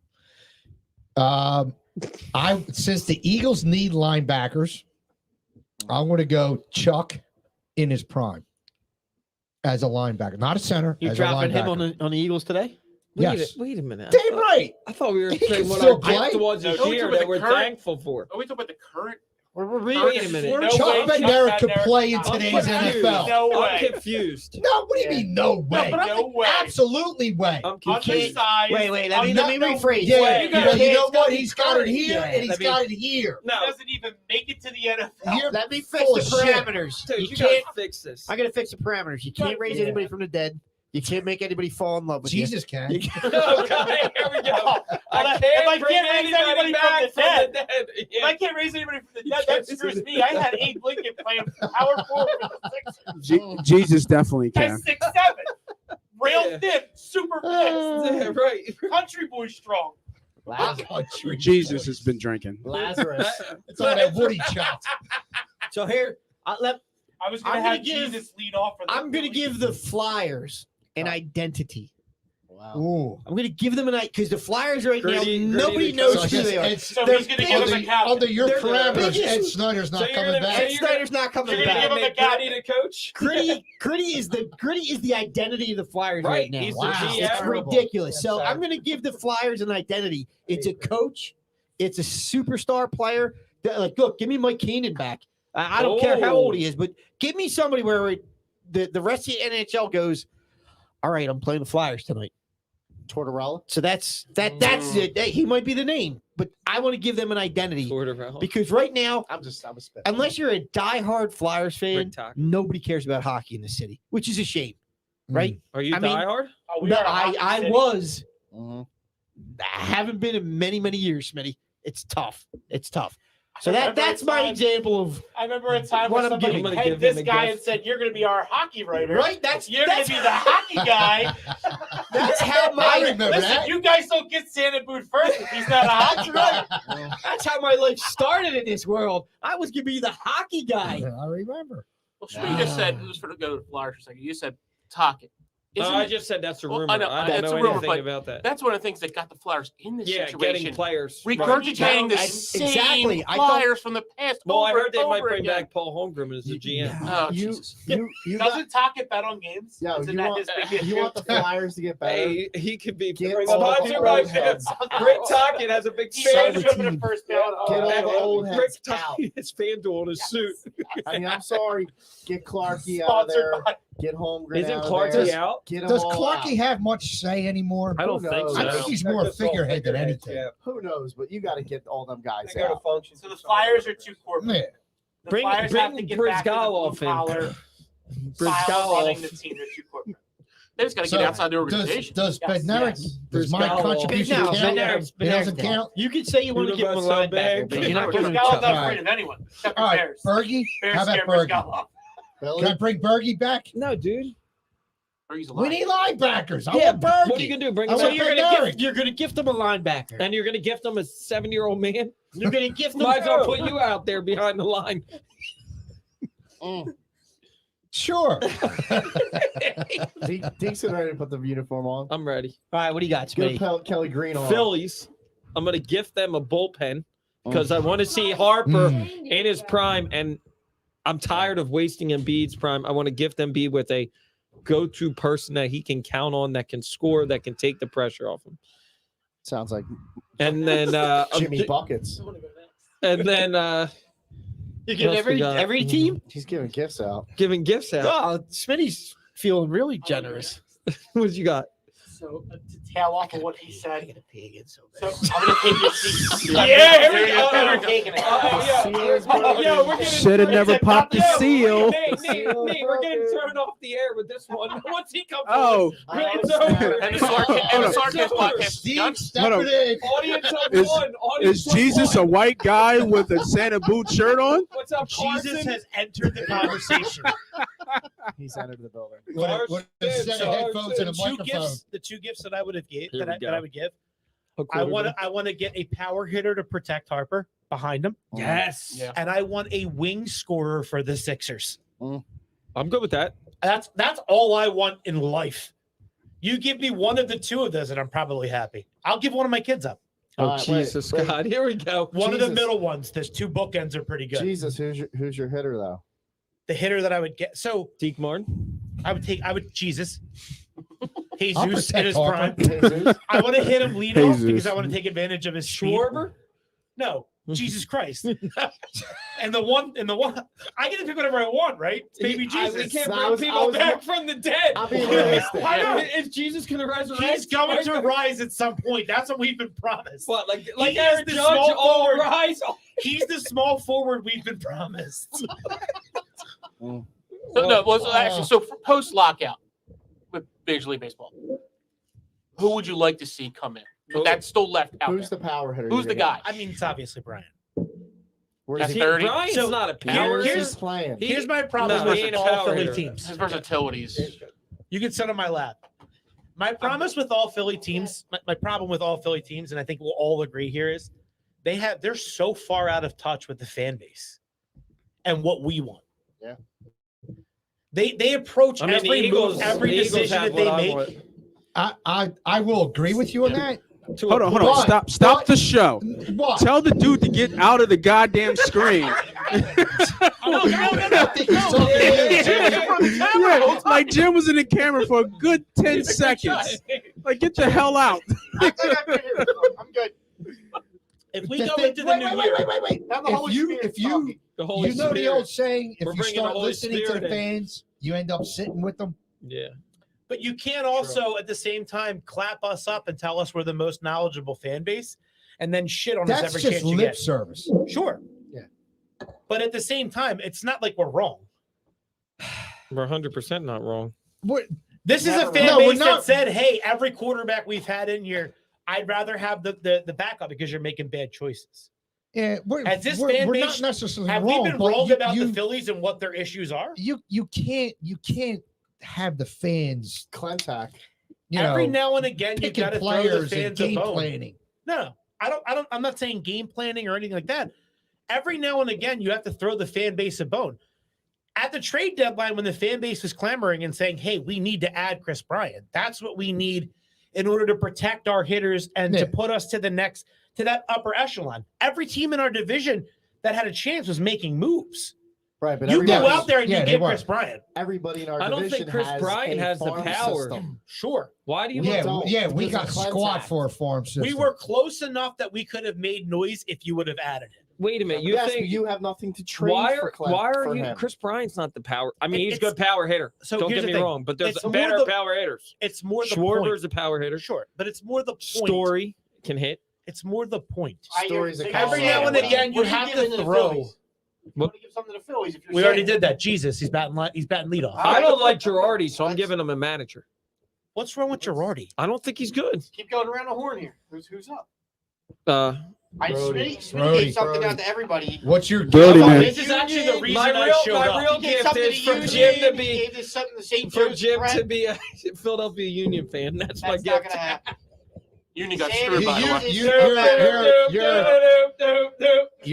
Since the Eagles need linebackers, I'm going to go Chuck in his prime as a linebacker, not a center. You're as dropping a him linebacker. on the Eagles today? Yes. Wait a minute. Damn right. I thought we were He can saying what still our gift play. was this No, year with that the we're current- thankful for. Are we talking about the current? Wait a minute. No Chuck way. Bednarik could Bednarik play in is not today's playing. NFL. No I'm way. confused. No, what do you mean? No way. but no way. Absolutely way. I'm confused. Undersized. Wait. Let me rephrase. Yeah, way. you know He's what? gotta He's be got it current. here Yeah, and he's let me- got it here. He No, doesn't even make it to the NFL. Here- Let me fix Full the of shit. parameters. dude, You you gotta can't. fix this. I got to fix the parameters. You can't raise anybody from the dead. You can't make anybody fall in love with Jesus can. you. Okay, here we go. I If I can't bring can't raise anybody anybody back from the from dead. the dead. If Yeah. I can't raise anybody from the dead, that screws me. I had Abe Lincoln playing power forward for the Sixers. Jesus definitely can. At 6'7", rail Yeah. thin, super Yeah, fixed, right. country boy strong. Country Jesus has been drinking. Lazarus. It's on that Woody chop. So here, I was going I'm to gonna have give- Jesus lead off for the I'm going to give the Flyers an identity. Wow. Ooh. I'm going to give them an identity because the Flyers right Gritty- now, gritty nobody the knows So I who guess they are. So They're he's going to give him a Under, captain. under your They're the parameters, biggest- Ed Snyder's not So you're coming gonna- back. so Ed you're gonna- Snyder's not coming you're You're gonna back. give him make the captain. Gritty the coach? Gritty is the identity of the Flyers right, Right, now. he's the Wow. GM. It's Terrible. ridiculous. That's So sad. I'm going to give the Flyers an identity. It's a coach. It's a superstar player. Like, look, give me Mike Keenan back. I don't care how old he is, but give me somebody where the rest of the NHL goes, all right, I'm playing the Flyers tonight. Tortorella. So that's it. Hey, he might be the name, but I want to give them an identity Sort of. Rick because right now, I'm a spit. unless you're a diehard Flyers fan, Tuck. nobody cares about hockey in the city, which is a shame, right? Are you I mean- diehard? Oh, we No, are a hockey I city. was. Mhm. I haven't been in many years, Smitty. It's tough. It's tough. So I remember that's a my time- example of I remember a time What when I'm somebody giving- I'm gonna pegged give him this a guy gift. and said, "You're going to be our hockey writer. right. That's You're going to be the hockey guy." That's how I my remember Listen, that. you guys don't get Santa Boot first if he's not a hockey guy. that's how my life started in this world. I was gonna be the hockey guy. I remember. Well, Schmidt just said, just for to go to the Flyers for a second, you said Tocchet. No, Isn't I it- just said that's a Well, rumor. I know, I don't it's know a rumor, anything but about that. that's one of the things that got the Flyers in this Yeah, situation. getting players. Regurgitating the I- same exactly. I thought- Flyers from the past. Well, I over heard and they might over bring again. back Paul Holmgren as the GM. Oh, You Jesus. Doesn't Tocchet bet on games? Yo, Isn't you that want- his big you issue? want the Flyers to get better? Hey, he could be Get sponsored all the by old this. heads. Rick Tocchet has a big He fan. should have been a first down. Get all the Oh, old Rick heads out. Tocchet has FanDuel on his suit. I mean, I'm sorry. Get Clarkey out of Sponsored there. by Get Holmgren Isn't out of Clarkey there. out? Get 'em Does all Clarkey out. have much say anymore? I don't think knows? so. I think he's more figurehead than anything. Who knows? But you got to get all them guys They go to out. function. So the Flyers are too corporate. Yeah. The Bring- Flyers bring have to get back to the Brizgalov blue in. collar Brizgalov. style of running the team. They're too corporate. They just got to So, get outside the Does organization. Bednarik, Yes. does my Brizgalov. contribution No, count? Bednarik's- It doesn't Bednarik's count. You can say you want to give him a Universal linebacker, bag. but you're not giving him Brizgal's Chuck. not All afraid of anyone except for All right, Bears. Bergie. Bears How about scare Bergie? Brizgalov. Can I bring Bergie back? No, dude. Or he's We alive. need linebackers. I Yeah, want Bergie. What are you gonna do? Bring I him So want back? you're gonna gift him a linebacker, And you're gonna gift him a 7-year-old man? you're gonna gift him. Might as well put you out there behind the line. Sure. Deke's ready to put the uniform on. I'm ready. All right, what do you got, Get Smitty? Kelly Green on. Phillies. I'm gonna gift them a bullpen because I want to see Harper in his prime, and I'm tired of wasting Embiid's prime. I want to gift Embiid with a go-to person that he can count on, that can score, that can take the pressure off him. Sounds like And then Jimmy Buckets. and then You give What else we got? every team. He's giving gifts out. giving gifts out. Oh, Smitty's feeling really generous. What you got? So to tail off of what he said, to pee again so so I'm gonna take your seat. Yeah, here we go. Never taking it. Yeah, we're getting Should have never popped the Yeah, seal. Nate, we're getting thrown off the air with this one. Once he comes Oh. on, it's over. And the Sarkis podcast. Steve, step Hold on. it in. Audience of Is- one. Audience Is of Jesus one. a white guy with a Santa boot shirt on? What's up, Carson? Jesus has entered the conversation. He's entered the building. With a set of headphones and a microphone. The two gifts that I would have Here that we I go. would give. A I want quarterback. to get a power hitter to protect Harper behind him, Yes. Yeah. and I want a wing scorer for the Sixers. I'm good with that. That's all I want in life. You give me one of the two of those, and I'm probably happy. I'll give one of my kids up. Oh, All right, wait, Jesus, wait. God. Here we go. One of the Jesus. middle ones. There's two bookends are pretty good. Jesus, who's your hitter though? The hitter that I would get. So Deke Martin. I would Jesus. I'll Jesus in protect his Harper. prime. Jesus. I want to hit him lead off Jesus. because I want to take advantage of his speed. Schwarber. No, Jesus Christ. and the one, I get to pick whatever I want, right? It's baby We Jesus. can't I bring was- I people was- back from the dead. I'll be realistic. I know. Is Jesus going to resurrect? He's going to rise at some point. That's what we've been promised. What, like He is Aaron the Judge, small all forward. rise? He's the small forward we've been promised. So, no, well, so actually, so for post lockout with Major League Baseball, who would you like to see come in? That's still left out Who's there. the power hitter? Who's the guy? I mean, it's obviously Brian. Where's That's he? 30. Brian's So, not a here- power. Where's here's- he playing? Here's my problem No, he with ain't a all power Philly hitter. teams. His versatilities. You can sit on my lap. My promise with all Philly teams, my problem with all Philly teams, and I think we'll all agree here is they're so far out of touch with the fan base and what we want. Yeah. They approach I mean, every the Eagles, move, every the Eagles decision have that they what I make. want. I will agree with you on that. To Hold a on. What? Stop the show. What? Tell the dude to get out of the goddamn screen. No. I think he's talking Yeah, like Jim was in the camera for a good 10 seconds. Like, get the hell out. I'm good. If we The go thing- into the wait, new wait, year, wait, wait, wait. Now the If Holy you- Spirit's if you- talking. The Holy You know the Spirit. old saying, if We're you bringing the start Holy listening to Spirit the in. fans, you end up sitting with them. Yeah. but you can't also at the same time clap us up and tell us we're the most knowledgeable fan base, and then shit on us That's every just chance you lip get. service. Sure. Yeah. But at the same time, it's not like we're wrong. We're 100% not wrong. What? This is a Never fan No, we're base that not. said, "Hey, every quarterback we've had in here, I'd rather have the backup because you're making bad choices." Yeah, Has this fan we're base- not necessarily Have wrong. we been but wrong you- about you, the Phillies and what their issues are? You can't have the fans. Clentac. You Every know, now and again, you picking got to throw the players and fans a game bone. planning. No, I don't. I'm not saying game planning or anything like that. Every now and again, you have to throw the fan base a bone. At the trade deadline, when the fan base was clamoring and saying, "Hey, we need to add Chris Bryant. That's what we need in order to protect our hitters and Yeah. to put us to that upper echelon." Every team in our division that had a chance was making moves. Right, but You go everybody- out there and Yeah, you they get were. Chris Bryant. Everybody in our I don't think division Chris has Bryant a has the farm power. system. Sure. Why do you Yeah, don't. yeah, we There's got a squad Clentac. for a farm system. We were close enough that we could have made noise if you would have added it. Wait a minute. You Yes, but think you have nothing to trade why for are Clem, why for are you him. Chris Bryant's not the power? I mean, he's a It's- good power hitter. So Don't here's get the me thing. wrong, but there's It's more better the- power hitters. It's more the Schwarber's point. a power hitter. Sure, but it's more the point. Story can hit. It's more the point. Stories of Every Colorado. now and again, you What are have giving to the throw. Phillies? You want to give something to the Phillies? If you're We already saying- did that. Jesus, he's batting leadoff. I don't like Girardi, so I'm giving him a manager. What's wrong with Girardi? I don't think he's good. Keep going around the horn here. Who's up? Brody. Smitty gave something out to everybody. What's your Brody, Oh, man. This is actually the reason I showed my up. real He gave gift something is to from you, Jim to He be gave this something to St. for Joe's Jim friend. to be a Philadelphia Union fan. That's my That's not gift. gonna happen. Union got Sandy, screwed by the way. You're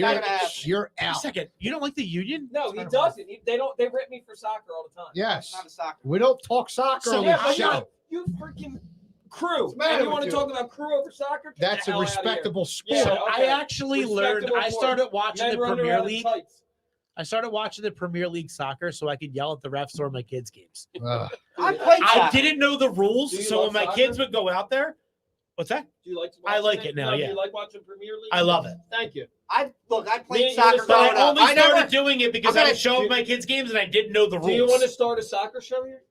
Wait a out. second. You don't like the Union? No, he doesn't. They don't. They rip me for soccer all the time. Yes. Not a soccer. We don't talk soccer So, on Yeah, the but show. you freaking crew. matter And you with want to you? talk about crew over soccer? Get That's the a hell outta here. respectable Yeah, sport. So okay. I actually learned. Respectable I sport. started watching Men the running Premier around in League. tights. I started watching the Premier League soccer so I could yell at the refs or my kids' games. Ugh. I played I soccer. didn't know the rules, Do you so love when my soccer? kids would go out there, what's that? Do you like? I watching like it now, No, yeah. Do you like watching Premier League? I love it. Thank you. I Me played and soccer you But growing I up. only I started never. doing it because I'm I gonna- would show up my kids' games and I didn't know the rules. Do you want to start a soccer show here?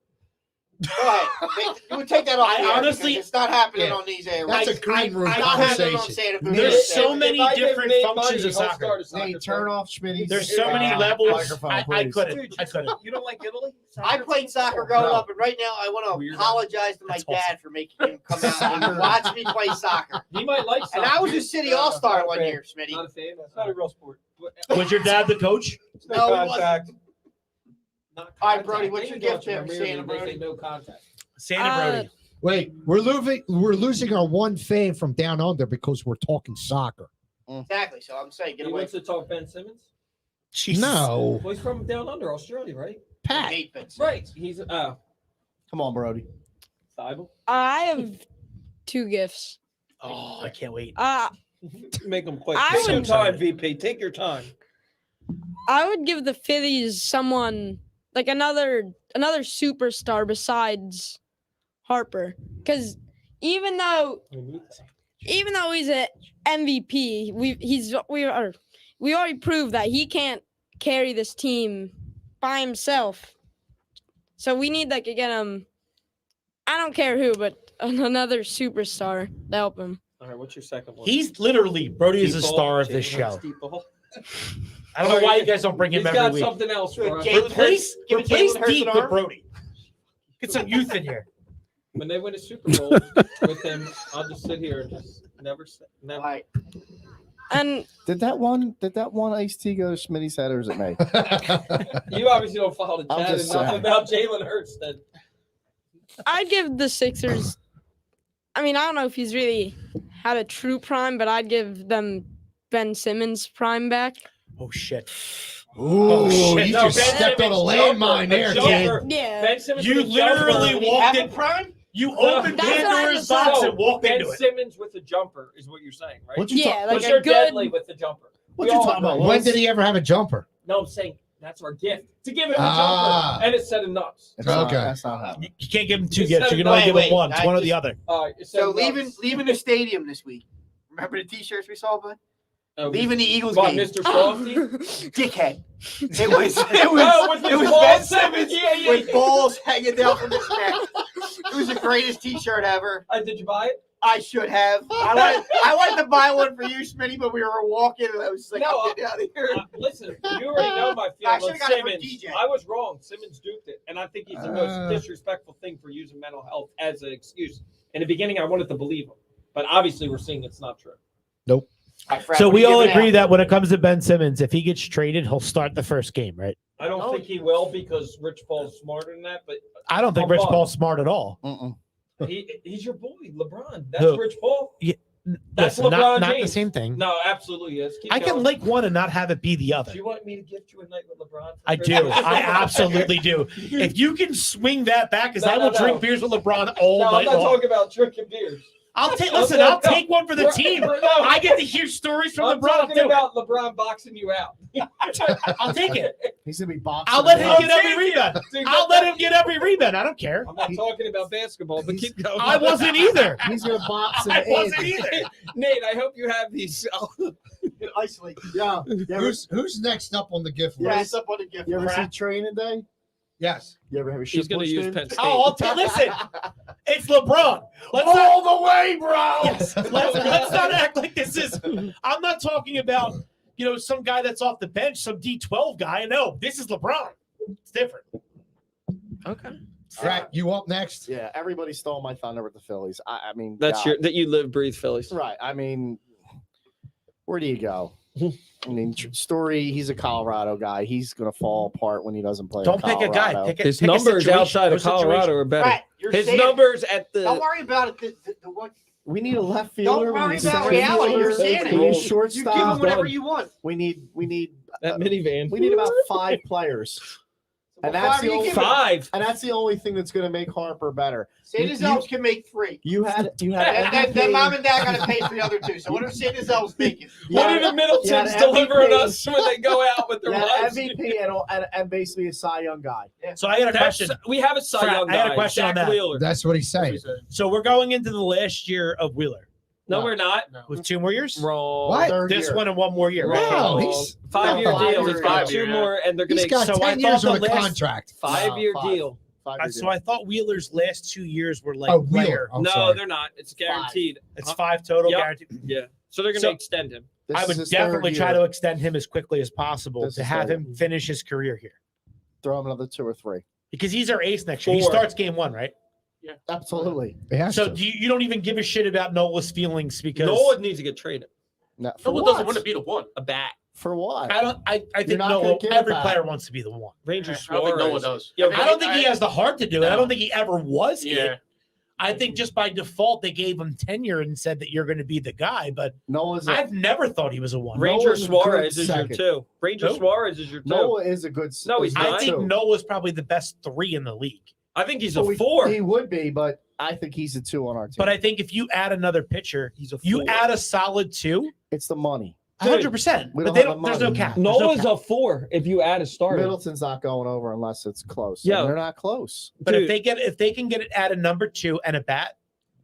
Go ahead. You would take that off. I the air honestly- because it's not happening Yeah. on these airwaves. That's a green room It's not happening on conversation. Santa Booth. There's so If many I give different Nate functions money, of he'll soccer. start a soccer Nate, turn club. off Schmitty's. There's so many levels. microphone, I please. couldn't. I couldn't. You don't like Italy? I played soccer growing No. up, and right now I want to Weirdo. apologize to my That's dad for making him come out and watch me play soccer. He might like soccer. And I was a city all-star one year, Smitty. Not a fan. That's not a real sport. Was your dad the coach? It's No, no it wasn't. contact. Not All right, contact. Brody, what's your They gift there for don't Santa, remember, they Brody? say no contact. Santa Brody. Wait, we're losing our one fan from down under because we're talking soccer. Exactly. So I'm saying, get He away wants to talk Ben Simmons. Jesus. No, Well, he's from down under Australia, right? from Pat. Nate Benson. Right. He's Come on, Brody. Bible. I have 2 gifts. Oh, I can't wait. Make him quick. I Take your would- time, VP. Take your time. I would give the Phillies someone like another superstar besides Harper, because even though he's an MVP, we already proved that he can't carry this team by himself. So we need like again I don't care who, but another superstar to help him. All right. What's your second one? He's literally Brody is a Deep ball? star of this Jalen Hurts show. deep ball? I don't know why you guys don't bring him He's every got week. something else for us. Jalen Replace Give Jalen Hurts deep an with arm. Brody. Get some youth in here. When they win a Super Bowl with him, I'll just sit here and just never. All right. And Did that one iced tea go to Schmitty's head, or is it me? You obviously don't follow the I'm chat just and nothing saying. about Jalen Hurts. Then I'd give the Sixers. I mean, I don't know if he's really had a true prime, but I'd give them Ben Simmons prime back. Oh shit. Ooh, shit. you No, just Ben stepped on a Simmons landmine there, jumper. kid. Yeah. Ben Simmons You with a jumper. literally Did he walked have in. a prime? You opened That's what I Pandora's just box said. and walked Ben into it. Simmons with a jumper is what you're saying, right? What you Yeah, like Because a you're good. deadly with the jumper. What We you all talking know. about? When did he ever have a jumper? No, I'm saying that's our gift to give him a Ah. jumper, and it's set of nuts. Okay. That's not happening. You can't give him 2 He gifts. said You can only wait, give him wait, one. It's I one or the just- other. All right, it's set So of nuts. leaving the stadium this week. Remember the T-shirts we saw, bud? Oh, Leaving the Eagles what, game. Mr. Softy? Dickhead. It was Oh, with it his was balls? Ben Simmons Yeah. with balls hanging down from his neck. It was the greatest T-shirt ever. Did you buy it? I should have. I wanted to buy one for you, Smitty, but we were walking, and I was just like, No, I'm getting out of here. Listen, you already know my I feeling should've on got it from Simmons. DJ. I was wrong. Simmons duped it, and I think he's the most disrespectful thing for using mental health as an excuse. In the beginning, I wanted to believe him, but obviously, we're seeing it's not true. All right, Fred, So what are we you all giving agree out? that when it comes to Ben Simmons, if he gets traded, he'll start the first game, right? I don't think he will because Rich Paul's smarter than that, but I don't think I'm Rich wrong. Paul's smart at all. he's your boy, LeBron. That's Who? Rich Paul. That's Listen, LeBron not the James. same thing. No, absolutely is. Keep I can going. like one and not have it be the other. Do you want me to gift you a night with LeBron? for I do. Christmas? I absolutely do. If you can swing that back, because No, I will no, drink no. beers with LeBron all No, I'm night not long. talking about drinking beers. I'll take. I'm Listen, I'll talking- take one for the team. No, I get to hear stories from I'm LeBron. I'll talking do it. about LeBron boxing you out. I'll take it. He's gonna be boxing. I'll let him I'll get every take rebound. Dude, I'll let him get every rebound. I don't care. I'm not talking about basketball, but keep going. I wasn't either. He's gonna box I him wasn't in. either. Nate, I hope you have these. Isolate. Yeah. Who's next up on the gift Yeah, list? it's up on the gift. You ever see Crap. Training Day? Yes. You ever have a He's shit going to pushed use in? Penn State. Oh, listen. It's LeBron. Let's All the way, bro. Yes. Let's not act like this is. I'm not talking about some guy that's off the bench, some D12 guy. No, this is LeBron. It's different. Okay. Brett, you up next? Yeah, everybody stole my thunder with the Phillies. I mean, That's God. that you live, breathe Phillies. Right. I mean, where do you go? I mean, Story, he's a Colorado guy. He's going to fall apart when he doesn't play. Don't in pick a guy. Colorado. His pick a numbers situation. outside of No Colorado situation. are better. Brett, you're His saying- numbers at Don't the. worry about it. The what? We need a left fielder. Don't worry we need about center reality. You're fielders, saying we it. need You You give him shortstop. whatever you want. We need That minivan. we need about 5 players. And Well, that's five, the you only, give him- 5. and that's the only thing that's going to make Harper better. Santa's You- elves can make 3. You had And MVP. then mom and dad got to pay for the other 2. So what are Santa's elves making? you What had- are the Middletons yeah, the delivering MVP. us when they go out with you their had lives? MVP and basically a Cy Young guy. So I got a question. We have a Cy Frat, Young I had a guy, question on Zach that. Wheeler. That's what he's saying. So we're going into the last year of Wheeler No, we're not. with 2 more years. Wrong. What? Third This year. one and 1 more year. Right? No, Wrong. he's 5-year No, deal. 5 He's got year, 2 yeah. more, and they're going he's to got So I 10 years thought on the a last- contract. 5-year No, deal. 5-year So deal. I thought Wheeler's last 2 years were like Oh, Wheeler. player. I'm no, sorry. they're not. It's guaranteed. It's 5 total Yep. guaranteed. Yeah. So they're going to So- extend him. This I is would his definitely third try year. to extend him as quickly as possible This to is have third. him finish his career here. throw him another 2 or 3. Because he's our ace next year. He 4. starts game 1, right? Absolutely. He has So to. you don't even give a shit about Nola's feelings because Noah needs to get traded. No, for Noah what? doesn't want to be the one. A bat. For what? I think not gonna Nola, give it every back. player wants to be the one. Ranger I don't think Noah Suarez. does. Yeah, I don't think he has the heart to do it. I No. don't think he ever was Yeah. it. I think just by default they gave him tenure and said that you're going to be the guy. But Noah's I've never thought he was a one. Ranger Noah's a good Suarez is your second. 2. Ranger Who? Suarez is your 2. Noah is a good. No, he's is not. I think two. Noah's probably the best 3 in the league. I think he's Oh, a 4. He would be, but I think he's a 2 on our team. But I think if you add another pitcher, He's a 4. you add a solid 2, it's the money. 100%. We But don't they have don't. the There's no money. cap. There's no Noah's cap. a 4 if you add a starter. Middleton's not going over unless it's close. Yeah. And they're not close. But Dude. if they can get it at a number 2 and a bat,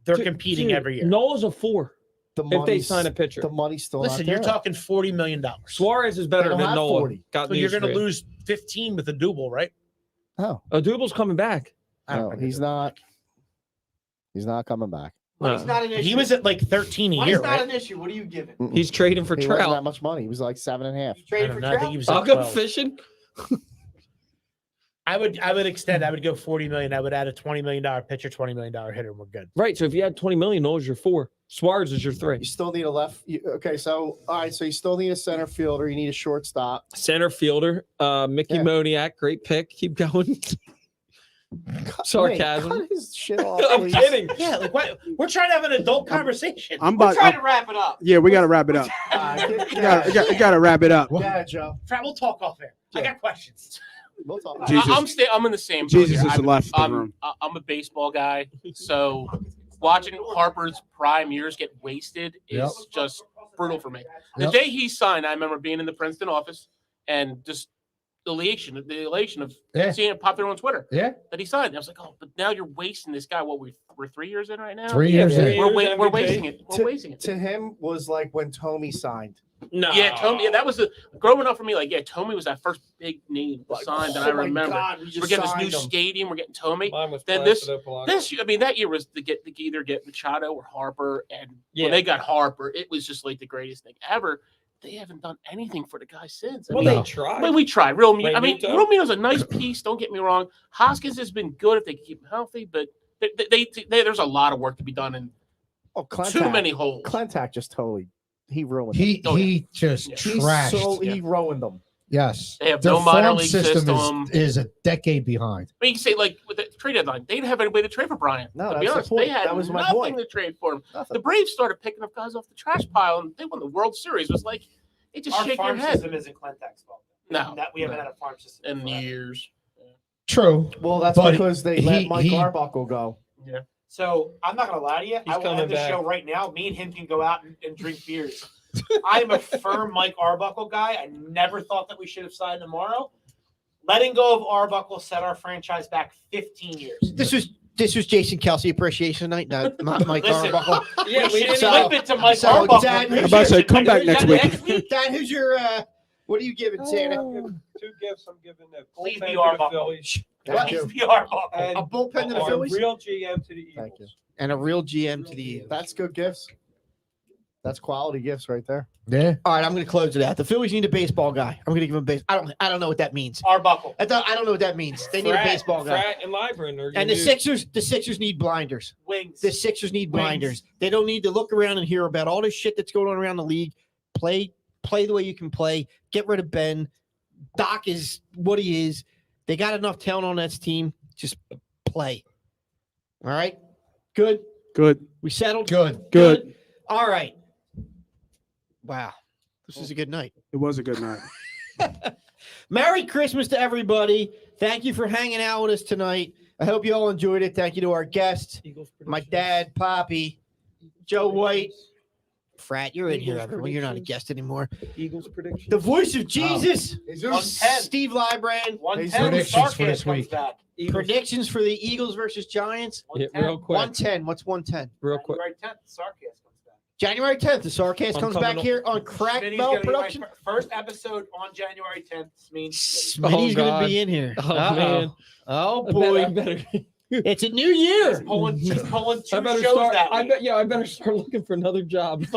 they're Dude, competing dude, every year. Noah's a 4 The if they money's- sign a pitcher. the money's still Listen, not you're there. talking $40 million. Suarez is better They don't than have Noah. 40. Got So you're news going for to you. lose 15 with a double, right? No, Adubel's coming back. I don't no, think he's so. not. He's not coming back. Money's not an issue. He was at like 13 a Money's year, not right? an issue. What are you giving? Mm-mm. He's trading for He wasn't that Trout. much money. He was like 7.5. You I traded don't for know. I think Trout? he was I'll at go 12. fishing. I would extend. I would go 40 million. I would add a $20 million pitcher, $20 million hitter, and we're good. Right. So if you had 20 million, Noah's your 4. Suarez is your 3. You still need a left. Okay, so all right, so you still need a center fielder. You need a shortstop. Center fielder, Mickey Yeah. Moniak, great pick. Keep going. Sarcasm. Cut his shit off, I'm please. kidding. Yeah, like what? We're trying to have an adult conversation. I'm We're about. trying to wrap it up. Yeah, we got to wrap it up. You got to wrap it up. Yeah, Joe. Frat, we'll talk off air. I got questions. We'll talk about Jesus. it. I'm in the same boat Jesus here. is left the room. I'm a baseball guy, so watching Harper's prime years get wasted is Yep. just brutal for me. The Yep. day he signed, I remember being in the Princeton office and just the elation of Yeah. seeing it pop there on Twitter Yeah. that he signed. I was like, oh, but now you're wasting this guy. What we're 3 years in right now? 3 years Yeah, in. We're MVP. wasting it. We're wasting it. To him was like when Tomey signed. No. Yeah, Tommy. Yeah, that was the growing up for me. Like, yeah, Tommy was that first big name signed that I remember. We're getting this new stadium. We're getting Tommy. Mine was Then Placido Polanco. This, I mean, that year was to either get Machado or Harper, and Yeah. when they got Harper, it was just like the greatest thing ever. They haven't done anything for the guy since. I Well, mean, they tried. I mean, we tried. Real Muto. I mean, Muto? Real Muto's a nice piece. Don't get me wrong. Hoskins has been good if they keep him healthy, but there's a lot of work to be done and Oh, Clentac. too many holes. Clentac just totally he ruined He Oh, yeah. he just Yeah. them. trashed. He ruined them. Yes. They have Their no minor farm league system system. is a decade behind. I mean, you can say like with the trade deadline, they didn't have anybody to trade for Bryant. No, to be that's the honest, point. they had That was my nothing point. to trade for him. Nothing. The Braves started picking up guys off the trash pile, and they won the World Series. It was like they just Our shake your farm head. system isn't Clentac's fault. No, That we haven't had a farm system in forever. years. True. Well, that's But because they let he- Mike he- Arbuckle go. So I'm not gonna lie to you. I will coming end the back. show right now. Me and him can go out and drink beers. I'm a firm Mike Arbuckle guy. I never thought that we should have signed tomorrow. Letting go of Arbuckle set our franchise back 15 years. This was Jason Kelsey appreciation night, not Mike Listen, Arbuckle. Yeah, we didn't flip it to Mike so, Arbuckle. Dad, I'm about to say, come back next week. Dan, who's your? What are you giving, Santa? Two gifts I'm giving the Please bullpen be to Arbuckle. the Phillies Thank you. Please be Arbuckle. and A bullpen to the a Phillies real GM to the Eagles. Thank you. and a real GM to the Eagles. That's good gifts. That's quality gifts right there. Yeah. All right, I'm going to close it out. The Phillies need a baseball guy. I'm going to give him a base. I don't know what that means. Arbuckle. I don't know what that means. They need a baseball guy. Frat and Libran are And the Sixers need blinders. Wings. The Sixers need Wings. blinders. They don't need to look around and hear about all this shit that's going on around the league. Play the way you can play. Get rid of Ben. Doc is what he is. They got enough talent on that team. Just play. All right. Good. Good. We settled. Good. All right. Wow. This is a good night. It was a good night. Merry Christmas to everybody. Thank you for hanging out with us tonight. I hope you all enjoyed it. Thank you to our guests, my dad, Poppy, Joe White. Frat, you're in here, everyone. You're not a guest anymore. Eagles prediction. The voice of Jesus, 110. Steve Librand. 110. Predictions for Sarkis this comes week. back. Predictions for the Eagles versus Giants. Yeah, 110. real quick. 110. What's 110? Real quick. Right 10. Sarkis comes back. January 10th, the Sarcast I'm comes coming back up. here on Crack Smitty's Bell gonna be my Production. first episode on January 10th. Smitty's Oh, going to God. be in here. Oh, Uh-oh. man. Oh, I boy. better. It's a new year. He's pulling I two better shows start. that I week. bet. Yeah, I better start looking for another job. It's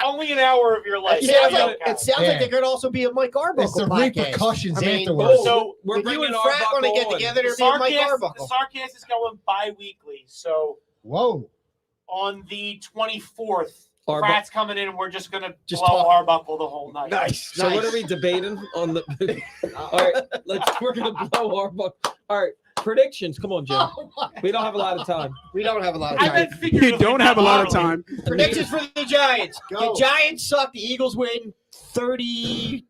only an hour of your life. It sounds like Yeah. there could also be a Mike Arbuckle It's the podcast. repercussions I mean, afterwards. So We're if you bringing and Frat want to Arbuckle get on. together, the there'll be a Mike Sarcast Arbuckle. is going bi-weekly. So Whoa. on the 24th, Arbu- Pratt's coming in, and we're just going to Just blow talk. Arbuckle the whole night. Nice. So what are we debating on the? All right, we're gonna blow our buck. All right, predictions. Come on, Jim. We don't have a lot of time. We don't have a lot of I've time. been figuring You don't have a lot of time. Predictions for the Giants. Go. The Giants suck. The Eagles win 33-17.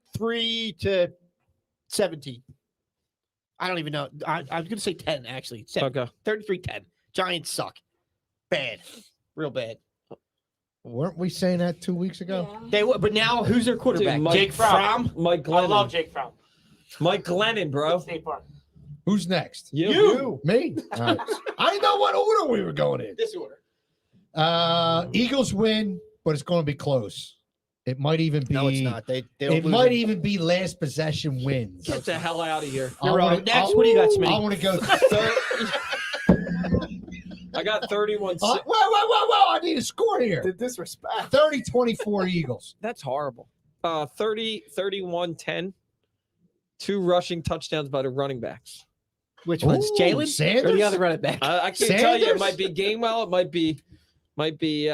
I don't even know. I was going to say 10, actually. Okay. 33-10. Giants suck. Bad. Real bad. Weren't we saying that 2 weeks ago? Yeah. They were, but now who's their quarterback? Dude, Mike Jake Fromm. Mike I Glennon. love Jake Fromm. Mike Glennon, bro. State Farm. Who's next? You. Me? All right. I didn't know what order we were going in. This order. Eagles win, but it's going to be close. It might even be. No, it's not. They It might even be last possession wins. Get the hell out of here. I You're wanna- wrong. Next, I- what do you got, I Smitty? want to go. I got 31. Whoa! I need a score here. The disrespect. 30-24 Eagles. That's horrible. 31-10. 2 rushing touchdowns by the running backs. Which one's Ooh, Jalen? Or Sanders? the other running back? I can't tell you. It Sanders? might be Gainwell. It might be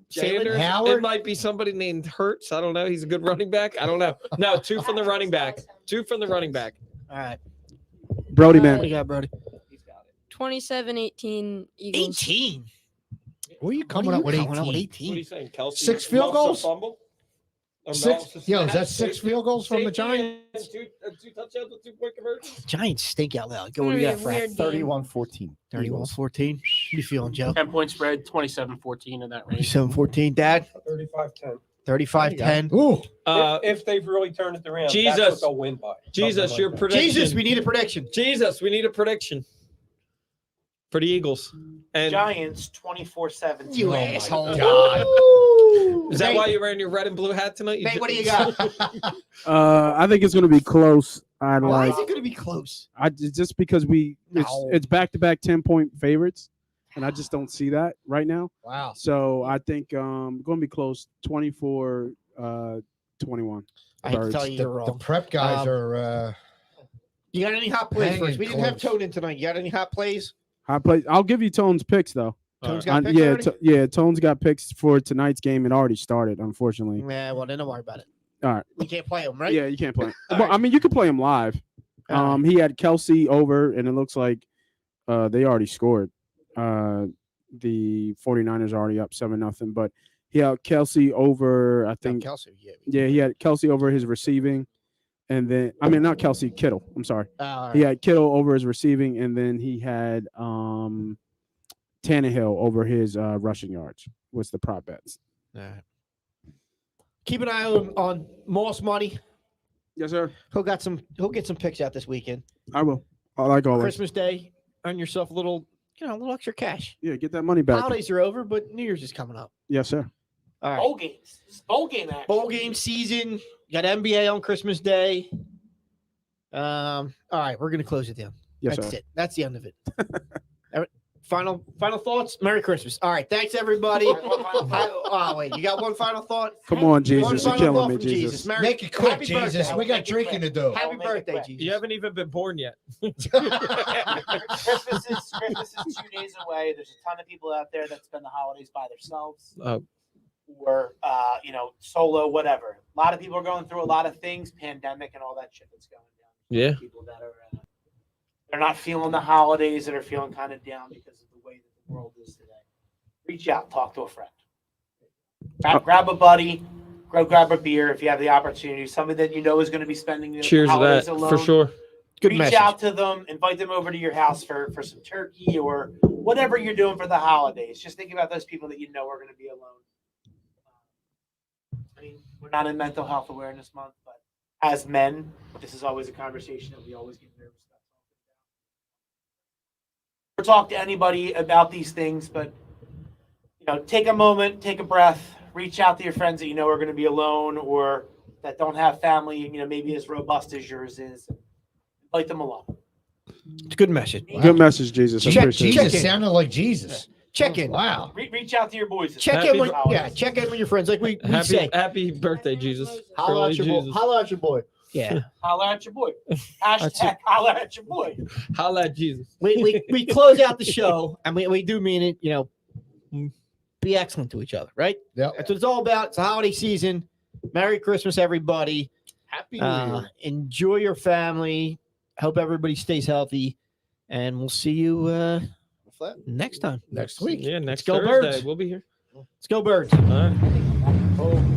Sanders. Howard? It might be somebody named Hurts. I don't know. He's a good running back. I don't know. No, 2 from the running back. 2 from the running back. All right. Brody, What man. do you got, Brody? 27-18 Eagles. 18. Where are you coming up with 18? What are you saying, Kelsey? 6 field Muffs a goals? fumble? Or Six. Muffs a Yo, is snap? that 6 field goals from the Safety Giants? and 2 touchdowns with 2-point conversions. Giants stink out loud. Go, Gonna what do be you a got, Frat? weird game. 31-14. 31-14. What you feeling, Joe? 10-point spread, 27-14 in that range. 27-14, Dad. 35-10. 35-10. Ooh. If they've really turned it around, that's Jesus. what they'll win by. Jesus, Something your like that. prediction. Jesus, we need a prediction. Jesus, we need a prediction for the Eagles. And Giants 24-17. You Oh my asshole. God. is that Nate, why you're wearing your red and blue hat tonight? Nate, what do you got? I think it's going to be close. I'd Why like is it going to be close? just because No. it's back-to-back 10-point favorites, and I just don't see that right now. Wow. So I think going to be close, 24-21. I have to tell you, you're The wrong. prep guys Um, are. You got any hot plays hanging first? We didn't have close. Tone in tonight. You got any hot plays? I'll give you Tone's picks though. Tone's got picks Yeah, already? Tone's got picks for tonight's game. It already started, unfortunately. Yeah, well, then don't worry about it. All right. We can't play them, right? Yeah, you can't play. All Well, right. I mean, you can play him live. All right. He had Kelsey over, and it looks like they already scored. The 49ers are already up 7-0, but he had Kelsey over. I think. Kelsey, yeah. Yeah, he had Kelsey over his receiving, and then not Kelsey, Kittle. I'm sorry. All He right. had Kittle over his receiving, and then he had Tannehill over his rushing yards. Was the prop bets? All right. Keep an eye on Moss Money. Yes, sir. He'll get some picks out this weekend. I will. I like always. Christmas Day, earn yourself a little extra cash. Yeah, get that money back. Holidays are over, but New Year's is coming up. Yes, sir. All right. Bowl games. This is bowl game action. Bowl game season. You got NBA on Christmas Day. All right, we're gonna close it down. Yes, That's sir. it. That's the end of it. Final thoughts. Merry Christmas. All right, thanks everybody. Oh wait, you got one final thought? Come on, One Jesus. You're final killing thought me, from Jesus. Merry, Make it quick, happy Jesus. birthday. We got Make it drinking to do. Happy Make it birthday, quick. Jesus. You haven't even been born yet. Christmas is 2 days away. There's a ton of people out there that spend the holidays by themselves or solo, whatever. A lot of people are going through a lot of things, pandemic and all that shit that's going down. Yeah. People that are they're not feeling the holidays, that are feeling kind of down because of the way that the world is today. Reach out, talk to a friend. Grab a buddy, go grab a beer if you have the opportunity. Somebody that you know is going to be spending the Cheers to holidays that alone. for sure. Good Reach message. out to them, invite them over to your house for some turkey or whatever you're doing for the holidays. Just think about those people that you know are going to be alone. I mean, we're not in Mental Health Awareness Month, but as men, this is always a conversation that we always get nervous about. Or talk to anybody about these things, but take a moment, take a breath, reach out to your friends that you know are going to be alone or that don't have family, maybe as robust as yours is. Invite them along. It's a good message. Good message, Jesus. I Check- appreciate check it. Jesus in. sounded like Jesus. Check in. Wow. Reach out to your boys. Check Happy in with holidays. check in with your friends, like we say. Happy birthday, Jesus. Holla Early at your boy. Jesus. Holla at your boy. Yeah. Holla at your boy. That's Hashtag it. holla at your boy. Holla at Jesus. We close out the show, and we do mean it. Be excellent to each other, right? Yeah. That's what it's all about. It's the holiday season. Merry Christmas, everybody. Happy New Year. Enjoy your family. Hope everybody stays healthy, and we'll see you next time. Next week. Yeah, next go Thursday Birds. we'll be here. Let's go, Birds. All right. Oh.